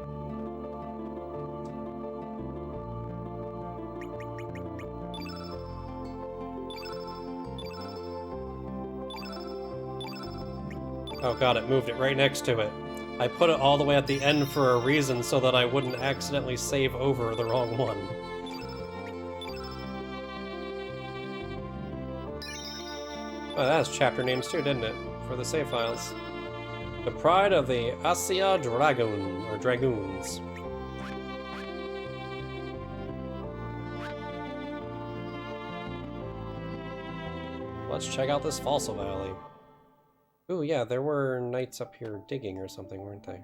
Oh god, it moved it right next to it. I put it all the way at the end for a reason so that I wouldn't accidentally save over the wrong one. Oh, that has chapter names too, didn't it? For the save files. The Pride of the Asia Dragoon, or Dragoons. Let's check out this fossil valley. Ooh, yeah, there were knights up here digging or something, weren't they?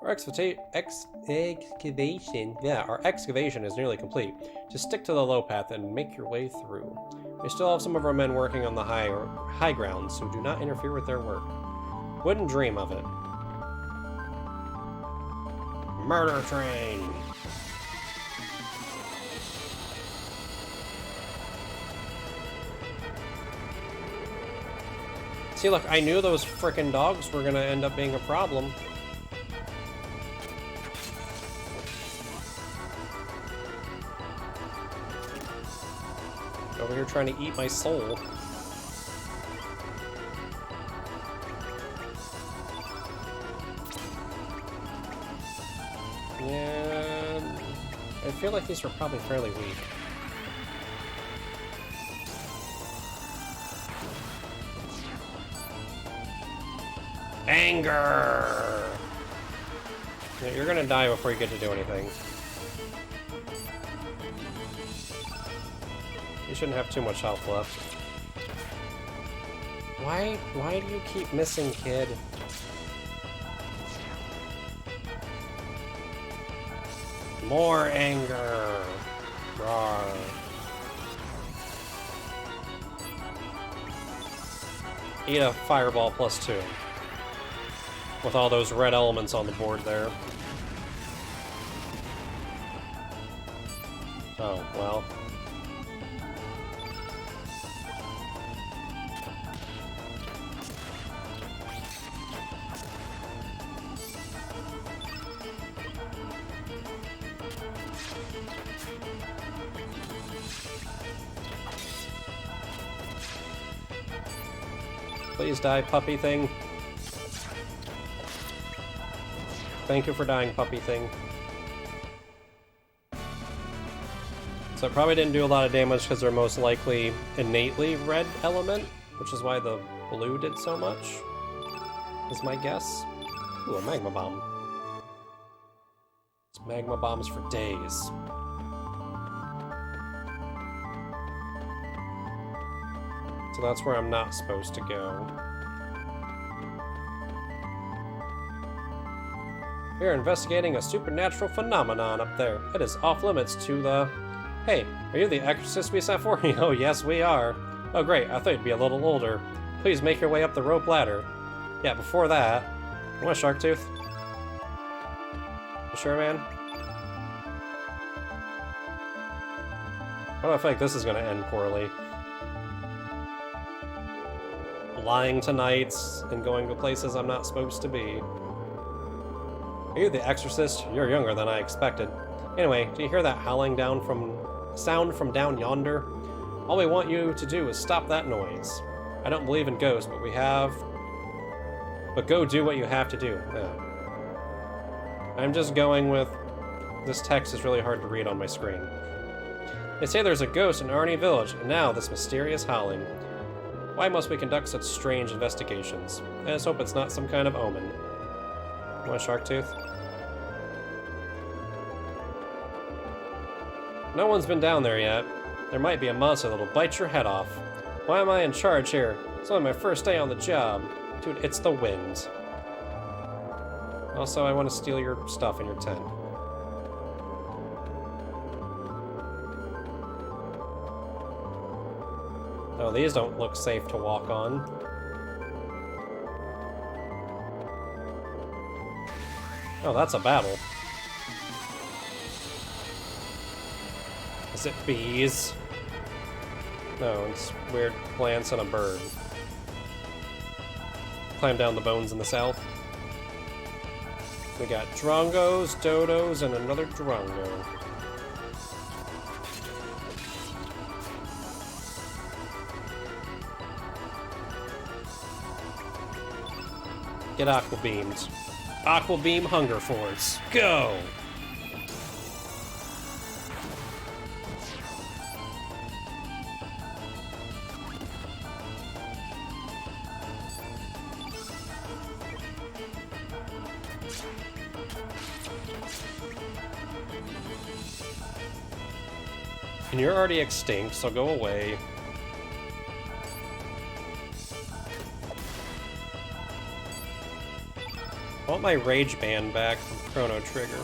Our excavation is nearly complete. Just stick to the low path and make your way through. We still have some of our men working on the high ground, so do not interfere with their work. Wouldn't dream of it. Murder train! See, look, I knew those frickin' dogs were gonna end up being a problem. Over here trying to eat my soul. And I feel like these were probably fairly weak. Anger! Yeah, you're gonna die before you get to do anything. You shouldn't have too much health left. Why do you keep missing, kid? More anger! Rawr. Eat a fireball +2. With all those red elements on the board there. Oh, well. Please die, puppy thing. Thank you for dying, puppy thing. So it probably didn't do a lot of damage because they're most likely innately red element, which is why the blue did so much, is my guess. Ooh, a magma bomb. It's magma bombs for days. So that's where I'm not supposed to go. We are investigating a supernatural phenomenon up there. It is off limits to the... Hey, are you the exorcist we sent for? Oh, yes, we are. Oh, great, I thought you'd be a little older. Please make your way up the rope ladder. Yeah, before that... You want a shark tooth? You sure, man? Oh, I feel like this is gonna end poorly. Lying to knights and going to places I'm not supposed to be. Are you the exorcist? You're younger than I expected. Anyway, do you hear that howling sound from down yonder? All we want you to do is stop that noise. I don't believe in ghosts, but go do what you have to do. Yeah. I'm just going with... This text is really hard to read on my screen. They say there's a ghost in Arnie Village, and now this mysterious howling. Why must we conduct such strange investigations? I just hope it's not some kind of omen. You want a shark tooth? No one's been down there yet. There might be a monster that'll bite your head off. Why am I in charge here? It's only my first day on the job. Dude, it's the wind. Also, I want to steal your stuff in your tent. Oh, these don't look safe to walk on. Oh, that's a battle. Is it bees? No, it's weird plants and a bird. Climb down the bones in the south. We got drongos, dodos, and another drongo. Get aqua beamed. Aqua beam hunger force. Go! And you're already extinct, so go away. I want my rage band back from Chrono Trigger.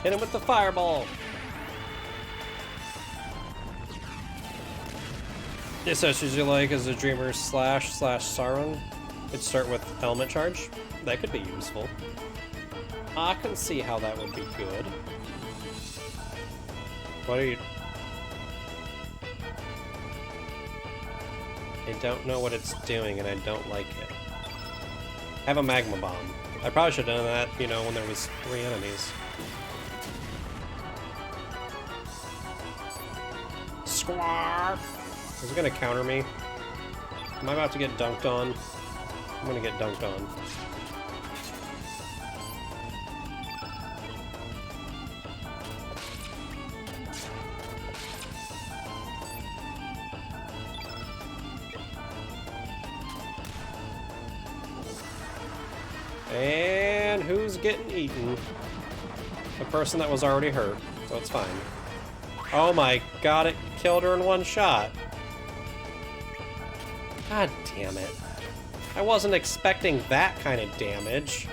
Hit him with the fireball! This such as you like as a Dreamer slash Sarung. Could start with Element Charge. That could be useful. I can see how that would be good. What are you... I don't know what it's doing and I don't like it. I have a Magma Bomb. I probably should have done that, you know, when there was 3 enemies. Squawk! Is it gonna counter me? Am I about to get dunked on? I'm gonna get dunked on. And who's getting eaten? The person that was already hurt, so it's fine. Oh my god, it killed her in one shot. God damn it. I wasn't expecting that kind of damage.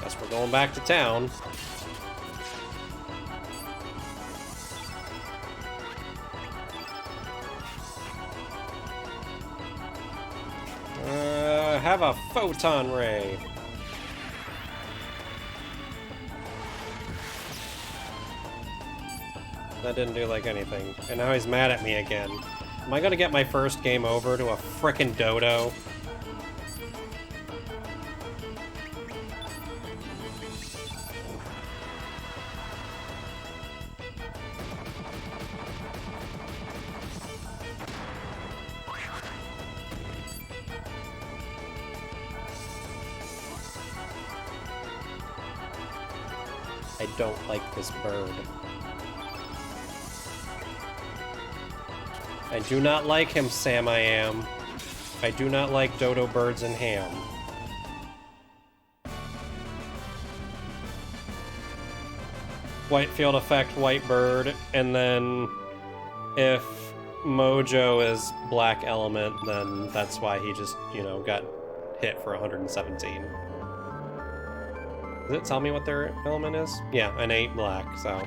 Guess we're going back to town. Have a photon ray. That didn't do like anything. And now he's mad at me again. Am I gonna get my first game over to a frickin' dodo? I don't like this bird. I do not like him, Sam I Am. I do not like dodo birds and ham. White field effect, white bird, and then if Mojo is black element, then that's why he just, you know, got hit for 117. Does it tell me what their element is? Yeah, an 8 black, so.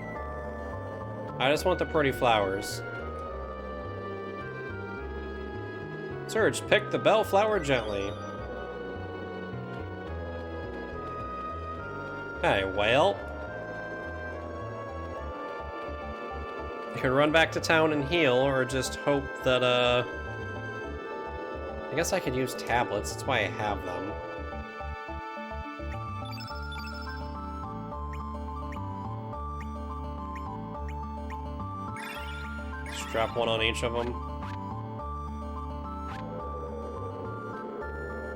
I just want the pretty flowers. Surge, pick the bellflower gently. Hey, well. You can run back to town and heal, or just hope that, I guess I could use tablets, that's why I have them. Just drop one on each of them.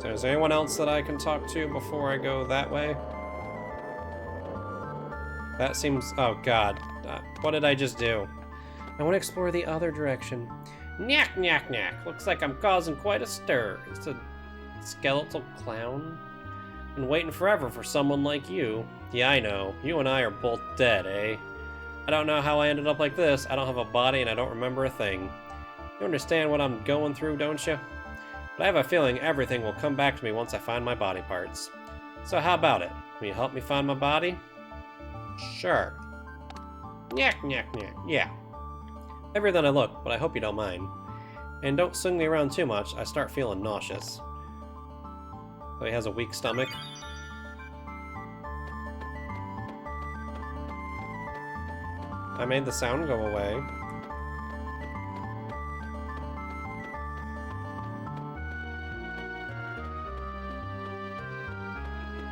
So is there anyone else that I can talk to before I go that way? That seems... oh god. What did I just do? I want to explore the other direction. Nyack, nyack, nyack. Looks like I'm causing quite a stir. It's a skeletal clown? Been waiting forever for someone like you. Yeah, I know. You and I are both dead, eh? I don't know how I ended up like this. I don't have a body and I don't remember a thing. You understand what I'm going through, don't you? But I have a feeling everything will come back to me once I find my body parts. So how about it? Will you help me find my body? Sure. Nyack, nyack, nyack. Yeah. Everywhere that I look, but I hope you don't mind. And don't swing me around too much, I start feeling nauseous. So he has a weak stomach. I made the sound go away.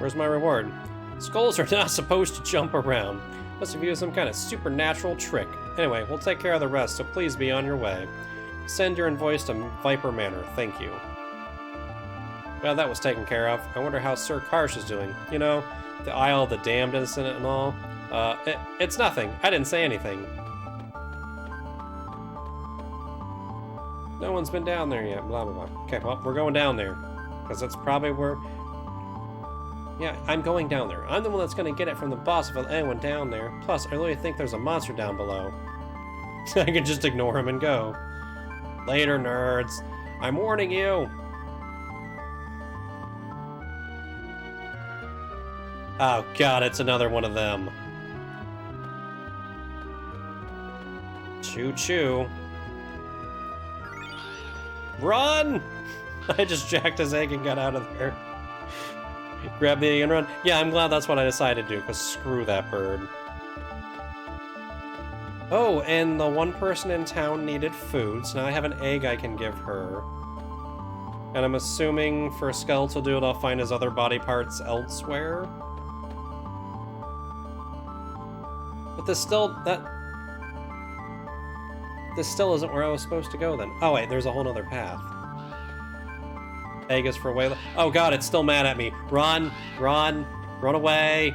Where's my reward? Skulls are not supposed to jump around. Must have used some kind of supernatural trick. Anyway, we'll take care of the rest, so please be on your way. Send your invoice to Viper Manor. Thank you. Well, that was taken care of. I wonder how Sir Karsh is doing. You know, the Isle of the Damned incident and all. It's nothing. I didn't say anything. No one's been down there yet, blah, blah, blah. Okay, well, we're going down there. Because that's probably where... Yeah, I'm going down there. I'm the one that's going to get it from the boss if anyone down there. Plus, I really think there's a monster down below. I can just ignore him and go. Later, nerds. I'm warning you. Oh god, it's another one of them. Choo-choo. Run! I just jacked his egg and got out of there. Grab the egg and run. Yeah, I'm glad that's what I decided to do, because screw that bird. Oh, and the one person in town needed food, so now I have an egg I can give her. And I'm assuming for Skeletal Dude I'll find his other body parts elsewhere. But this still isn't where I was supposed to go then. Oh wait, there's a whole other path. Egg is for way. Oh god, it's still mad at me. Run, run, run away.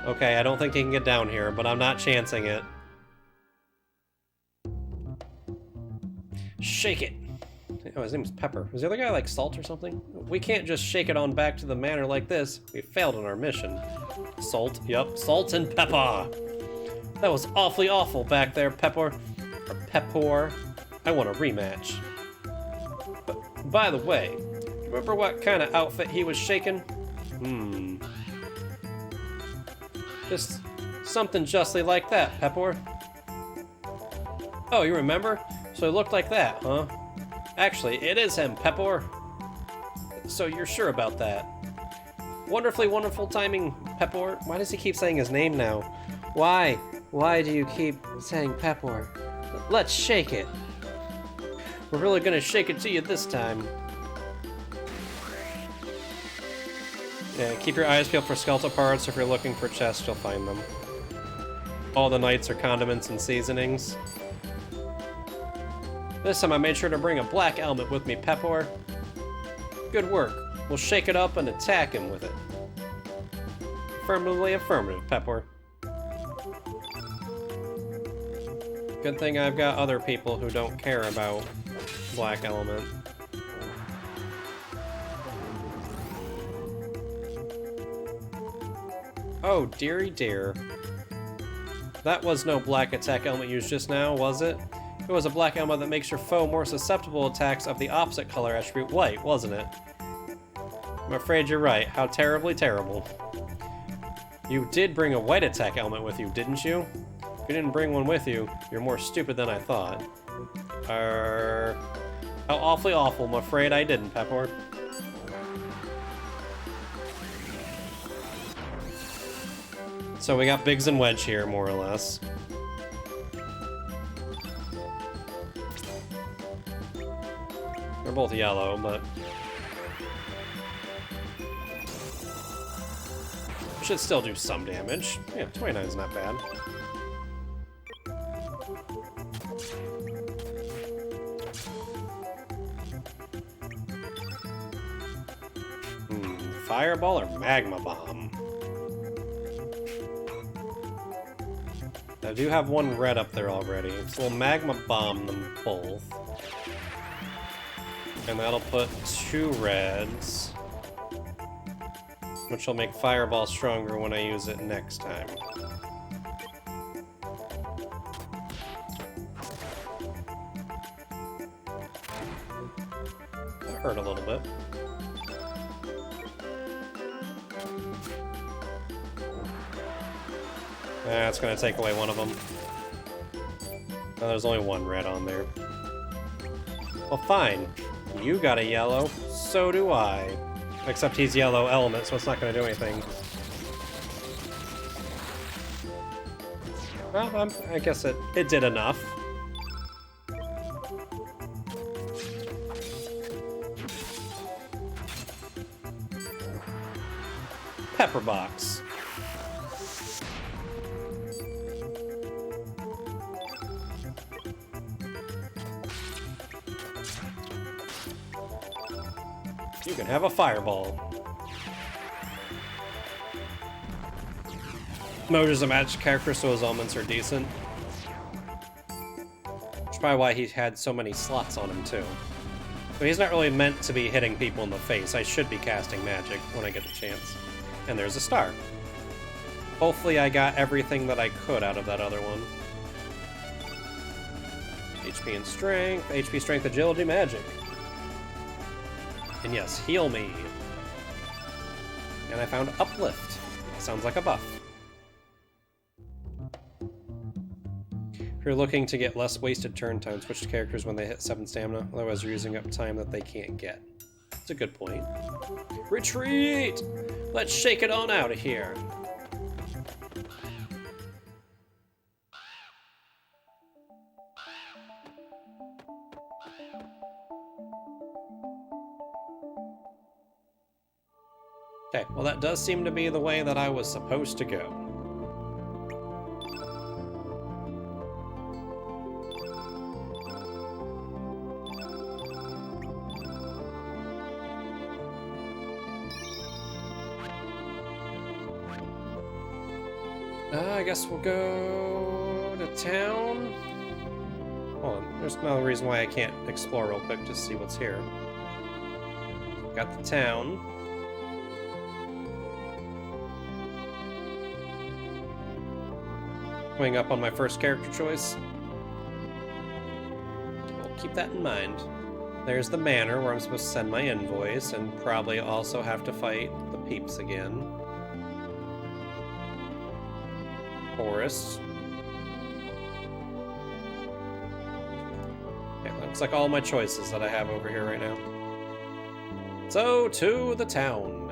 Okay, I don't think he can get down here, but I'm not chancing it. Shake it. Oh, his name's Pepper. Was the other guy like Salt or something? We can't just shake it on back to the manor like this. We failed on our mission. Salt, yep, Salt and Pepper. That was awfully awful back there, Pepper. Or Pepper. I want a rematch. But, by the way, remember what kind of outfit he was shaking? Just something justly like that, Pepper. Oh, you remember? So he looked like that, huh? Actually, it is him, Pepper. So you're sure about that? Wonderfully wonderful timing, Pepper. Why does he keep saying his name now? Why? Why do you keep saying Pepper? Let's shake it. We're really gonna shake it to you this time. Yeah, keep your eyes peeled for skeletal parts. If you're looking for chests, you'll find them. All the knights are condiments and seasonings. This time I made sure to bring a black element with me, Pepper. Good work. We'll shake it up and attack him with it. Affirmatively affirmative, Pepper. Good thing I've got other people who don't care about black element. Oh, dearie dear. That was no black attack element used just now, was it? It was a black element that makes your foe more susceptible to attacks of the opposite color attribute white, wasn't it? I'm afraid you're right. How terribly terrible. You did bring a white attack element with you, didn't you? If you didn't bring one with you, you're more stupid than I thought. How awfully awful. I'm afraid I didn't, Pepper. So we got Biggs and Wedge here, more or less. They're both yellow, but... should still do some damage. Yeah, 29's not bad. Fireball or Magma Bomb? I do have one red up there already, so we'll Magma Bomb them both. And that'll put 2 reds. Which will make Fireball stronger when I use it next time. That hurt a little bit. That's gonna take away one of them. Oh, there's only 1 red on there. Well, fine. You got a yellow, so do I. Except he's yellow element, so it's not gonna do anything. Well, I guess it did enough. Pepper box. You can have a fireball. Mojo's a magic character, so his elements are decent. That's probably why he had so many slots on him, too. But he's not really meant to be hitting people in the face. I should be casting magic when I get the chance. And there's a star. Hopefully I got everything that I could out of that other one. HP and strength, HP, strength, agility, magic. And yes, heal me. And I found uplift. Sounds like a buff. If you're looking to get less wasted turn time, switch to characters when they hit 7 stamina, otherwise you're using up time that they can't get. That's a good point. Retreat! Let's shake it on out of here. Okay, well that does seem to be the way that I was supposed to go. I guess we'll go to town. Hold on, there's another reason why I can't explore real quick, just see what's here. Got the town. Coming up on my first character choice. We'll keep that in mind. There's the manor where I'm supposed to send my invoice and probably also have to fight the peeps again. Forest. Yeah, looks like all my choices that I have over here right now. So, to the town.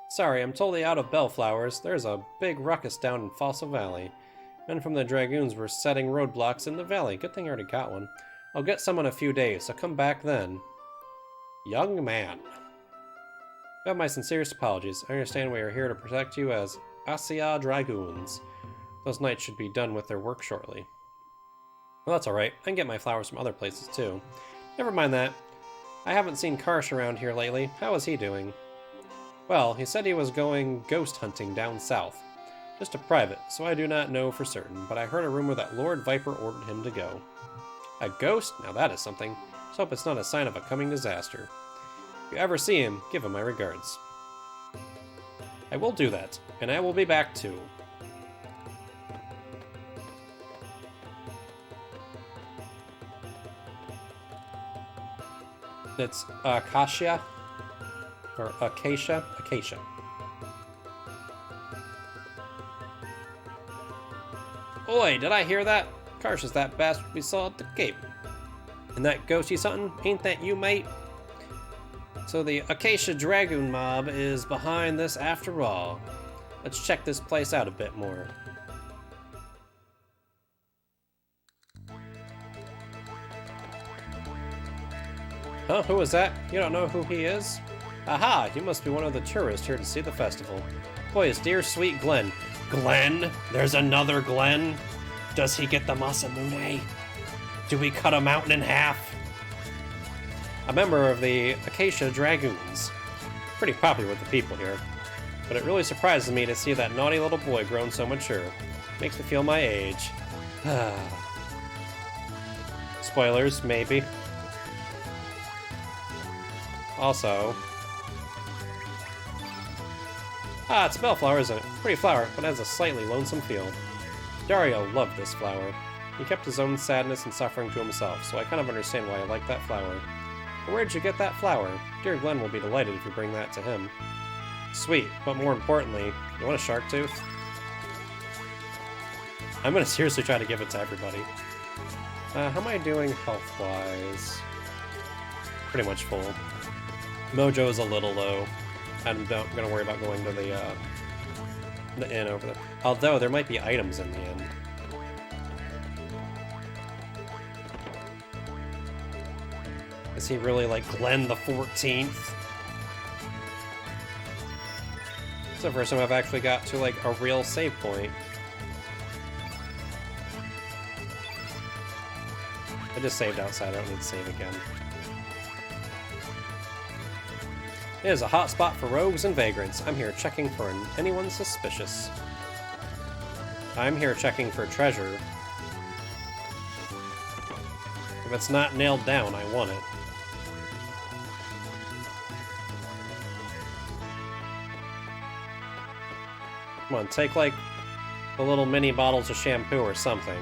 Sorry, I'm totally out of bellflowers. There's a big ruckus down in Fossil Valley. Men from the Dragoons were setting roadblocks in the valley. Good thing I already got one. I'll get some in a few days, so come back then. Young man. You have my sincerest apologies. I understand we are here to protect you as Asia Dragoons. Those knights should be done with their work shortly. Well, that's alright. I can get my flowers from other places, too. Never mind that. I haven't seen Karsh around here lately. How is he doing? Well, he said he was going ghost hunting down south. Just a private, so I do not know for certain, but I heard a rumor that Lord Viper ordered him to go. A ghost? Now that is something. Let's hope it's not a sign of a coming disaster. If you ever see him, give him my regards. I will do that, and I will be back too. It's Acacia? Or Acacia? Acacia. Oi, did I hear that? Karsh is that bastard we saw at the cape. And that ghosty something? Ain't that you, mate? So the Acacia Dragoon mob is behind this after all. Let's check this place out a bit more. Huh? Who is that? You don't know who he is? Aha! You must be one of the tourists here to see the festival. Boy, is dear sweet Glenn. Glenn? There's another Glenn? Does he get the Masamune? Do we cut a mountain in half? A member of the Acacia Dragoons. Pretty popular with the people here. But it really surprises me to see that naughty little boy grown so mature. Makes me feel my age. Spoilers, maybe. Also... it's a bellflower, isn't it? Pretty flower, but has a slightly lonesome feel. Dario loved this flower. He kept his own sadness and suffering to himself, so I kind of understand why I like that flower. But where'd you get that flower? Dear Glenn will be delighted if you bring that to him. Sweet, but more importantly, you want a shark tooth? I'm gonna seriously try to give it to everybody. How am I doing health-wise? Pretty much full. Mojo is a little low. I'm not gonna worry about going to the the inn over there. Although, there might be items in the inn. Is he really like Glenn the 14th? It's the first time I've actually got to like a real save point. I just saved outside, I don't need to save again. It is a hot spot for rogues and vagrants. I'm here checking for anyone suspicious. I'm here checking for treasure. If it's not nailed down, I want it. Come on, take like the little mini bottles of shampoo or something.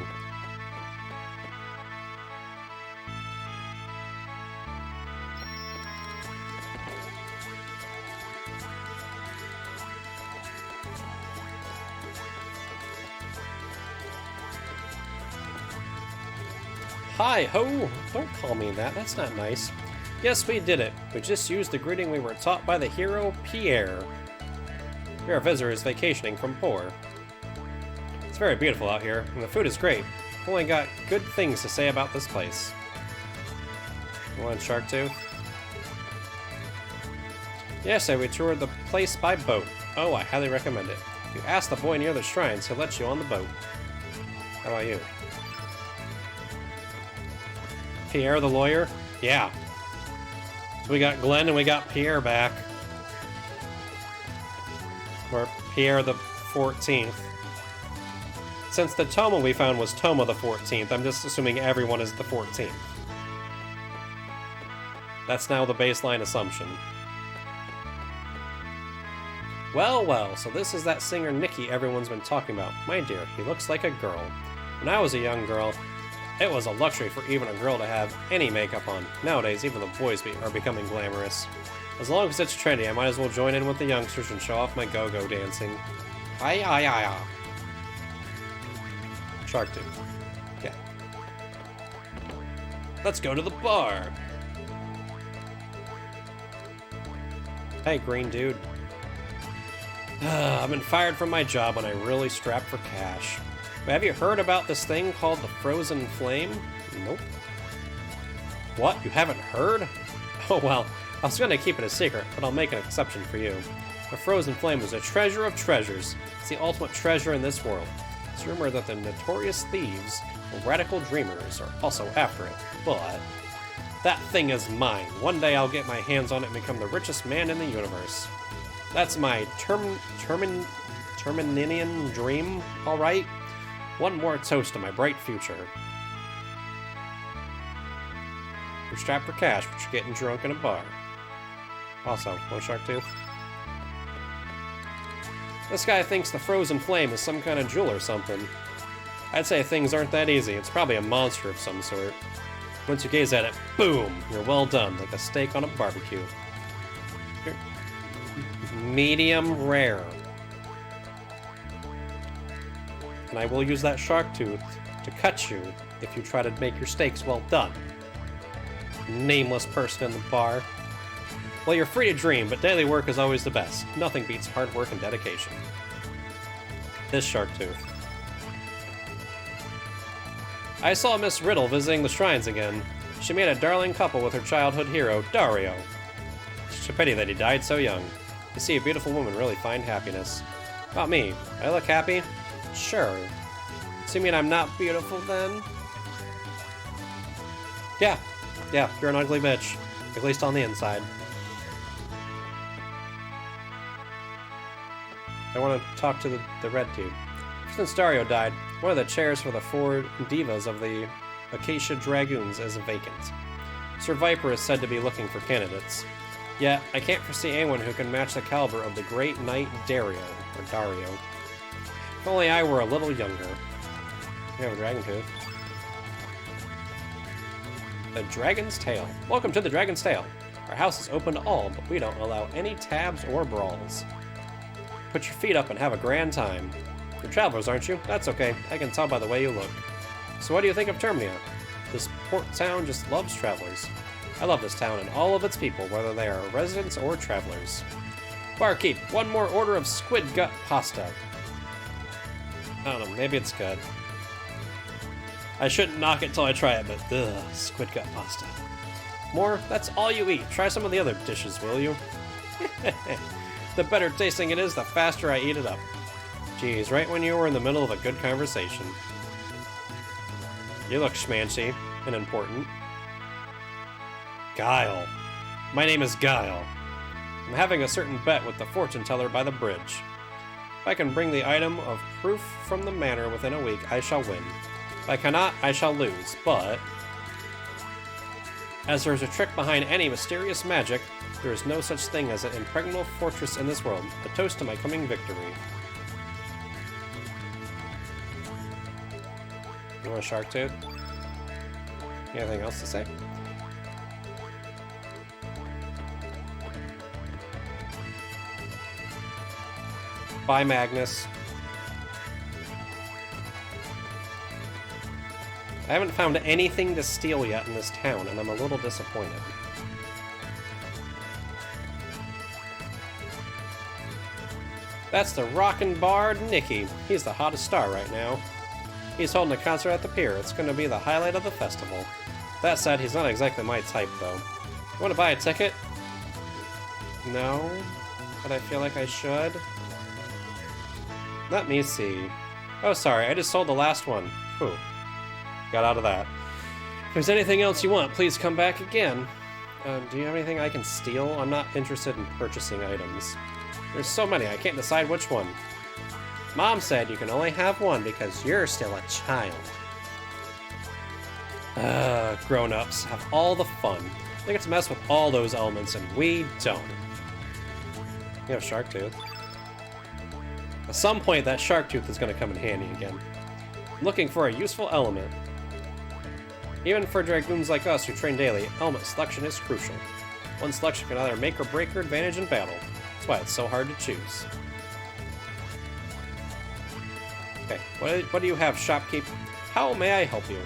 Hi-ho! Don't call me that, that's not nice. Yes, we did it. We just used the greeting we were taught by the hero, Pierre. We are visitors vacationing from Poor. It's very beautiful out here, and the food is great. I've only got good things to say about this place. You want Shark Tooth? Yes, we toured the place by boat. Oh, I highly recommend it. If you ask the boy near the shrines, he'll let you on the boat. How about you? Pierre the lawyer? Yeah. So we got Glenn and we got Pierre back. Or Pierre the 14th. Since the Toma we found was Toma the 14th, I'm just assuming everyone is the 14th. That's now the baseline assumption. Well, well, so this is that singer Nikki everyone's been talking about. My dear, he looks like a girl. When I was a young girl, it was a luxury for even a girl to have any makeup on. Nowadays, even the boys are becoming glamorous. As long as it's trendy, I might as well join in with the youngsters and show off my go-go dancing. Aye, aye, aye, aye. Shark Tooth. Okay. Let's go to the bar. Hey, green dude. I've been fired from my job and I'm really strapped for cash. But have you heard about this thing called the Frozen Flame? Nope. What? You haven't heard? Oh well, I was gonna keep it a secret, but I'll make an exception for you. The Frozen Flame is a treasure of treasures. It's the ultimate treasure in this world. It's rumored that the notorious thieves and radical dreamers are also after it, but that thing is mine. One day I'll get my hands on it and become the richest man in the universe. That's my Terminian dream, alright? One more toast to my bright future. You're strapped for cash, but you're getting drunk in a bar. Also, want Shark Tooth? This guy thinks the Frozen Flame is some kind of jewel or something. I'd say things aren't that easy. It's probably a monster of some sort. Once you gaze at it, boom! You're well done, like a steak on a barbecue. Medium rare. And I will use that shark tooth to cut you if you try to make your steaks well done. Nameless person in the bar. Well, you're free to dream, but daily work is always the best. Nothing beats hard work and dedication. This shark tooth. I saw Miss Riddle visiting the shrines again. She made a darling couple with her childhood hero, Dario. It's a pity that he died so young. You see, a beautiful woman really find happiness. About me. I look happy? Sure. So you mean I'm not beautiful then? Yeah, you're an ugly bitch. At least on the inside. I want to talk to the red dude. Since Dario died, one of the chairs for the 4 divas of the Acacia Dragoons is vacant. Sir Viper is said to be looking for candidates. Yet, I can't foresee anyone who can match the caliber of the great knight Dario. If only I were a little younger. We have a dragon tooth. The Dragon's Tail. Welcome to the Dragon's Tail. Our house is open to all, but we don't allow any tabs or brawls. Put your feet up and have a grand time. You're travelers, aren't you? That's okay. I can tell by the way you look. So what do you think of Termina? This port town just loves travelers. I love this town and all of its people, whether they are residents or travelers. Barkeep, one more order of squid gut pasta. I don't know, maybe it's good. I shouldn't knock it till I try it, but ugh, squid gut pasta. More? That's all you eat. Try some of the other dishes, will you? The better tasting it is, the faster I eat it up. Geez, right when you were in the middle of a good conversation. You look schmancy and important. Guile. My name is Guile. I'm having a certain bet with the fortune teller by the bridge. If I can bring the item of proof from the manor within a week, I shall win. If I cannot, I shall lose, but... as there is a trick behind any mysterious magic, there is no such thing as an impregnable fortress in this world. A toast to my coming victory. You want a shark tooth? Anything else to say? Bye, Magnus. I haven't found anything to steal yet in this town, and I'm a little disappointed. That's the rockin' bard Nicky. He's the hottest star right now. He's holding a concert at the pier. It's going to be the highlight of the festival. That said, he's not exactly my type, though. You want to buy a ticket? No, but I feel like I should. Let me see. Oh, sorry, I just sold the last one. Whew. Got out of that. If there's anything else you want, please come back again. Do you have anything I can steal? I'm not interested in purchasing items. There's so many, I can't decide which one. Mom said you can only have one because you're still a child. Grown-ups have all the fun. They get to mess with all those elements, and we don't. You have shark tooth. At some point, that shark tooth is going to come in handy again. I'm looking for a useful element. Even for dragoons like us who train daily, element selection is crucial. One selection can either make or break your advantage in battle. That's why it's so hard to choose. Okay, what do you have, shopkeep? How may I help you?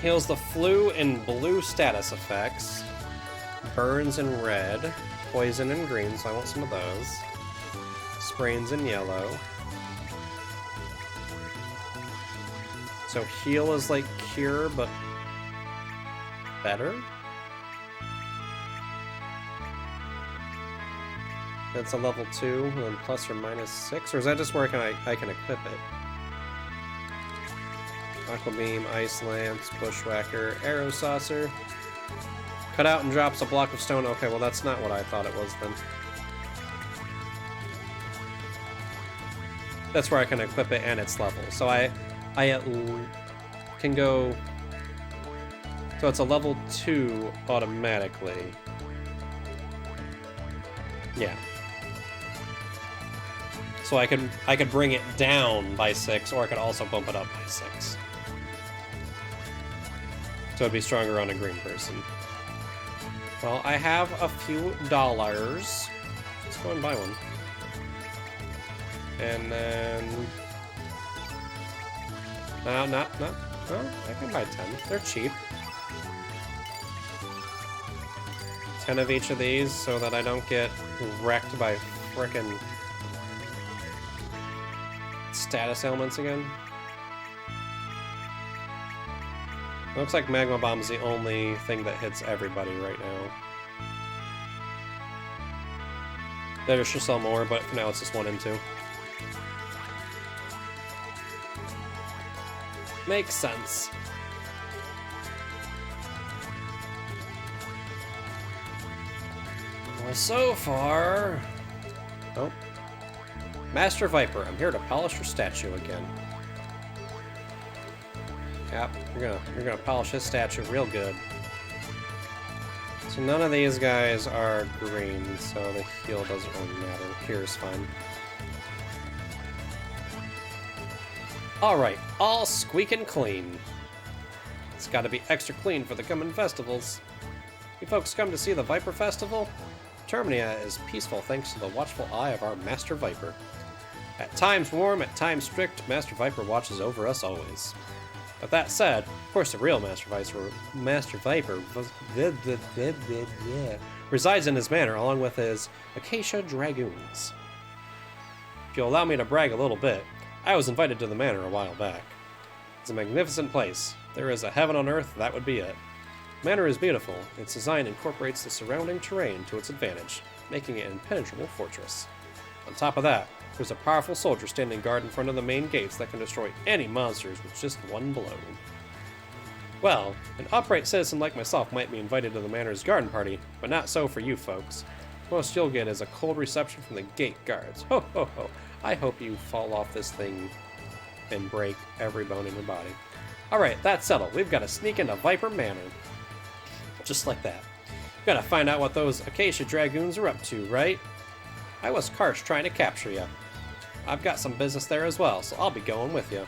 Heals the flu and blue status effects. Burns in red. Poison in green, so I want some of those. Sprains in yellow. So heal is like cure, but better? That's a level 2, and then plus or minus 6? Or is that just where I can equip it? Aqua Beam, Ice Lance, Bushwhacker, Arrow Saucer. Cut out and drops a block of stone. Okay, well that's not what I thought it was then. That's where I can equip it and its level. So I can go... So it's a level 2 automatically. Yeah. So I could bring it down by 6, or I could also bump it up by 6. So it'd be stronger on a green person. Well, I have a few dollars. Let's go and buy one. And then... No, I can buy 10. They're cheap. 10 of each of these so that I don't get wrecked by frickin' status ailments again. Looks like Magma Bomb is the only thing that hits everybody right now. There should sell more, but for now it's just 1 and 2. Makes sense. Well, so far... Oh. Master Viper, I'm here to polish your statue again. Yep, you're gonna polish his statue real good. So none of these guys are green, so the heal doesn't really matter. Here's fine. Alright, all squeaking clean. It's gotta be extra clean for the coming festivals. You folks come to see the Viper Festival? Termina is peaceful thanks to the watchful eye of our Master Viper. At times warm, at times strict, Master Viper watches over us always. But that said, of course the real Master Viper resides in his manor along with his Acacia Dragoons. If you'll allow me to brag a little bit, I was invited to the manor a while back. It's a magnificent place. If there is a heaven on earth, that would be it. The manor is beautiful. Its design incorporates the surrounding terrain to its advantage, making it an impenetrable fortress. On top of that, there's a powerful soldier standing guard in front of the main gates that can destroy any monsters with just one blow. Well, an upright citizen like myself might be invited to the manor's garden party, but not so for you folks. Most you'll get is a cold reception from the gate guards. Ho ho ho! I hope you fall off this thing and break every bone in your body. Alright, that's settled. We've got to sneak into Viper Manor. Just like that. We've got to find out what those Acacia Dragoons are up to, right? I was Karsh trying to capture you. I've got some business there as well, so I'll be going with you.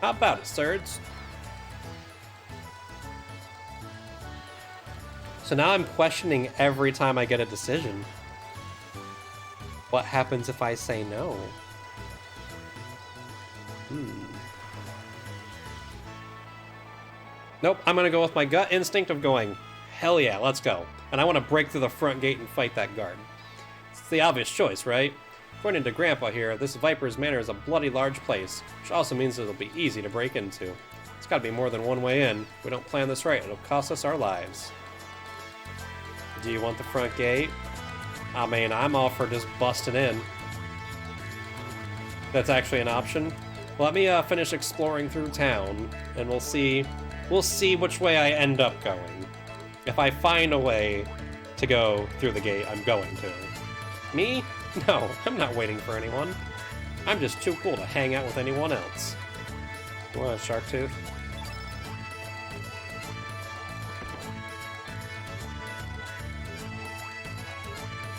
How about it, Surds? So now I'm questioning every time I get a decision. What happens if I say no? Nope, I'm gonna go with my gut instinct of going, hell yeah, let's go. And I want to break through the front gate and fight that guard. It's the obvious choice, right? According to Grandpa here, this Viper's Manor is a bloody large place, which also means it'll be easy to break into. It's gotta be more than one way in. If we don't plan this right, it'll cost us our lives. Do you want the front gate? I mean, I'm all for just busting in. That's actually an option. Let me finish exploring through town, and we'll see which way I end up going. If I find a way to go through the gate, I'm going to. Me? No, I'm not waiting for anyone. I'm just too cool to hang out with anyone else. You want a shark tooth?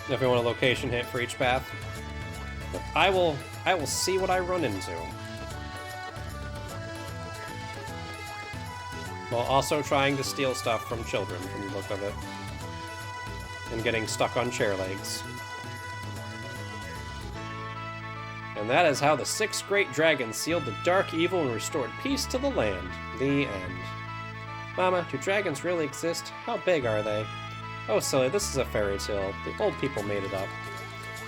If you want a location hit for each path, I will see what I run into. While also trying to steal stuff from children, from the look of it. And getting stuck on chair legs. And that is how the 6 great dragons sealed the dark evil and restored peace to the land. The end. Mama, do dragons really exist? How big are they? Oh, silly, this is a fairy tale. The old people made it up.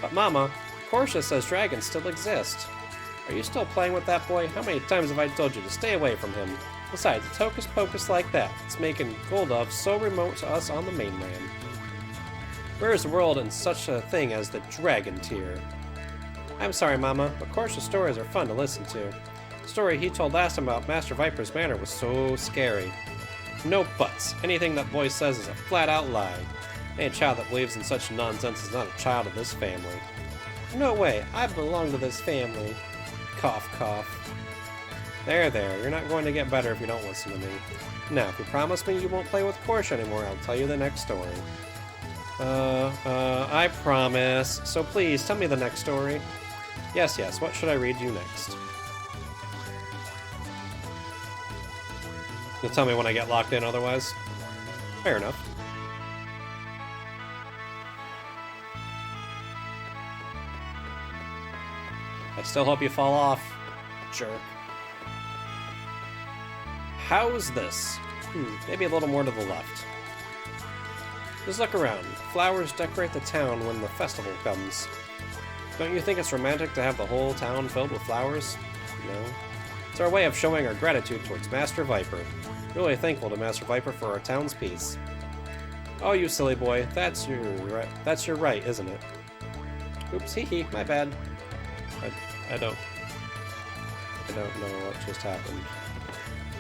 But Mama, Portia says dragons still exist. Are you still playing with that boy? How many times have I told you to stay away from him? Besides, it's hocus pocus like that. It's making Goldov so remote to us on the mainland. Where is the world in such a thing as the dragon tier? I'm sorry, Mama, but Korsha's stories are fun to listen to. The story he told last time about Master Viper's Manor was so scary. No buts. Anything that boy says is a flat-out lie. Any child that believes in such nonsense is not a child of this family. No way. I belong to this family. Cough, cough. There, you're not going to get better if you don't listen to me. Now, if you promise me you won't play with Korsha anymore, I'll tell you the next story. I promise. So please, tell me the next story. Yes, what should I read you next? You'll tell me when I get locked in otherwise? Fair enough. I still hope you fall off, jerk. How's this? Maybe a little more to the left. Just look around. Flowers decorate the town when the festival comes. Don't you think it's romantic to have the whole town filled with flowers? No. It's our way of showing our gratitude towards Master Viper. Really thankful to Master Viper for our town's peace. Oh, you silly boy. That's your right, isn't it? Oops, hee, my bad. I don't know what just happened.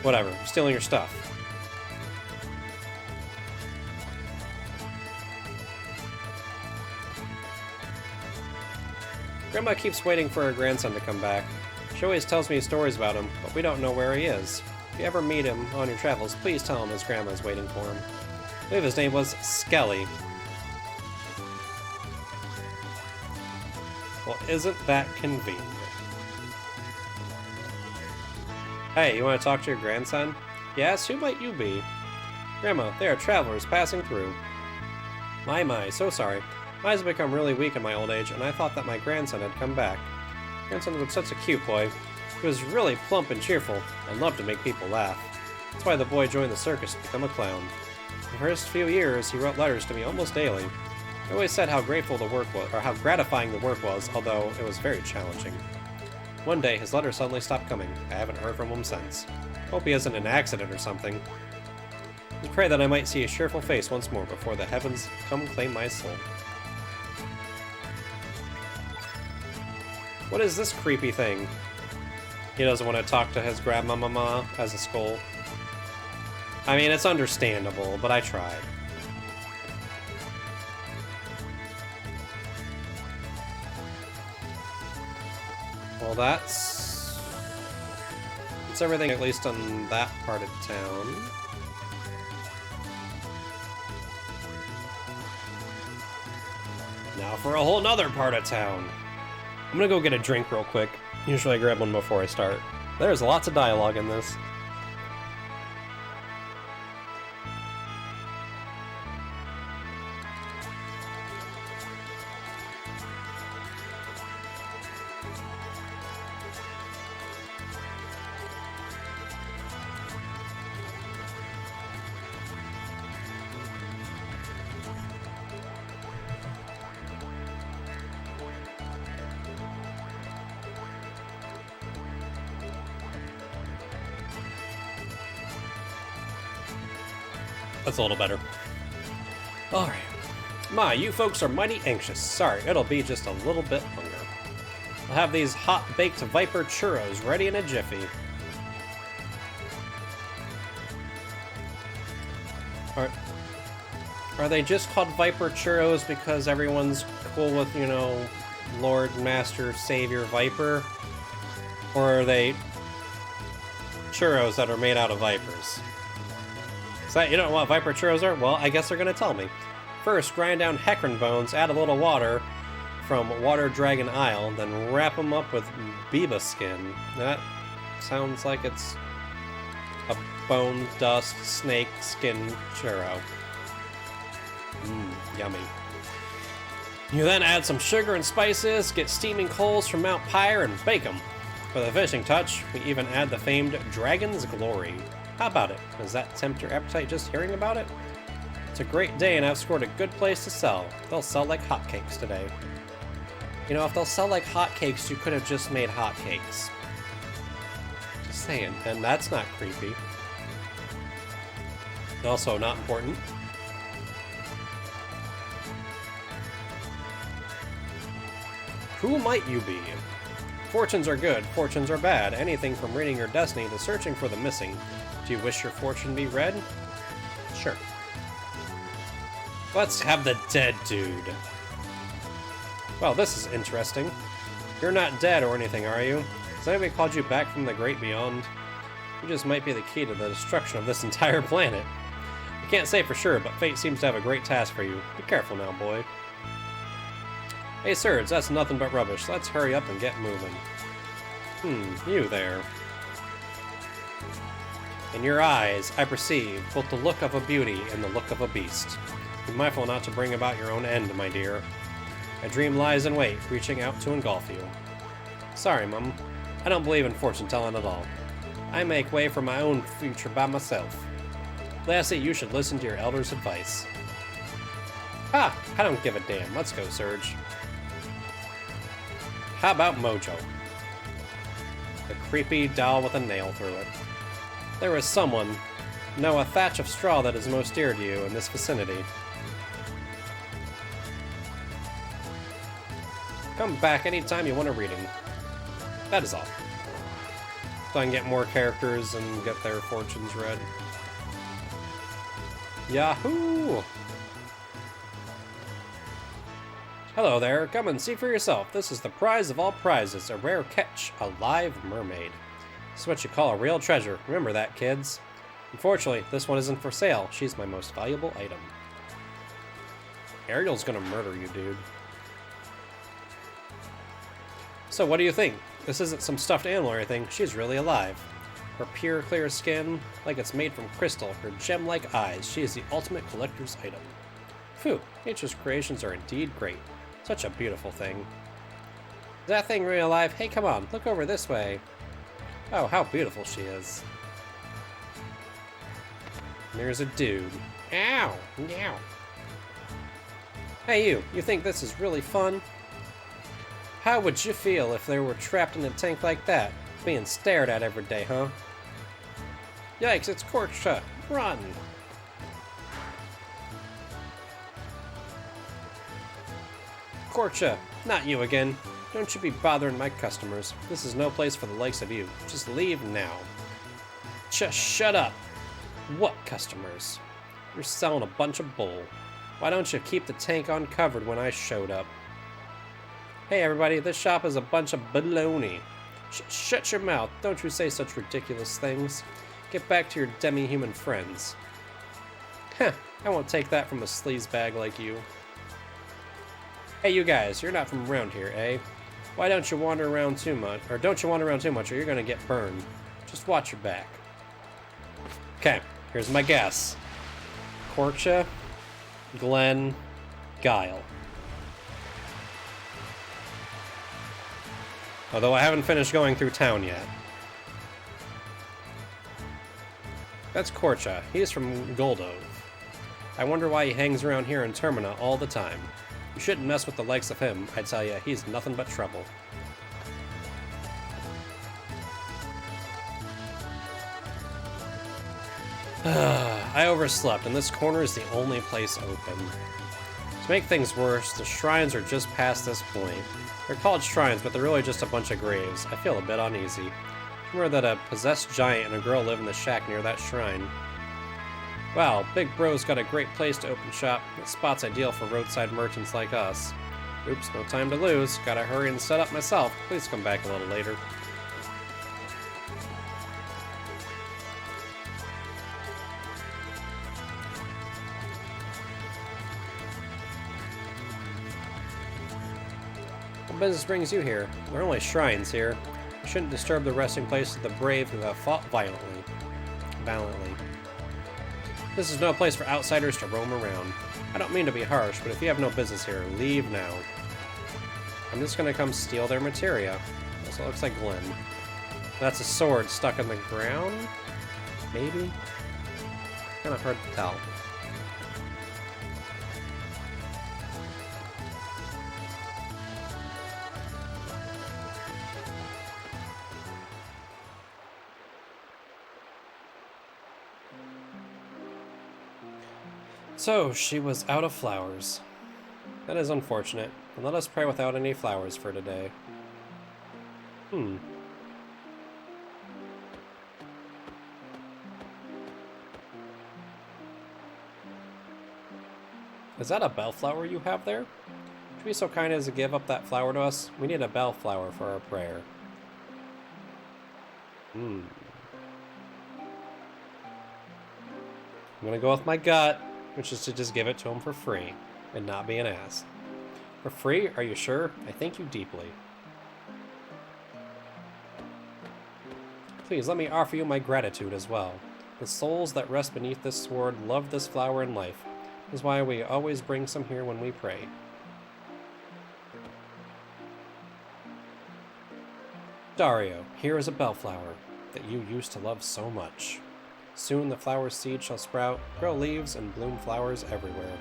Whatever, I'm stealing your stuff. Grandma keeps waiting for her grandson to come back. She always tells me stories about him, but we don't know where he is. If you ever meet him on your travels, please tell him his grandma's waiting for him. I believe his name was Skelly. Well, isn't that convenient? Hey, you want to talk to your grandson? Yes, who might you be? Grandma, they are travelers passing through. My, so sorry. My eyes have become really weak in my old age, and I thought that my grandson had come back. Grandson was such a cute boy. He was really plump and cheerful, and loved to make people laugh. That's why the boy joined the circus to become a clown. The first few years, he wrote letters to me almost daily. He always said how grateful the work was, or how gratifying the work was, although it was very challenging. One day, his letters suddenly stopped coming. I haven't heard from him since. Hope he isn't in an accident or something. I pray that I might see his cheerful face once more before the heavens come claim my soul. What is this creepy thing? He doesn't want to talk to his grandmama as a skull. I mean, it's understandable, but I tried. Well, that's everything, at least on that part of town. Now for a whole nother part of town. I'm gonna go get a drink real quick. Usually I grab one before I start. There's lots of dialogue in this. That's a little better. Alright. My, you folks are mighty anxious. Sorry, it'll be just a little bit longer. I'll have these hot-baked Viper churros ready in a jiffy. Are they just called Viper churros because everyone's cool with, you know, Lord, Master, Savior, Viper? Or are they churros that are made out of vipers? So you don't know what Viper churros are? Well, I guess they're going to tell me. First, grind down Hecarim bones, add a little water from Water Dragon Isle, then wrap them up with Biba skin. That sounds like it's a bone dust snake skin churro. Yummy. You then add some sugar and spices, get steaming coals from Mount Pyre, and bake them. For the finishing touch, we even add the famed Dragon's Glory. How about it? Does that tempt your appetite just hearing about it? It's a great day and I've scored a good place to sell. They'll sell like hotcakes today. You know, if they'll sell like hotcakes, you could have just made hotcakes. Just saying. And that's not creepy. Also not important. Who might you be? Fortunes are good, fortunes are bad. Anything from reading your destiny to searching for the missing. Do you wish your fortune be read? Sure. Let's have the dead dude. Well, this is interesting. You're not dead or anything, are you? Has anybody called you back from the great beyond? You just might be the key to the destruction of this entire planet. I can't say for sure, but fate seems to have a great task for you. Be careful now, boy. Hey, Surge, that's nothing but rubbish. Let's hurry up and get moving. You there. In your eyes, I perceive both the look of a beauty and the look of a beast. Be mindful not to bring about your own end, my dear. A dream lies in wait, reaching out to engulf you. Sorry, Mum. I don't believe in fortune-telling at all. I make way for my own future by myself. Lassie, you should listen to your elder's advice. Ha! I don't give a damn. Let's go, Surge. How about Mojo? The creepy doll with a nail through it. There is someone, no, a thatch of straw that is most dear to you in this vicinity. Come back anytime you want a reading. That is all. So I can get more characters and get their fortunes read. Yahoo! Hello there, come and see for yourself. This is the prize of all prizes, a rare catch, a live mermaid. This is what you call a real treasure. Remember that, kids. Unfortunately, this one isn't for sale. She's my most valuable item. Ariel's gonna murder you, dude. So what do you think? This isn't some stuffed animal or anything. She's really alive. Her pure, clear skin, like it's made from crystal. Her gem-like eyes. She is the ultimate collector's item. Phew, nature's creations are indeed great. Such a beautiful thing. Is that thing really alive? Hey, come on, look over this way. Oh, how beautiful she is. And there's a dude. Ow! Ow! Hey you think this is really fun? How would you feel if they were trapped in a tank like that, being stared at every day, huh? Yikes, it's Korcha! Run! Korcha, not you again. Don't you be bothering my customers. This is no place for the likes of you. Just leave now. Shut up! What customers? You're selling a bunch of bull. Why don't you keep the tank uncovered when I showed up? Hey everybody, this shop is a bunch of baloney. Shut your mouth. Don't you say such ridiculous things. Get back to your demi-human friends. Heh, I won't take that from a sleazebag like you. Hey you guys, you're not from around here, eh? Why don't you wander around too much, or don't you wander around too much or you're gonna get burned. Just watch your back. Okay, here's my guess. Korcha, Glenn, Guile. Although I haven't finished going through town yet. That's Korcha. He's from Goldove. I wonder why he hangs around here in Termina all the time. You shouldn't mess with the likes of him, I tell ya, he's nothing but trouble. I overslept, and this corner is the only place open. To make things worse, the shrines are just past this point. They're called shrines, but they're really just a bunch of graves. I feel a bit uneasy. Remember that a possessed giant and a girl live in the shack near that shrine. Wow, Big Bro's got a great place to open shop. This spot's ideal for roadside merchants like us. Oops, no time to lose. Gotta hurry and set up myself. Please come back a little later. What business brings you here? There are only shrines here. You shouldn't disturb the resting place of the brave who have fought valiantly. This is no place for outsiders to roam around. I don't mean to be harsh, but if you have no business here, leave now. I'm just gonna come steal their materia. Also, it looks like Glenn. That's a sword stuck in the ground? Maybe? Kinda hard to tell. So, she was out of flowers. That is unfortunate. And let us pray without any flowers for today. Is that a bellflower you have there? Would you be so kind as to give up that flower to us? We need a bellflower for our prayer. I'm gonna go with my gut, which is to just give it to him for free, and not be an ass. For free? Are you sure? I thank you deeply. Please, let me offer you my gratitude as well. The souls that rest beneath this sword love this flower in life. This is why we always bring some here when we pray. Dario, here is a bellflower that you used to love so much. Soon the flower seed shall sprout, grow leaves, and bloom flowers everywhere.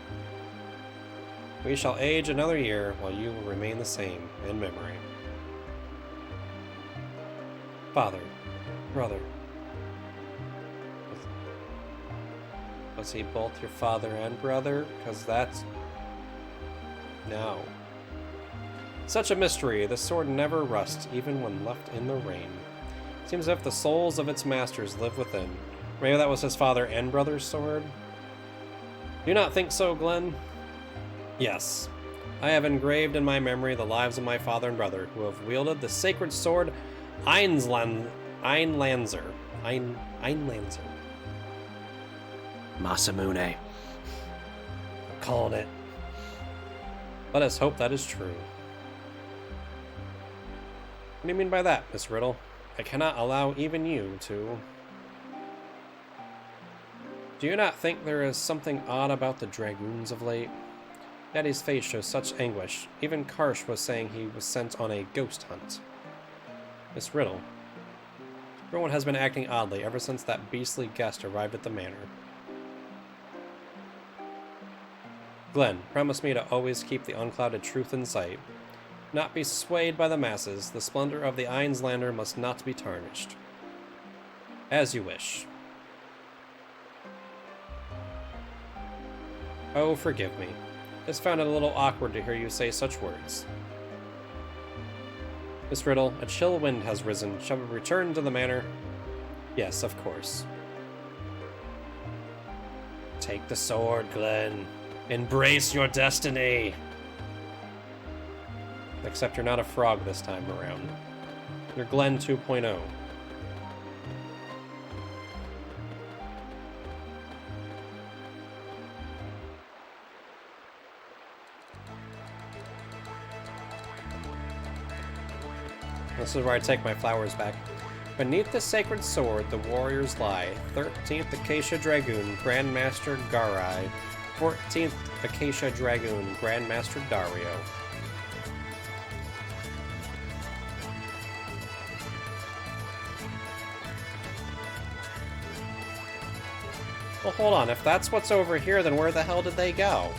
We shall age another year, while you will remain the same, in memory. Father, brother. Was he both your father and brother? 'Cause that's... No. Such a mystery, the sword never rusts, even when left in the rain. Seems as if the souls of its masters live within. Maybe that was his father and brother's sword? Do you not think so, Glenn? Yes. I have engraved in my memory the lives of my father and brother, who have wielded the sacred sword Einlanzer. Masamune. I'm calling it. Let us hope that is true. What do you mean by that, Miss Riddle? I cannot allow even you to... Do you not think there is something odd about the dragoons of late? Daddy's face shows such anguish. Even Karsh was saying he was sent on a ghost hunt. Miss Riddle. Everyone has been acting oddly ever since that beastly guest arrived at the manor. Glenn, promise me to always keep the unclouded truth in sight. Not be swayed by the masses. The splendor of the Einslander must not be tarnished. As you wish. Oh, forgive me. Just found it a little awkward to hear you say such words. Miss Riddle, a chill wind has risen. Shall we return to the manor? Yes, of course. Take the sword, Glenn. Embrace your destiny! Except you're not a frog this time around. You're Glenn 2.0. This is where I take my flowers back. Beneath the sacred sword, the warriors lie. 13th Acacia Dragoon, Grandmaster Garai. 14th Acacia Dragoon, Grandmaster Dario. Well, hold on. If that's what's over here, then where the hell did they go?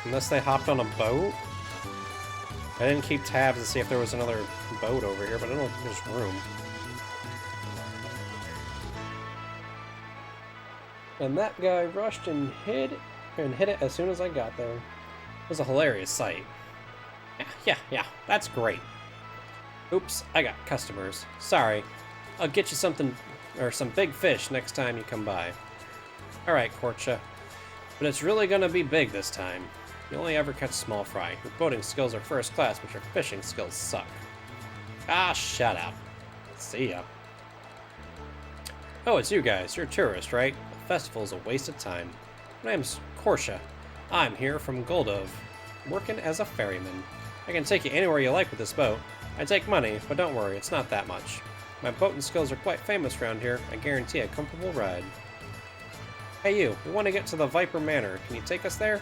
Unless they hopped on a boat? I didn't keep tabs to see if there was another boat over here, but I don't think there's room. And that guy rushed and hit it as soon as I got there. It was a hilarious sight. Yeah, that's great. Oops, I got customers. Sorry. I'll get you something, or some big fish next time you come by. Alright, Korcha. But it's really gonna be big this time. You only ever catch small fry. Your boating skills are first class, but your fishing skills suck. Ah, shut up. See ya. Oh, it's you guys. You're tourists, right? The festival's a waste of time. My name's Korcha. I'm here from Goldov, working as a ferryman. I can take you anywhere you like with this boat. I take money, but don't worry, it's not that much. My boating skills are quite famous around here. I guarantee a comfortable ride. Hey you, we want to get to the Viper Manor. Can you take us there?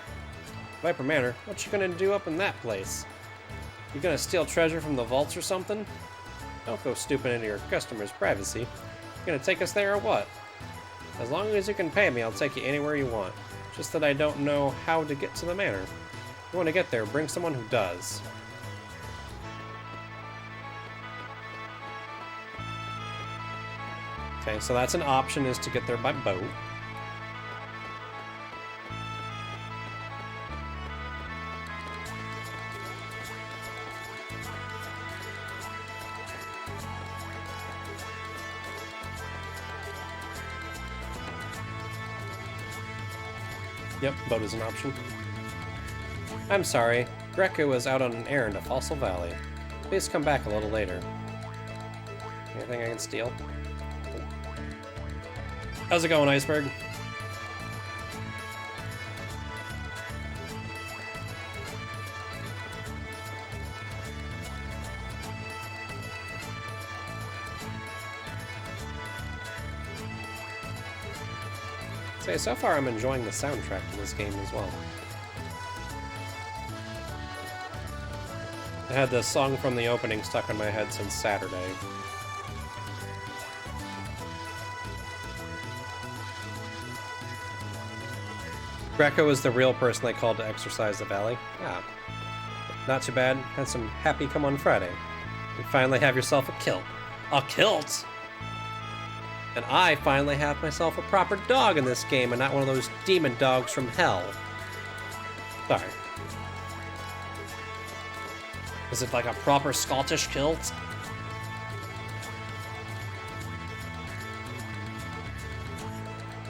Viper Manor? What you gonna do up in that place? You gonna steal treasure from the vaults or something? Don't go stooping into your customers' privacy. You gonna take us there or what? As long as you can pay me, I'll take you anywhere you want. Just that I don't know how to get to the manor. If you want to get there, bring someone who does. Okay, so that's an option, is to get there by boat. Yep, boat is an option. I'm sorry. Greco was out on an errand to Fossil Valley. Please come back a little later. Anything I can steal? How's it going, Iceberg? Say, so far I'm enjoying the soundtrack in this game as well. I had the song from the opening stuck in my head since Saturday. Greco is the real person they called to exercise the valley. Ah, not too bad. Had some happy come on Friday. You finally have yourself a kilt. A kilt? And I finally have myself a proper dog in this game and not one of those demon dogs from hell. Sorry. Is it like a proper Scottish kilt?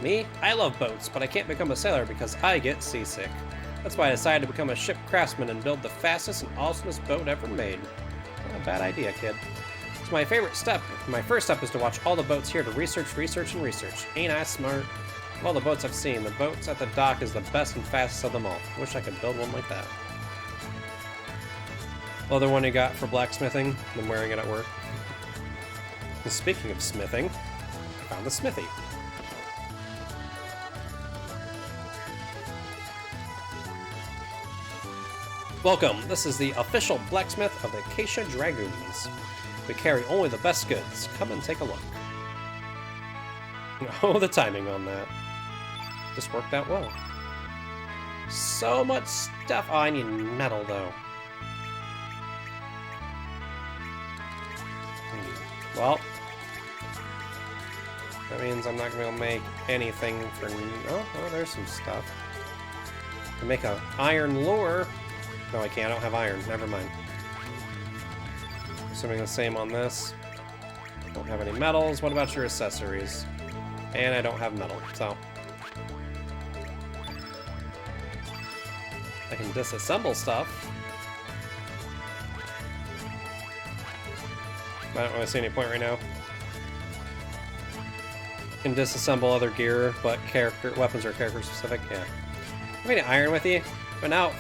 Me? I love boats, but I can't become a sailor because I get seasick. That's why I decided to become a ship craftsman and build the fastest and awesomest boat ever made. Not a bad idea, kid. So my first step is to watch all the boats here to research. Ain't I smart? Of all the boats I've seen, the boats at the dock is the best and fastest of them all. Wish I could build one like that. Other one you got for blacksmithing? I'm wearing it at work. And speaking of smithing, I found the smithy. Welcome, this is the official blacksmith of the Acacia Dragoons. We carry only the best goods. Come and take a look. Oh, the timing on that. Just worked out well. So much stuff. Oh, I need metal, though. Well, that means I'm not going to be able to make anything for... Oh, there's some stuff. I can make an iron lure. No, I can't. I don't have iron. Never mind. Assuming the same on this. Don't have any metals. What about your accessories? And I don't have metal, so... I can disassemble stuff. I don't really see any point right now. Can disassemble other gear, but weapons are character specific. Yeah. Have any iron with you? Been out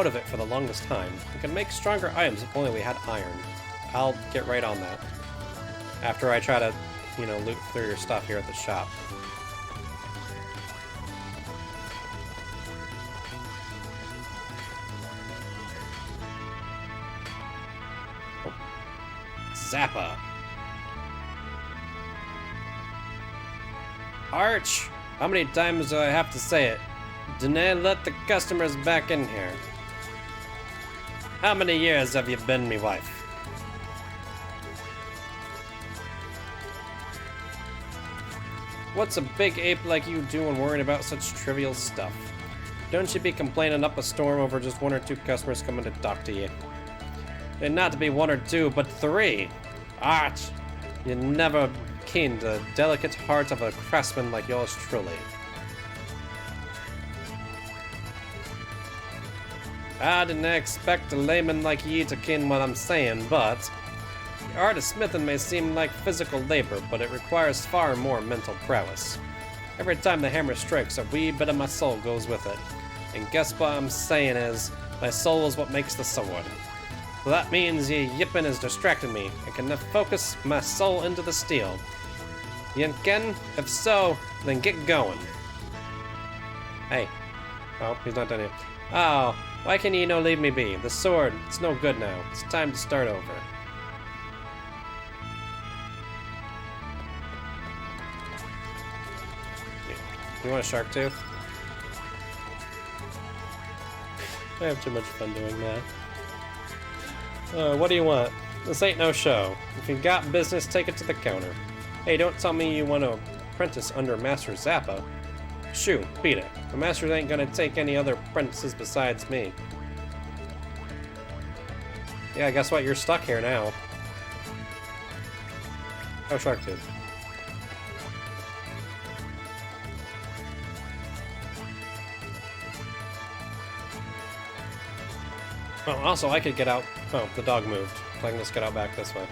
of it for the longest time. We can make stronger items if only we had iron. I'll get right on that. After I try to, you know, loot through your stuff here at the shop. Oh. Zappa. Arch! How many times do I have to say it? Danae, let the customers back in here. How many years have you been me wife? What's a big ape like you doing worrying about such trivial stuff? Don't you be complaining up a storm over just one or two customers coming to talk to you. And not to be one or two, but three. Arch! You never keen the delicate heart of a craftsman like yours truly. I didn't expect a layman like ye to ken what I'm saying, but the art of smithing may seem like physical labor, but it requires far more mental prowess. Every time the hammer strikes, a wee bit of my soul goes with it. And guess what I'm saying is, my soul is what makes the sword. So that means ye yipping is distracting me. I can focus my soul into the steel. You can? If so, then get going. Hey. Oh, he's not done yet. Oh, why can ye no leave me be? The sword, it's no good now. It's time to start over. You want a shark tooth? I have too much fun doing that. What do you want? This ain't no show. If you got business, take it to the counter. Hey, don't tell me you want to apprentice under Master Zappa. Shoo, beat it. The master ain't gonna take any other apprentices besides me. Yeah, guess what? You're stuck here now. Oh, shark tooth. Oh, also, I could get out. Oh, the dog moved. I can just get out back this way.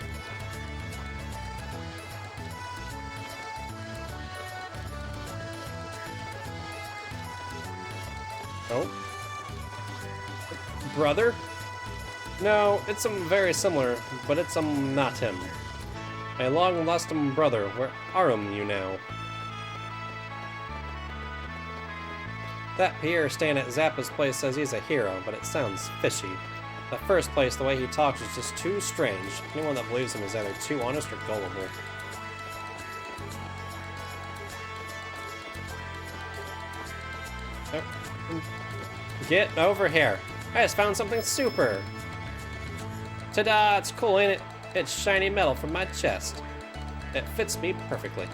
Oh. Brother? No, it's very similar, but it's not him. My long-lost brother, where are you now? That Pierre staying at Zappa's place says he's a hero, but it sounds fishy. In the first place, the way he talks is just too strange. Anyone that believes him is either too honest or gullible. Get over here. I just found something super. Ta-da! It's cool, ain't it? It's shiny metal from my chest. It fits me perfectly.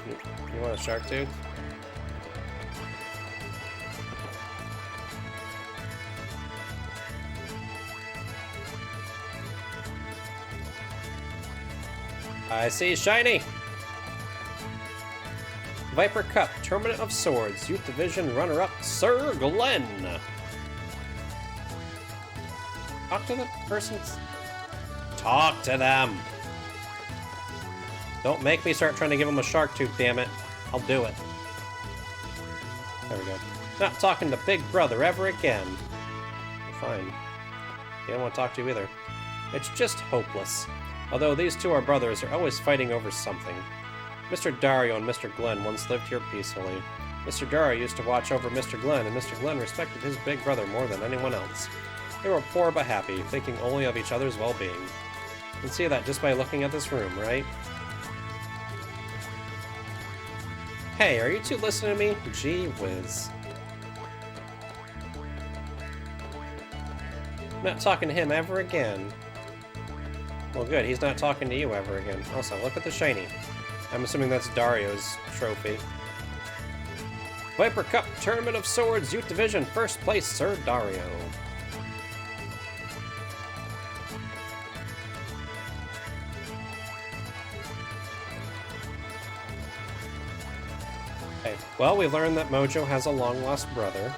You want a shark tooth? I see shiny! Viper Cup, Tournament of Swords, Youth Division runner-up, Sir Glenn! Talk to the person. Talk to them! Don't make me start trying to give him a shark tooth, damn it. I'll do it. There we go. Not talking to Big Brother ever again. Fine. He don't want to talk to you either. It's just hopeless. Although these two are brothers, they're always fighting over something. Mr. Dario and Mr. Glenn once lived here peacefully. Mr. Dario used to watch over Mr. Glenn, and Mr. Glenn respected his big brother more than anyone else. They were poor but happy, thinking only of each other's well-being. You can see that just by looking at this room, right? Hey, are you two listening to me? Gee whiz. I'm not talking to him ever again. Well, good, he's not talking to you ever again. Also, look at the shiny. I'm assuming that's Dario's trophy. Viper Cup Tournament of Swords, Youth Division, first place, Sir Dario. Okay, well, we learned that Mojo has a long-lost brother.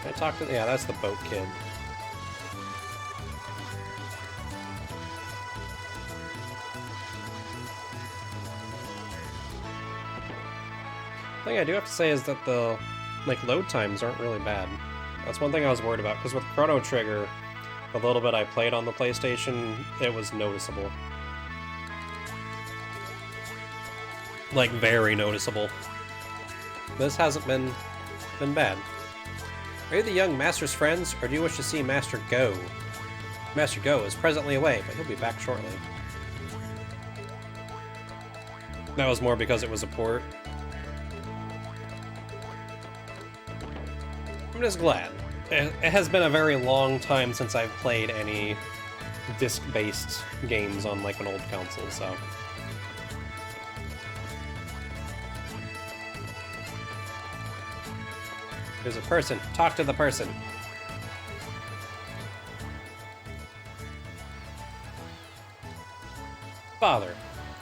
Can I talk to... Yeah, that's the boat kid. The thing I do have to say is that the load times aren't really bad. That's one thing I was worried about, because with Chrono Trigger, the little bit I played on the PlayStation, it was noticeable. Like, very noticeable. This hasn't been bad. Are you the young Master's friends, or do you wish to see Master Go? Master Go is presently away, but he'll be back shortly. That was more because it was a port. I'm just glad. It has been a very long time since I've played any disc-based games on, like, an old console, so... There's a person. Talk to the person. Father,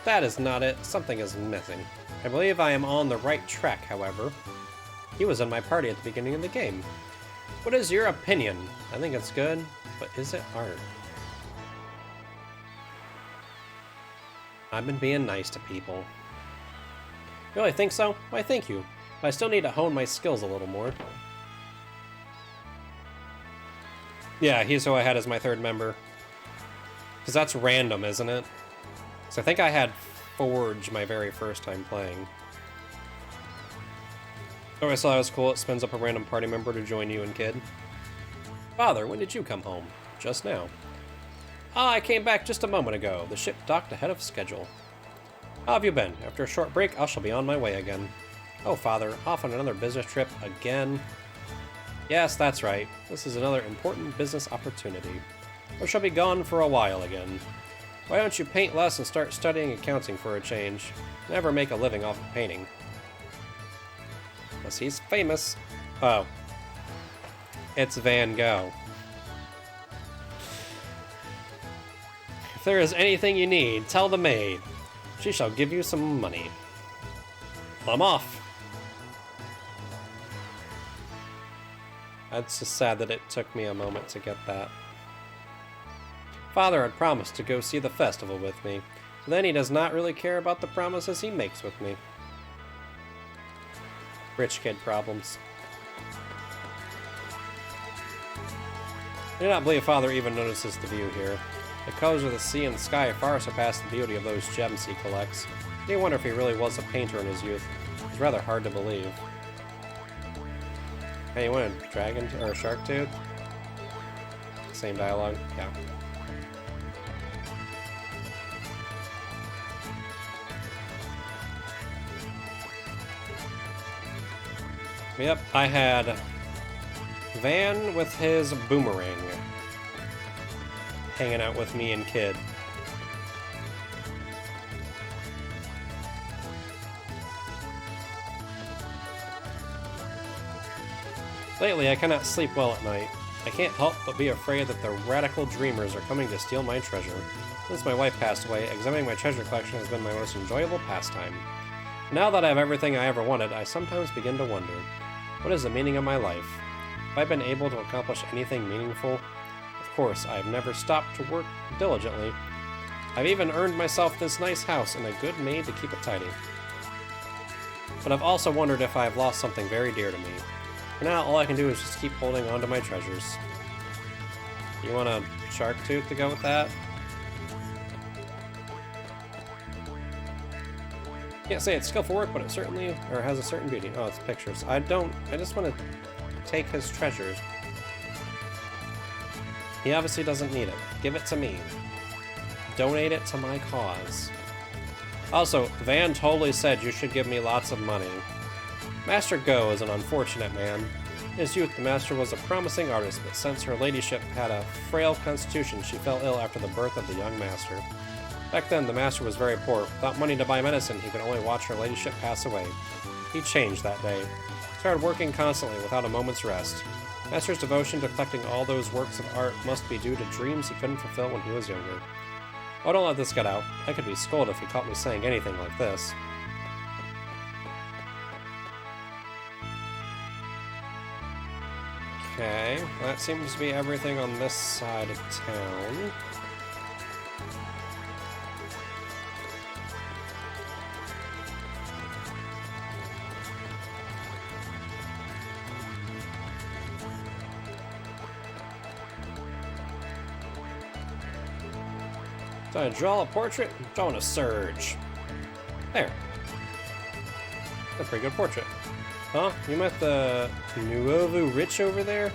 that is not it. Something is missing. I believe I am on the right track, however. He was in my party at the beginning of the game. What is your opinion? I think it's good, but is it art? I've been being nice to people. You really think so? Why, thank you. But I still need to hone my skills a little more. Yeah, he's who I had as my third member. Because that's random, isn't it? So I think I had Forge my very first time playing. Oh, I saw that was cool. It spins up a random party member to join you and Kid. Father, when did you come home? Just now. Ah, I came back just a moment ago. The ship docked ahead of schedule. How have you been? After a short break, I shall be on my way again. Oh, Father, off on another business trip again? Yes, that's right. This is another important business opportunity. I shall be gone for a while again. Why don't you paint less and start studying accounting for a change? Never make a living off of painting. Unless he's famous. Oh. It's Van Gogh. If there is anything you need, tell the maid. She shall give you some money. I'm off. It's just sad that it took me a moment to get that. Father had promised to go see the festival with me. But then he does not really care about the promises he makes with me. Rich kid problems. I do not believe Father even notices the view here. The colors of the sea and the sky far surpass the beauty of those gems he collects. I do wonder if he really was a painter in his youth. It's rather hard to believe. Hey, you want a dragon or a shark tooth? Same dialogue? Yeah. Yep, I had Van with his boomerang hanging out with me and Kid. Lately, I cannot sleep well at night. I can't help but be afraid that the radical dreamers are coming to steal my treasure. Since my wife passed away, examining my treasure collection has been my most enjoyable pastime. Now that I have everything I ever wanted, I sometimes begin to wonder, what is the meaning of my life? Have I been able to accomplish anything meaningful? Of course, I have never stopped to work diligently. I've even earned myself this nice house and a good maid to keep it tidy. But I've also wondered if I have lost something very dear to me. For now, all I can do is just keep holding on to my treasures. You want a shark tooth to go with that? Can't say it's skillful work, but it certainly has a certain beauty. Oh, it's pictures. I just want to take his treasures. He obviously doesn't need it. Give it to me. Donate it to my cause. Also, Van totally said you should give me lots of money. Master Go is an unfortunate man. In his youth, the master was a promising artist, but since her ladyship had a frail constitution, she fell ill after the birth of the young master. Back then, the master was very poor. Without money to buy medicine, he could only watch her ladyship pass away. He changed that day. He started working constantly, without a moment's rest. Master's devotion to collecting all those works of art must be due to dreams he couldn't fulfill when he was younger. Oh, don't let this get out. I could be scolded if he caught me saying anything like this. Okay, that seems to be everything on this side of town. Did I draw a portrait? I'm drawing a surge. There. That's a pretty good portrait. Huh? You met the Nuovo Rich over there?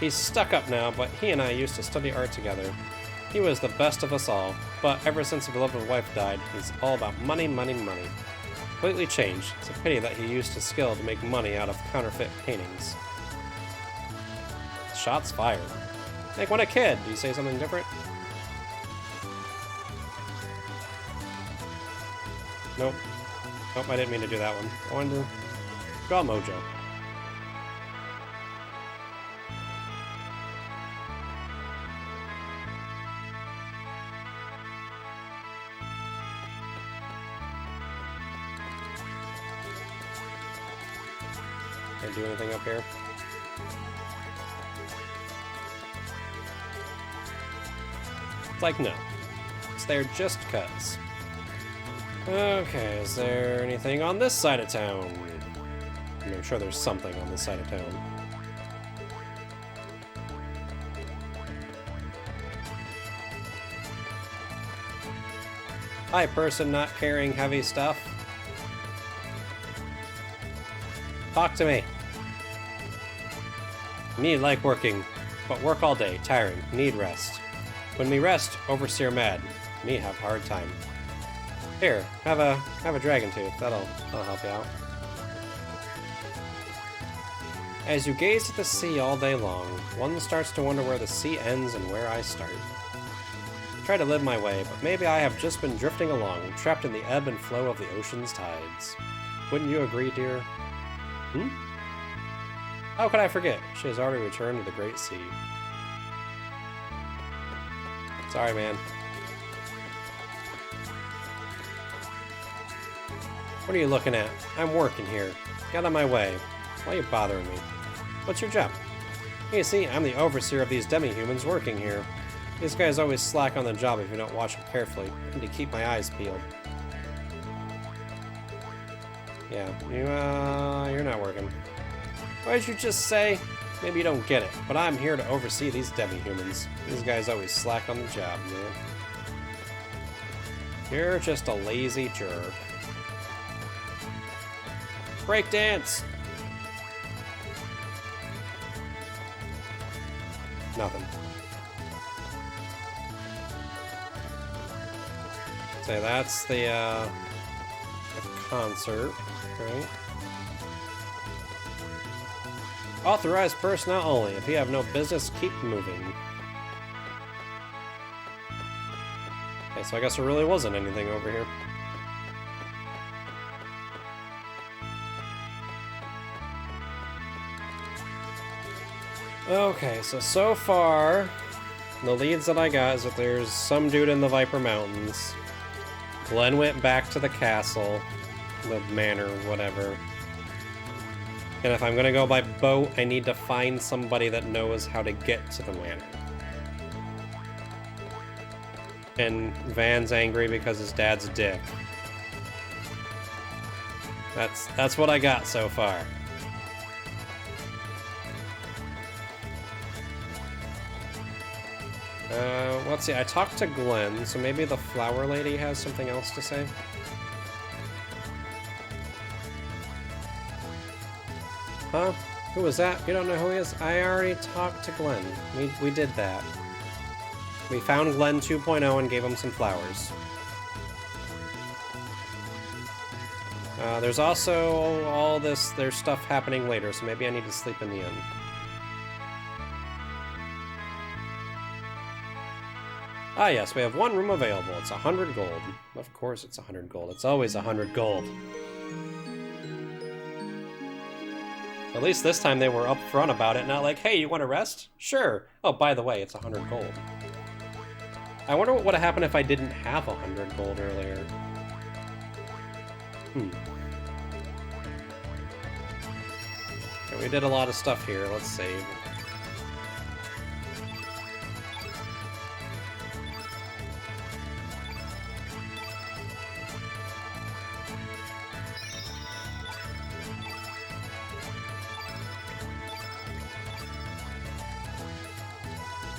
He's stuck up now, but he and I used to study art together. He was the best of us all, but ever since his beloved wife died, he's all about money, money, money. Completely changed. It's a pity that he used his skill to make money out of counterfeit paintings. Shots fired. Like when a kid, do you say something different? Nope. Nope, I didn't mean to do that one. I wanted to draw Mojo. Can I do anything up here? It's like, no. It's there just cuz. Okay, is there anything on this side of town? I'm sure there's something on this side of town. Hi, person not carrying heavy stuff. Talk to me. Me like working, but work all day, tiring, need rest. When we rest, overseer mad. Me have hard time. Here, have a dragon tooth. That'll help you out. As you gaze at the sea all day long, one starts to wonder where the sea ends and where I start. I try to live my way, but maybe I have just been drifting along, trapped in the ebb and flow of the ocean's tides. Wouldn't you agree, dear? Hmm? How could I forget? She has already returned to the great sea. Sorry, man. What are you looking at? I'm working here. Get out of my way. Why are you bothering me? What's your job? You see, I'm the overseer of these demi-humans working here. These guys always slack on the job if you don't watch them carefully. I need to keep my eyes peeled. Yeah, you're not working. Why did you just say? Maybe you don't get it, but I'm here to oversee these demi-humans. These guys always slack on the job, man. You're just a lazy jerk. Breakdance! Nothing. So that's the concert, right? Authorized personnel only. If you have no business, keep moving. Okay, so I guess there really wasn't anything over here. Okay, so far, the leads that I got is that there's some dude in the Viper Mountains. Glenn went back to the castle, the manor, whatever. And if I'm gonna go by boat, I need to find somebody that knows how to get to the manor. And Van's angry because his dad's a dick. That's what I got so far. Let's see, I talked to Glenn, so maybe the flower lady has something else to say? Huh? Who was that? You don't know who he is? I already talked to Glenn. We did that. We found Glenn 2.0 and gave him some flowers. There's also all this, there's stuff happening later, so maybe I need to sleep in the inn. Ah yes, we have one room available. It's 100 gold. Of course it's 100 gold. It's always 100 gold. At least this time they were upfront about it, not like, hey, you want to rest? Sure. Oh, by the way, it's 100 gold. I wonder what would have happened if I didn't have 100 gold earlier. Okay, we did a lot of stuff here. Let's save.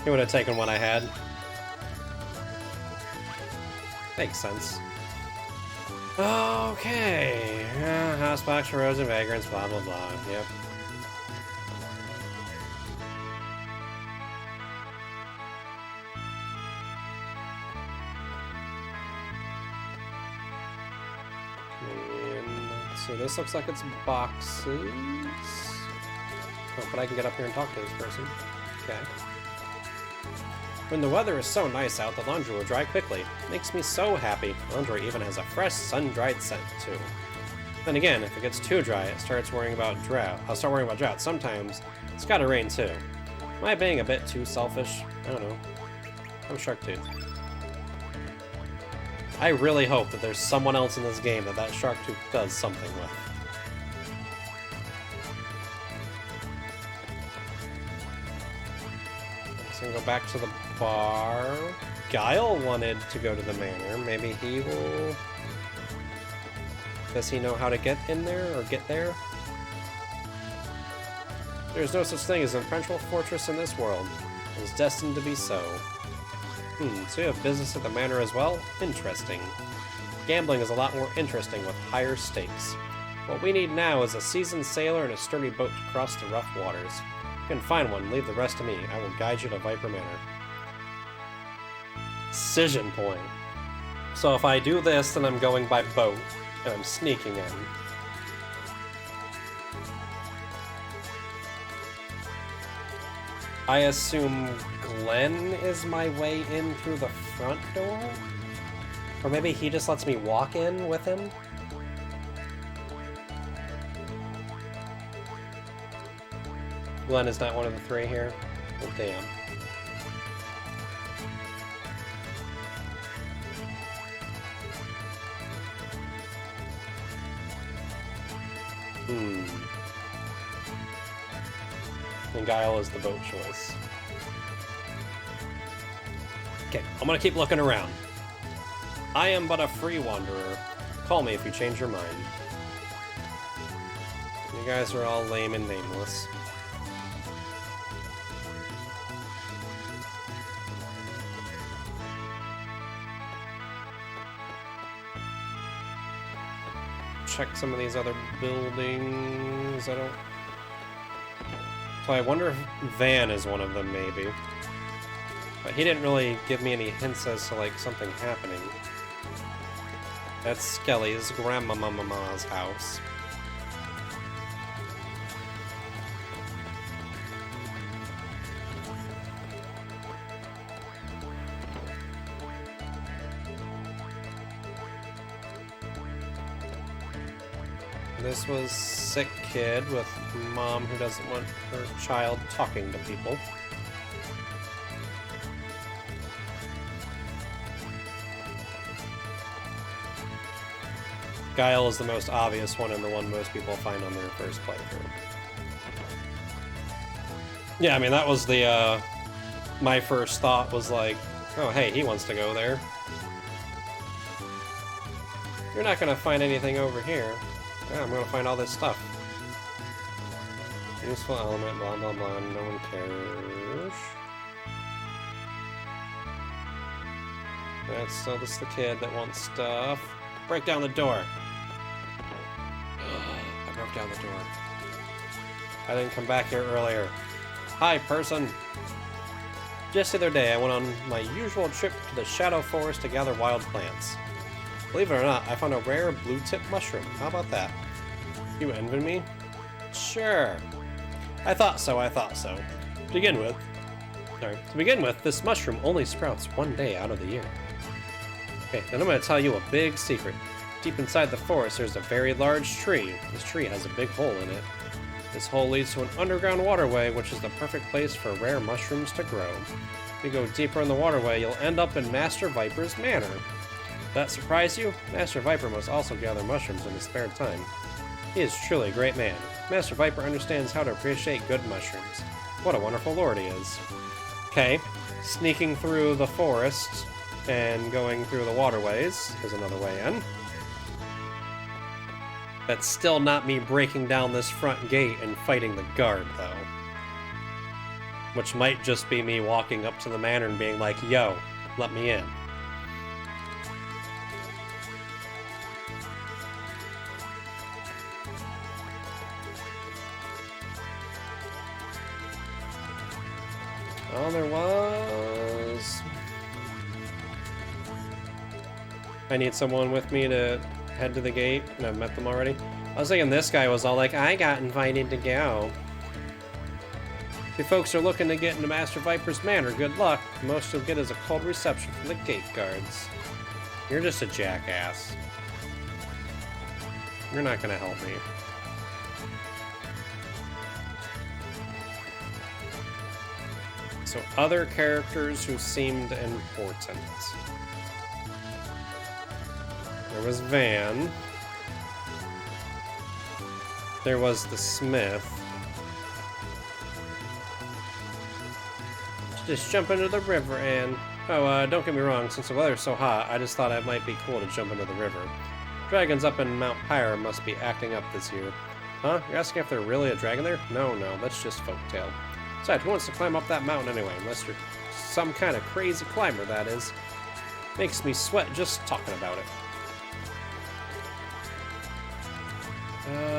He would have taken what I had. Makes sense. Okay. Housebox for roads and vagrants, blah blah blah. Yep. And so this looks like it's boxes. Oh, but I can get up here and talk to this person. Okay. When the weather is so nice out, the laundry will dry quickly. Makes me so happy. Laundry even has a fresh, sun-dried scent, too. Then again, if it gets too dry, it starts worrying about drought. I'll start worrying about drought. Sometimes, it's gotta rain, too. Am I being a bit too selfish? I don't know. I'm Sharktooth. I really hope that there's someone else in this game that Sharktooth does something with. So go back to the bar. Guile wanted to go to the manor. Maybe he will... Does he know how to get in there or get there? There's no such thing as an impenetrable fortress in this world. It is destined to be so. So you have business at the manor as well? Interesting. Gambling is a lot more interesting with higher stakes. What we need now is a seasoned sailor and a sturdy boat to cross the rough waters. If you can find one, leave the rest to me. I will guide you to Viper Manor. Decision point. So if I do this, then I'm going by boat, and I'm sneaking in. I assume Glenn is my way in through the front door? Or maybe he just lets me walk in with him? Glenn is not one of the three here? Oh, damn. And Guile is the boat choice. Okay, I'm gonna keep looking around. I am but a free wanderer. Call me if you change your mind. You guys are all lame and nameless. Check some of these other buildings. I don't... So I wonder if Van is one of them, maybe. But he didn't really give me any hints as to, like, something happening. That's Skelly's grandmama's house. This was sick kid with mom who doesn't want her child talking to people. Guile is the most obvious one and the one most people find on their first playthrough. Yeah, I mean, that was the, my first thought was like, oh, hey, he wants to go there. You're not gonna find anything over here. Yeah, I'm gonna find all this stuff. Useful element, blah blah blah, no one cares. That's still just the kid that wants stuff. Break down the door! I broke down the door. I didn't come back here earlier. Hi, person! Just the other day, I went on my usual trip to the Shadow Forest to gather wild plants. Believe it or not, I found a rare blue-tip mushroom. How about that? You envy me? Sure. I thought so. To begin with, this mushroom only sprouts one day out of the year. Okay, then I'm going to tell you a big secret. Deep inside the forest, there's a very large tree. This tree has a big hole in it. This hole leads to an underground waterway, which is the perfect place for rare mushrooms to grow. If you go deeper in the waterway, you'll end up in Master Viper's manor. That surprise you? Master Viper must also gather mushrooms in his spare time. He is truly a great man. Master Viper understands how to appreciate good mushrooms. What a wonderful lord he is. Okay, sneaking through the forest and going through the waterways is another way in. That's still not me breaking down this front gate and fighting the guard, though. Which might just be me walking up to the manor and being like, yo, let me in. Oh, there was... I need someone with me to head to the gate, and I've met them already. I was thinking this guy was all like, I got invited to go. If you folks are looking to get into Master Viper's manor, good luck. The most you'll get is a cold reception from the gate guards. You're just a jackass. You're not gonna help me. So other characters who seemed important. There was Van. There was the Smith. Just jump into the river and... Oh, don't get me wrong, since the weather's so hot, I just thought it might be cool to jump into the river. Dragons up in Mount Pyre must be acting up this year. Huh? You're asking if there's really a dragon there? No, that's just folktale. Besides, who wants to climb up that mountain anyway, unless you're some kind of crazy climber, that is. Makes me sweat just talking about it.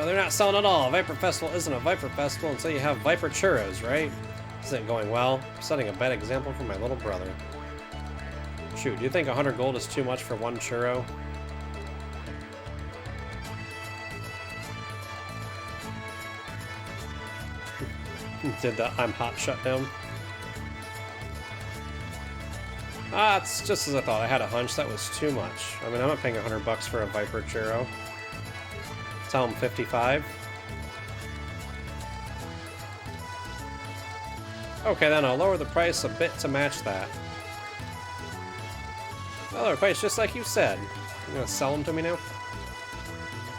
They're not selling at all. Viper Festival isn't a Viper Festival until you have Viper Churros, right? This isn't going well. I'm setting a bad example for my little brother. Shoot, do you think 100 gold is too much for one churro? Did the I'm hot shutdown? Ah, it's just as I thought. I had a hunch that was too much. I mean, I'm not paying 100 bucks for a Viper churro. Tell him 55. Okay, then I'll lower the price a bit to match that. I'll lower the price just like you said. You're gonna sell them to me now?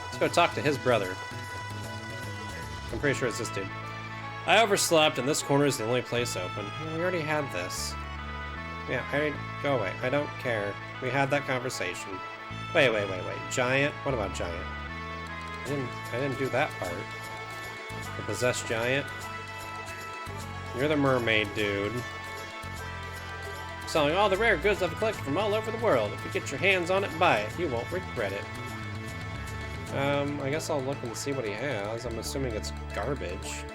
Let's go talk to his brother. I'm pretty sure it's this dude. I overslept, and this corner is the only place open. We already had this. Yeah, go away. I don't care. We had that conversation. Wait. Giant? What about Giant? I didn't do that part. The possessed giant? You're the mermaid dude. Selling all the rare goods I've collected from all over the world. If you get your hands on it, buy it. You won't regret it. I guess I'll look and see what he has. I'm assuming it's garbage.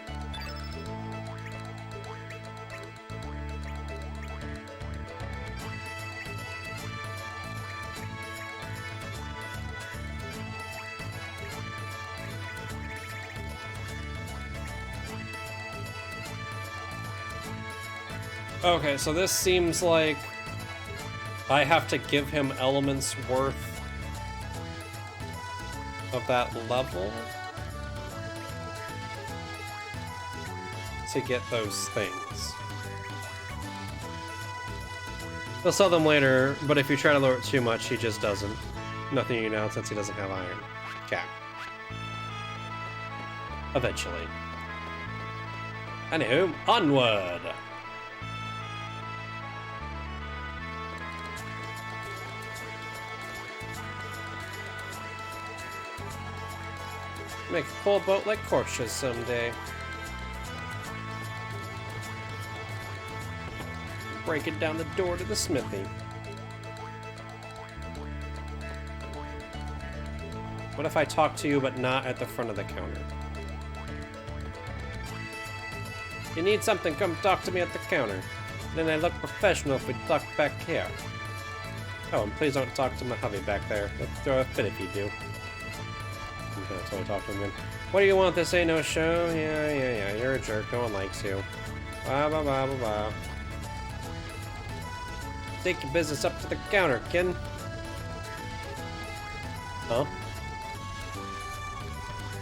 Okay, so this seems like I have to give him elements worth of that level to get those things. He'll sell them later, but if you try to lower it too much, he just doesn't. Nothing you know since he doesn't have iron. Okay. Eventually. Anywho, onward! Make a coal boat like Korsha someday. Breaking down the door to the smithy. What if I talk to you but not at the front of the counter? If you need something, come talk to me at the counter. Then I look professional if we talk back here. Oh, and please don't talk to Mojave back there. He'll throw a fit if you do. Okay, that's why I talk to him again. What do you want? This ain't no show? Yeah. You're a jerk. No one likes you. Blah, blah, blah, blah, blah. Take your business up to the counter, kid. Huh?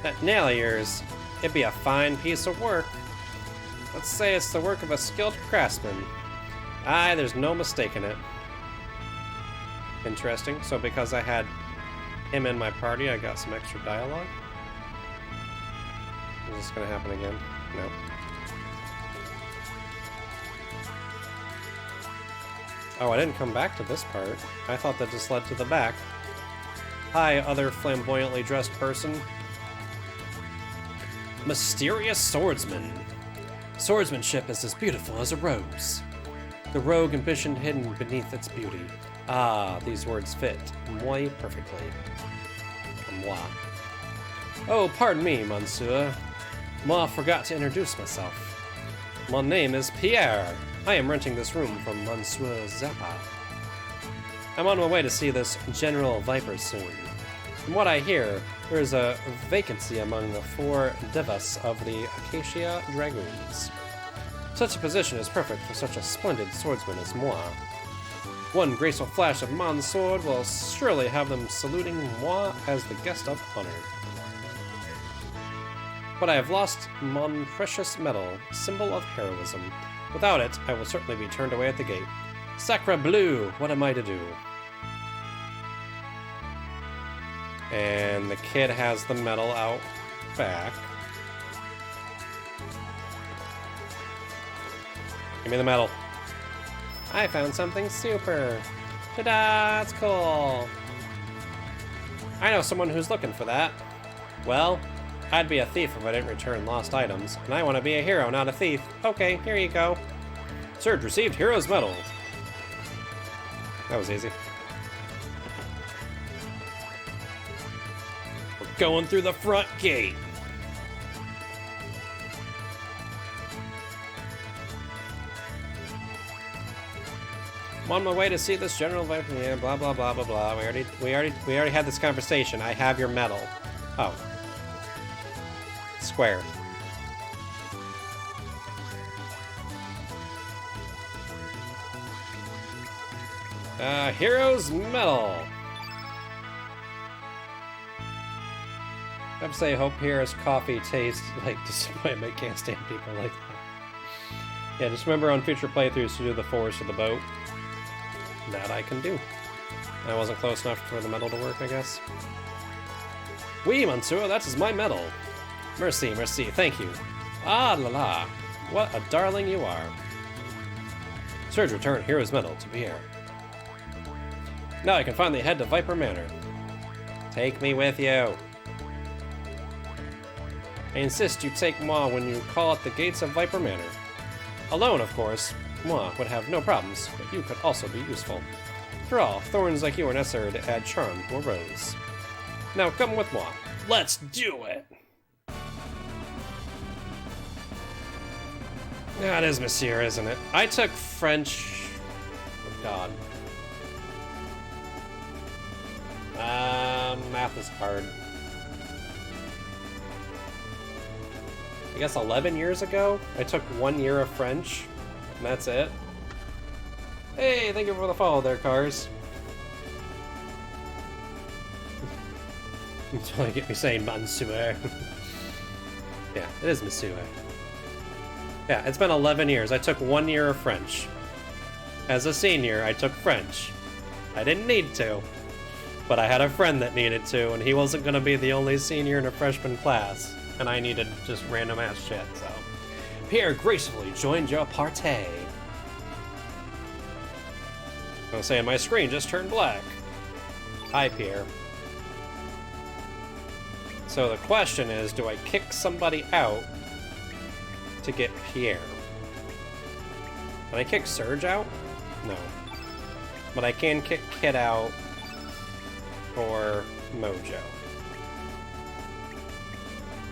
That nail of yours, it'd be a fine piece of work. Let's say it's the work of a skilled craftsman. Aye, there's no mistaking it. Interesting. So because I had him in my party, I got some extra dialogue? Is this gonna happen again? No. Oh, I didn't come back to this part. I thought that just led to the back. Hi, other flamboyantly dressed person. Mysterious swordsman. Swordsmanship is as beautiful as a rose. The rogue ambition hidden beneath its beauty. Ah, these words fit moi perfectly. Moi. Oh, pardon me, monsieur. Moi forgot to introduce myself. My name is Pierre. I am renting this room from Monsieur Zappa. I'm on my way to see this General Viper soon. From what I hear, there is a vacancy among the 4 devas of the Acacia Dragoons. Such a position is perfect for such a splendid swordsman as moi. One graceful flash of mon sword will surely have them saluting moi as the guest of honor. But I have lost mon precious medal, symbol of heroism. Without it, I will certainly be turned away at the gate. Sacre bleu! What am I to do? And the kid has the medal out back. Give me the medal. I found something super. Ta-da! It's cool. I know someone who's looking for that. Well, I'd be a thief if I didn't return lost items, and I want to be a hero, not a thief. Okay, here you go. Surge received Hero's Medal. That was easy. We're going through the front gate. I'm on my way to see this general. Yeah, blah blah blah blah blah. We already had this conversation. I have your medal. Oh. Square. Hero's Medal. I have to say, I hope Pierre's coffee tastes like disappointment. Can't stand people like that. Yeah, just remember on future playthroughs to do the force of the boat. That I can do. I wasn't close enough for the medal to work, I guess. Oui, monsieur, that is my medal. Merci, merci, thank you. Ah la la, what a darling you are. Surge returned Hero's Medal to Pierre. Now I can finally head to Viper Manor. Take me with you. I insist you take moi when you call at the gates of Viper Manor. Alone, of course, moi would have no problems, but you could also be useful. After all, thorns like you are necessary to add charm to a rose. Now come with moi. Let's do it! That is Monsieur, isn't it? I took French... Oh, God. Math is hard. I guess 11 years ago, I took 1 year of French, and that's it. Hey, thank you for the follow there, Cars. Until you get me saying Monsieur. Yeah, it is Monsieur. Yeah, it's been 11 years. I took 1 year of French. As a senior, I took French. I didn't need to, but I had a friend that needed to, and he wasn't going to be the only senior in a freshman class, and I needed just random ass shit, so. Pierre gracefully joined your party. I was saying my screen just turned black. Hi, Pierre. So the question is, do I kick somebody out to get Pierre? Can I kick Surge out? No. But I can kick Kid out for Mojo.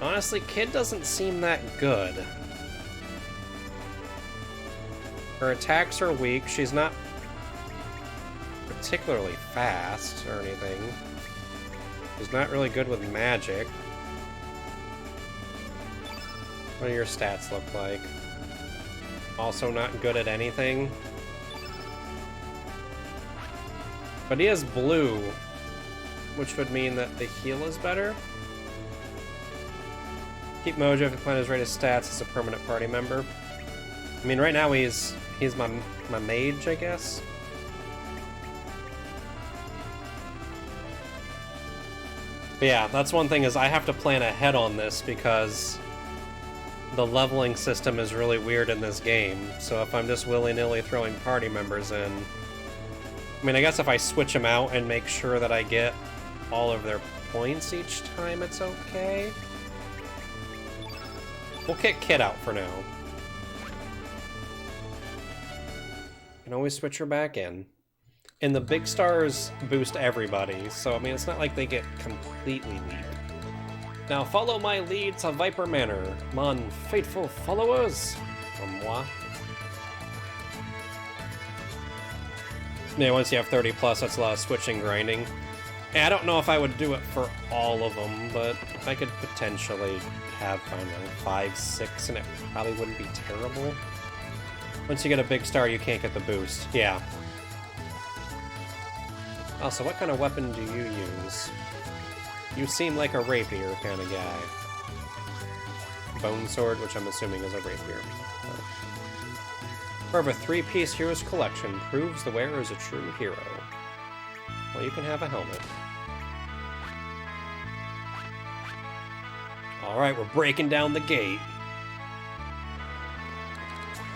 Honestly, Kid doesn't seem that good. Her attacks are weak. She's not particularly fast or anything. He's not really good with magic. What do your stats look like? Also not good at anything. But he is blue, which would mean that the heal is better. Keep Mojo if the plan is rated stats as a permanent party member. I mean, right now he's my mage, I guess. But yeah, that's one thing, is I have to plan ahead on this because the leveling system is really weird in this game. So if I'm just willy-nilly throwing party members in, I mean, I guess if I switch them out and make sure that I get all of their points each time, it's okay. We'll kick Kid out for now. You can always switch her back in. And the big stars boost everybody, so I mean, it's not like they get completely weak. Now follow my lead to Viper Manor, mon faithful followers, from moi. Yeah, once you have 30 plus, that's a lot of switching, grinding. And I don't know if I would do it for all of them, but I could potentially have, I don't know, 5, 6, and it probably wouldn't be terrible. Once you get a big star, you can't get the boost. Yeah. Also, what kind of weapon do you use? You seem like a rapier kind of guy. Bone sword, which I'm assuming is a rapier. Part of a 3-piece hero's collection proves the wearer is a true hero. Well, you can have a helmet. Alright, we're breaking down the gate.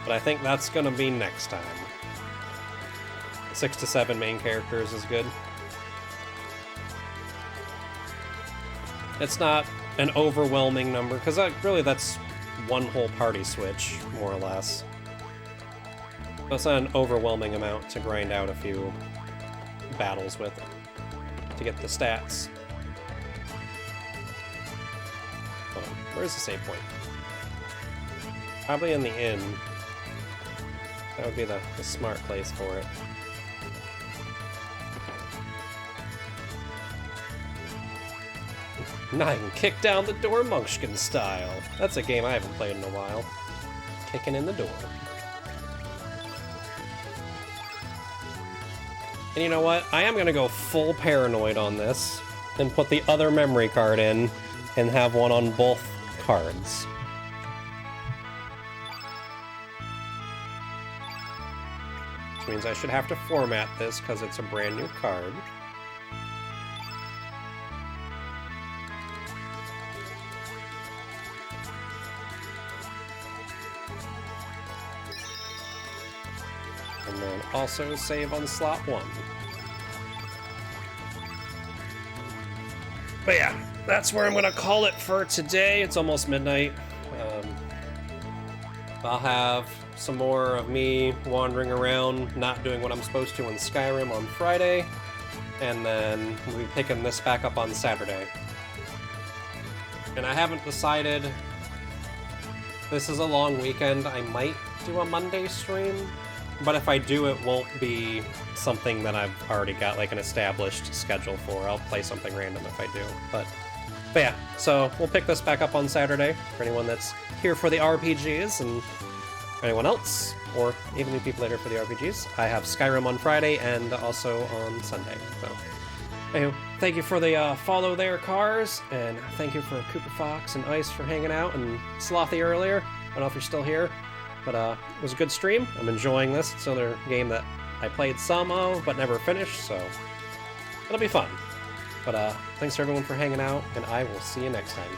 But I think that's gonna be next time. 6 to 7 main characters is good. It's not an overwhelming number, because really that's one whole party switch, more or less. So it's not an overwhelming amount to grind out a few battles with to get the stats. Hold on, where's the save point? Probably in the inn. That would be the smart place for it. Now I can kick down the door Munchkin style. That's a game I haven't played in a while. Kicking in the door. And you know what? I am gonna go full paranoid on this and put the other memory card in and have one on both cards. Which means I should have to format this because it's a brand new card. And then also save on slot 1. But yeah, that's where I'm gonna call it for today. It's almost midnight. I'll have some more of me wandering around, not doing what I'm supposed to in Skyrim on Friday, and then we'll be picking this back up on Saturday. And I haven't decided. This is a long weekend. I might do a Monday stream, but if I do, it won't be something that I've already got like an established schedule for. I'll play something random if I do. But yeah, so we'll pick this back up on Saturday for anyone that's here for the RPGs, and anyone else, or even new people later for the RPGs. I have Skyrim on Friday and also on Sunday. So, anyway, thank you for the follow there, Cars, and thank you for Cooper Fox and Ice for hanging out, and Slothy earlier. I don't know if you're still here, but it was a good stream. I'm enjoying this. It's another game that I played some of, but never finished, so it'll be fun. But thanks to everyone for hanging out, and I will see you next time.